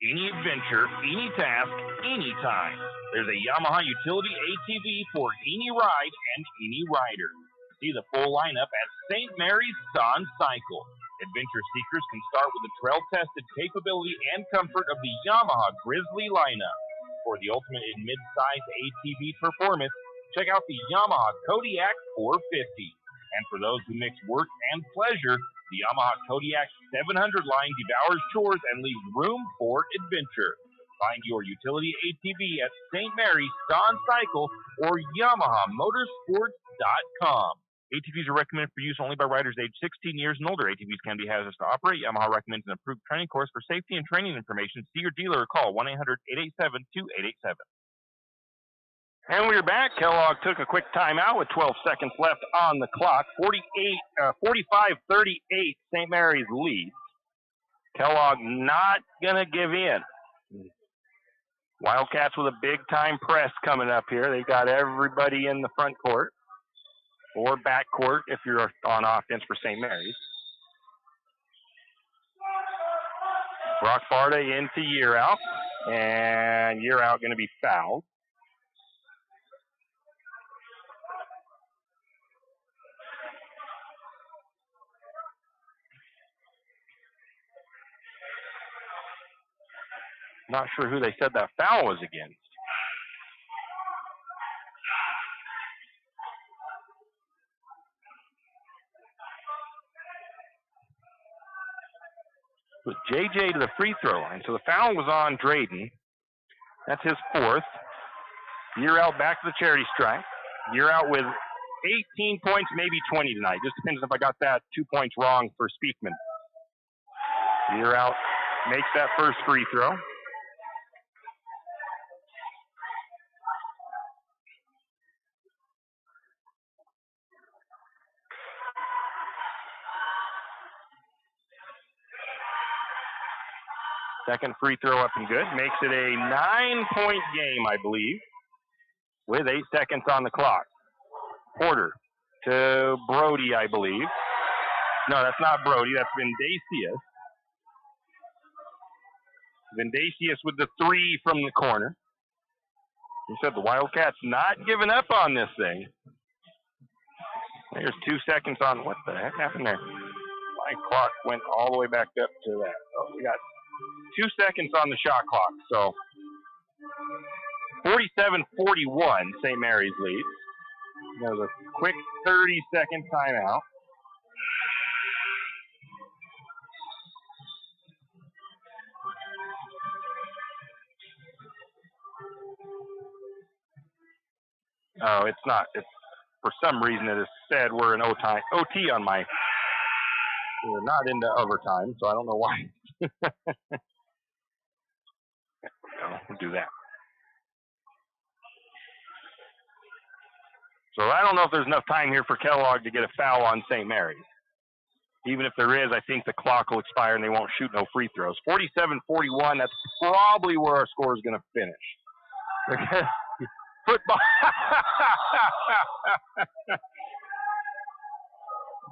Any adventure, any task, anytime. There's a Yamaha utility ATV for any ride and any rider. See the full lineup at St. Mary's Dawn Cycle. Adventure seekers can start with the trail-tested capability and comfort of the Yamaha Grizzly lineup. For the ultimate in mid-size ATV performance, check out the Yamaha Kodiak 450. And for those who mix work and pleasure, the Yamaha Kodiak 700 line devours chores and leaves room for adventure. Find your utility ATV at St. Mary's Dawn Cycle or YamahaMotorsports.com. ATVs are recommended for use only by riders aged 16 years and older. ATVs can be hazardous to operate. Yamaha recommends an approved training course. For safety and training information, see your dealer or call 1-800-887-2887. And we're back. Kellogg took a quick timeout with 12 seconds left on the clock. 45-38, St. Mary's leads. Kellogg not going to give in. Wildcats with a big-time press coming up here. They've got everybody in the front court. Or back court if you're on offense for St. Mary's. Brock Barta into Year Out. And Year Out going to be fouled. Not sure who they said that foul was against. With JJ to the free throw line. So the foul was on Drayden. That's his fourth. Year Out back to the charity stripe. Year Out with 18 points, maybe 20 tonight. Just depends if I got that 2 points wrong for Speakman. Year Out makes that first free throw. Second free throw up and good. Makes it a 9-point game, I believe, with 8 seconds on the clock. Porter to Brody, I believe. No, that's not Brody. That's Vindacius. Vindacius with the 3 from the corner. He said the Wildcats not giving up on this thing. There's 2 seconds on. What the heck happened there? My clock went all the way back up to that. So we got 2 seconds on the shot clock. So 47-41, St. Mary's leads. There's a quick 30-second timeout. Oh, it's not. It's for some reason it is said we're in OT on my. We're not into overtime, so I don't know why. We'll do that. So I don't know if there's enough time here for Kellogg to get a foul on St. Mary's. Even if there is, I think the clock will expire and they won't shoot no free throws. 47-41, that's probably where our score is going to finish. Football.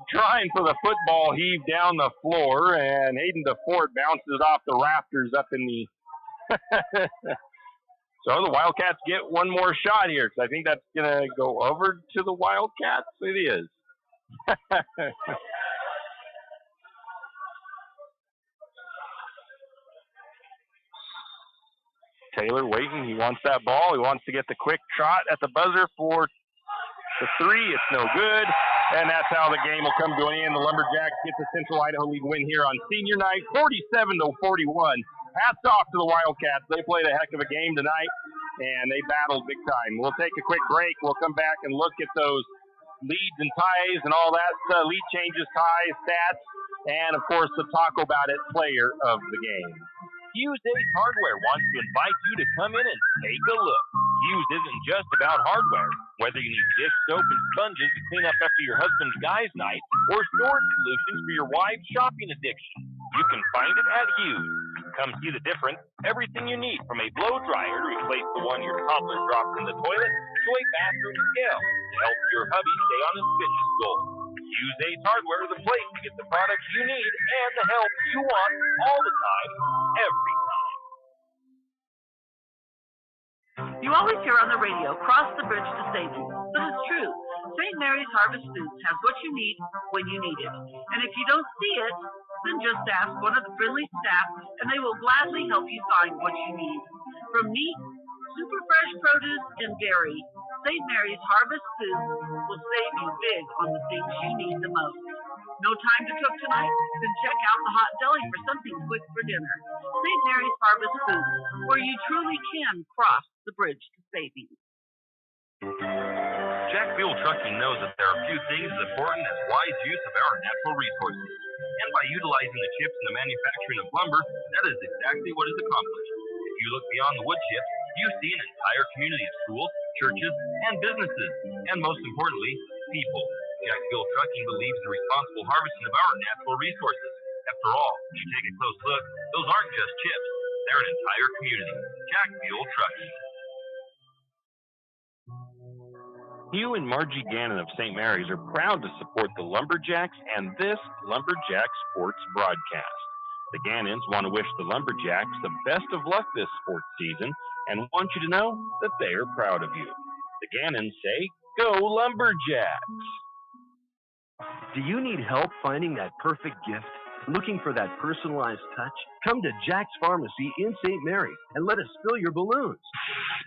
Trying for the football heave down the floor, and Hayden DeFord bounces it off the rafters up in the... So the Wildcats get one more shot here, because I think that's going to go over to the Wildcats. It is. Taylor waiting. He wants that ball. He wants to get the quick shot at the buzzer for the 3. It's no good. And that's how the game will come to an end. The Lumberjacks get the Central Idaho League win here on senior night, 47-41. Hats off to the Wildcats. They played a heck of a game tonight, and they battled big time. We'll take a quick break. We'll come back and look at those leads and ties and all that, lead changes, ties, stats, and, of course, the Talk About It player of the game. Hughes Ace Hardware wants to invite you to come in and take a look. Hughes isn't just about hardware. Whether you need dish soap and sponges to clean up after your husband's guys' night, or storage solutions for your wife's shopping addiction, you can find it at Hughes. Come see the difference. Everything you need, from a blow dryer to replace the one your toddler drops in the toilet, to a bathroom scale to help your hubby stay on his fitness goals. Hughes Ace Hardware is the place to get the products you need and the help you want all the time, every time. You always hear on the radio, cross the bridge to safety. But it's true. St. Mary's Harvest Foods has what you need when you need it. And if you don't see it, then just ask one of the friendly staff and they will gladly help you find what you need. From meat, super fresh produce, and dairy, St. Mary's Harvest Foods will save you big on the things you need the most. No time to cook tonight? Then check out the Hot Deli for something quick for dinner. St. Mary's Harvest Foods, where you truly can cross the bridge to savings. Jack Fuel Trucking knows that there are few things as important as wise use of our natural resources. And by utilizing the chips in the manufacturing of lumber, that is exactly what is accomplished. If you look beyond the wood chips, you see an entire community of schools, churches, and businesses, and most importantly, people. Jack Fuel Trucking believes in the responsible harvesting of our natural resources. After all, if you take a close look, those aren't just chips, they're an entire community. Jack Fuel Trucking. Hugh and Margie Gannon of St. Mary's are proud to support the Lumberjacks and this Lumberjack sports broadcast. The Gannons want to wish the Lumberjacks the best of luck this sports season and want you to know that they are proud of you. The Gannons say, "Go Lumberjacks!" Do you need help finding that perfect gift? Looking for that personalized touch? Come to Jack's Pharmacy in St. Mary's and let us fill your balloons.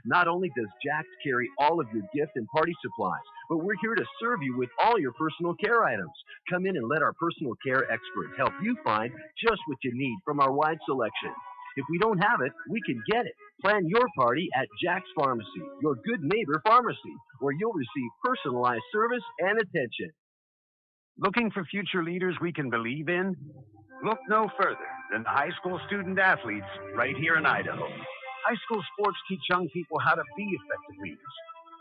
Not only does Jack's carry all of your gift and party supplies, but we're here to serve you with all your personal care items. Come in and let our personal care experts help you find just what you need from our wide selection. If we don't have it, we can get it. Plan your party at Jack's Pharmacy, your good neighbor pharmacy, where you'll receive personalized service and attention. Looking for future leaders we can believe in? Look no further than the high school student athletes right here in Idaho. High school sports teach young people how to be effective leaders.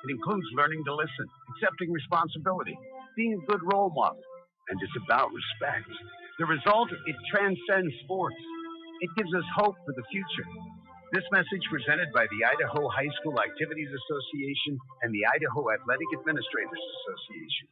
It includes learning to listen, accepting responsibility, being a good role model, and it's about respect. The result, it transcends sports. It gives us hope for the future. This message presented by the Idaho High School Activities Association and the Idaho Athletic Administrators Association.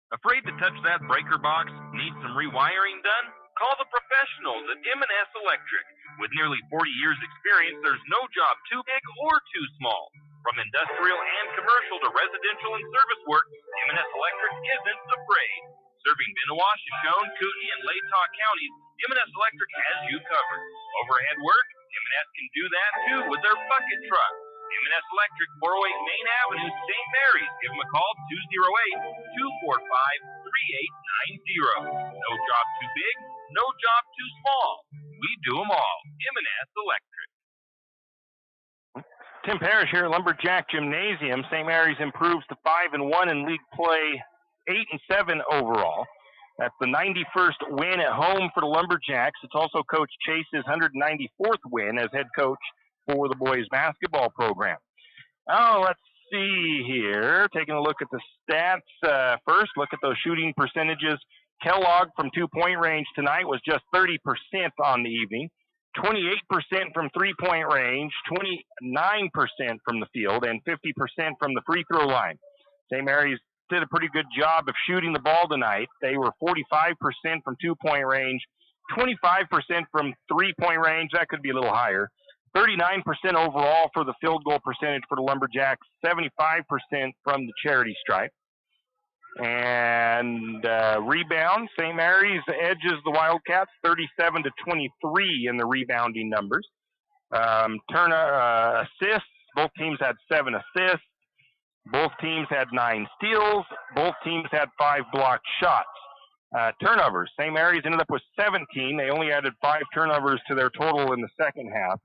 Afraid to touch that breaker box? Need some rewiring done? Call the professionals at M&S Electric. With nearly 40 years experience, there's no job too big or too small. From industrial and commercial to residential and service work, M&S Electric isn't afraid. Serving Benoit, Shoshone, Kootenai, and Latah counties, M&S Electric has you covered. Overhead work? M&S can do that too with their bucket truck. M&S Electric, 408 Main Avenue, St. Mary's. Give them a call, 208-245-3890. No job too big, no job too small. We do them all. M&S Electric. Tim Parrish here at Lumberjack Gymnasium. St. Mary's improves to 5-1 in league play, 8-7 overall. That's the 91st win at home for the Lumberjacks. It's also Coach Chase's 194th win as head coach for the boys basketball program. Oh, let's see here. Taking a look at the stats. First, look at those shooting percentages. Kellogg from two-point range tonight was just 30% on the evening. 28% from three-point range, 29% from the field, and 50% from the free throw line. St. Mary's did a pretty good job of shooting the ball tonight. They were 45% from two-point range, 25% from three-point range. That could be a little higher. 39% overall for the field goal percentage for the Lumberjacks, 75% from the charity stripe. And rebounds, St. Mary's edges the Wildcats 37-23 in the rebounding numbers. Assists, both teams had 7 assists. Both teams had 9 steals. Both teams had 5 blocked shots. Turnovers, St. Mary's ended up with 17. They only added 5 turnovers to their total in the second half.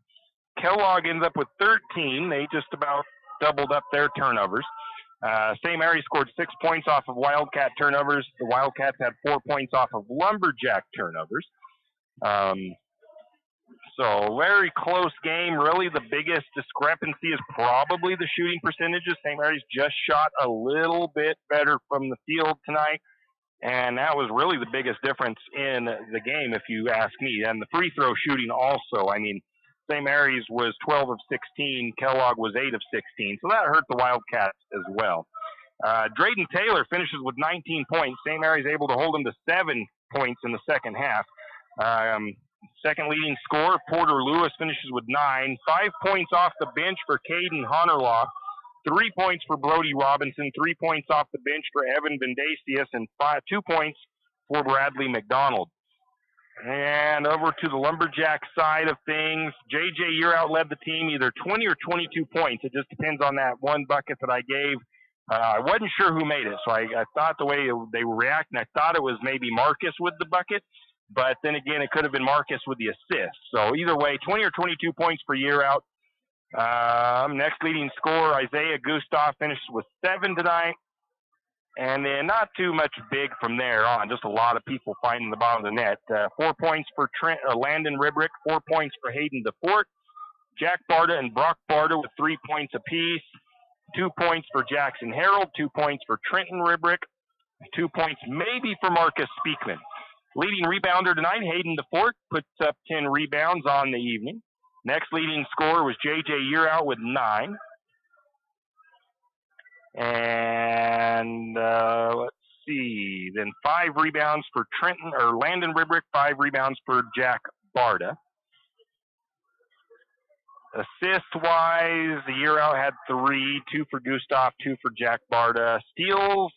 Kellogg ended up with 13. They just about doubled up their turnovers. St. Mary scored 6 points off of Wildcat turnovers. The Wildcats had 4 points off of Lumberjack turnovers. So very close game. Really the biggest discrepancy is probably the shooting percentages. St. Mary's just shot a little bit better from the field tonight, and that was really the biggest difference in the game if you ask me. And the free throw shooting also. I mean, St. Mary's was 12 of 16. Kellogg was 8 of 16. So that hurt the Wildcats as well. Drayden Taylor finishes with 19 points. St. Mary's able to hold him to 7 points in the second half. Second leading scorer, Porter Lewis, finishes with 9. 5 points off the bench for Caden Honorlock. 3 points for Brody Robinson. 3 points off the bench for Evan Vendasius. And 2 points for Bradley McDonald. And over to the Lumberjack side of things, J.J. Yearout led the team either 20 or 22 points. It just depends on that one bucket that I gave. I wasn't sure who made it, so I thought the way they were reacting, I thought it was maybe Marcus with the bucket. But then again, it could have been Marcus with the assist. So either way, 20 or 22 points for Yearout. Next leading scorer, Isaiah Gustav, finishes with 7 tonight. And then not too much big from there on, just a lot of people finding the bottom of the net. 4 points for Landon Ribrick, 4 points for Hayden DeFort. Jack Barta and Brock Barta with 3 points apiece. 2 points for Jackson Harold, 2 points for Trenton Ribrick, 2 points maybe for Marcus Speakman. Leading rebounder tonight, Hayden DeFort, puts up 10 rebounds on the evening. Next leading scorer was J.J. Yearout with 9. And let's see, then 5 rebounds for Landon Ribrick, 5 rebounds for Jack Barta. Assist-wise, the Yearout had 3, 2 for Gustav, 2 for Jack Barta. Steals,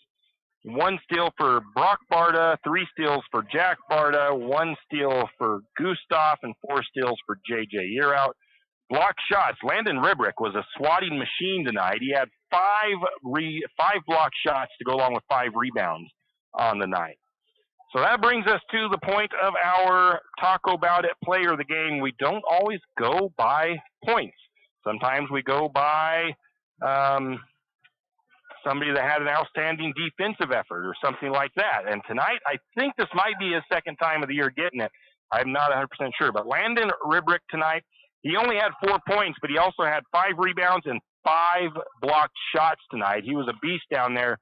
1 steal for Brock Barta, 3 steals for Jack Barta, 1 steal for Gustav, and 4 steals for J.J. Yearout. Block shots. Landon Ribrick was a swatting machine tonight. He had 5 block shots to go along with 5 rebounds on the night. So that brings us to the point of our Talk About It player of the game. We don't always go by points. Sometimes we go by somebody that had an outstanding defensive effort or something like that. And tonight, I think this might be his second time of the year getting it. I'm not 100% sure. But Landon Ribrick tonight, he only had 4 points, but he also had 5 rebounds and 5 blocked shots tonight. He was a beast down there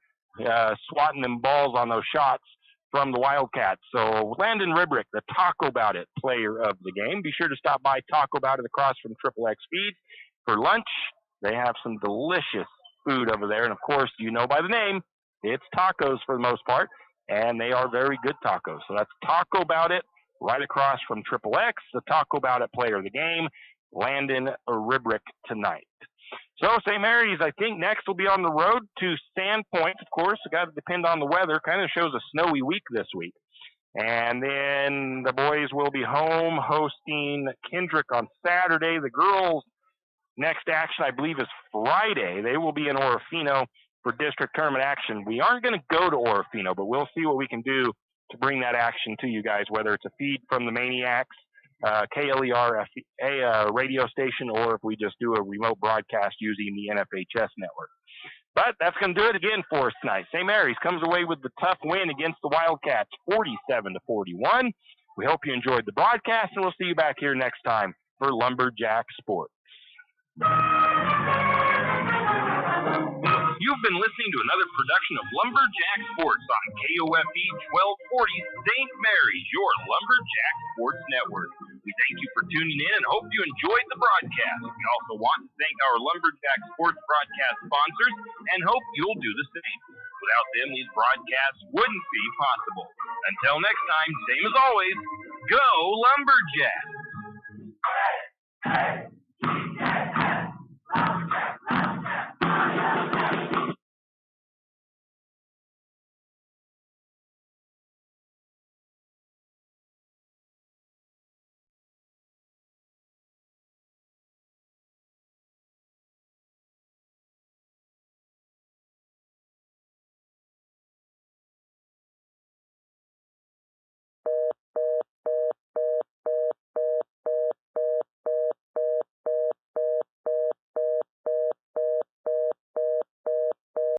swatting them balls on those shots from the Wildcats. So Landon Ribrick, the Taco About It player of the game. Be sure to stop by Taco About It across from Triple X Feeds for lunch. They have some delicious food over there. And, of course, you know by the name, It's tacos for the most part, and they are very good tacos. So that's Taco About It, right across from Triple X, the Taco About It player of the game, Landon Ribrick tonight. So St. Mary's, I think, next will be on the road to Sandpoint. Of course, it got to depend on the weather. Kind of shows a snowy week this week. And then the boys will be home hosting Kendrick on Saturday. The girls' next action, I believe, is Friday. They will be in Orofino for district tournament action. We aren't going to go to Orofino, but we'll see what we can do to bring that action to you guys, whether it's a feed from the Maniacs, KLER radio station, or if we just do a remote broadcast using the NFHS network. But that's going to do it again for us tonight. St. Mary's comes away with the tough win against the Wildcats, 47-41. We hope you enjoyed the broadcast, and we'll see you back here next time for Lumberjack Sports. You've been listening to another production of Lumberjack Sports on KOFE 1240 St. Mary's, your Lumberjack Sports Network. We thank you for tuning in and hope you enjoyed the broadcast. We also want to thank our Lumberjack Sports broadcast sponsors and hope you'll do the same. Without them, these broadcasts wouldn't be possible. Until next time, same as always, go Lumberjack!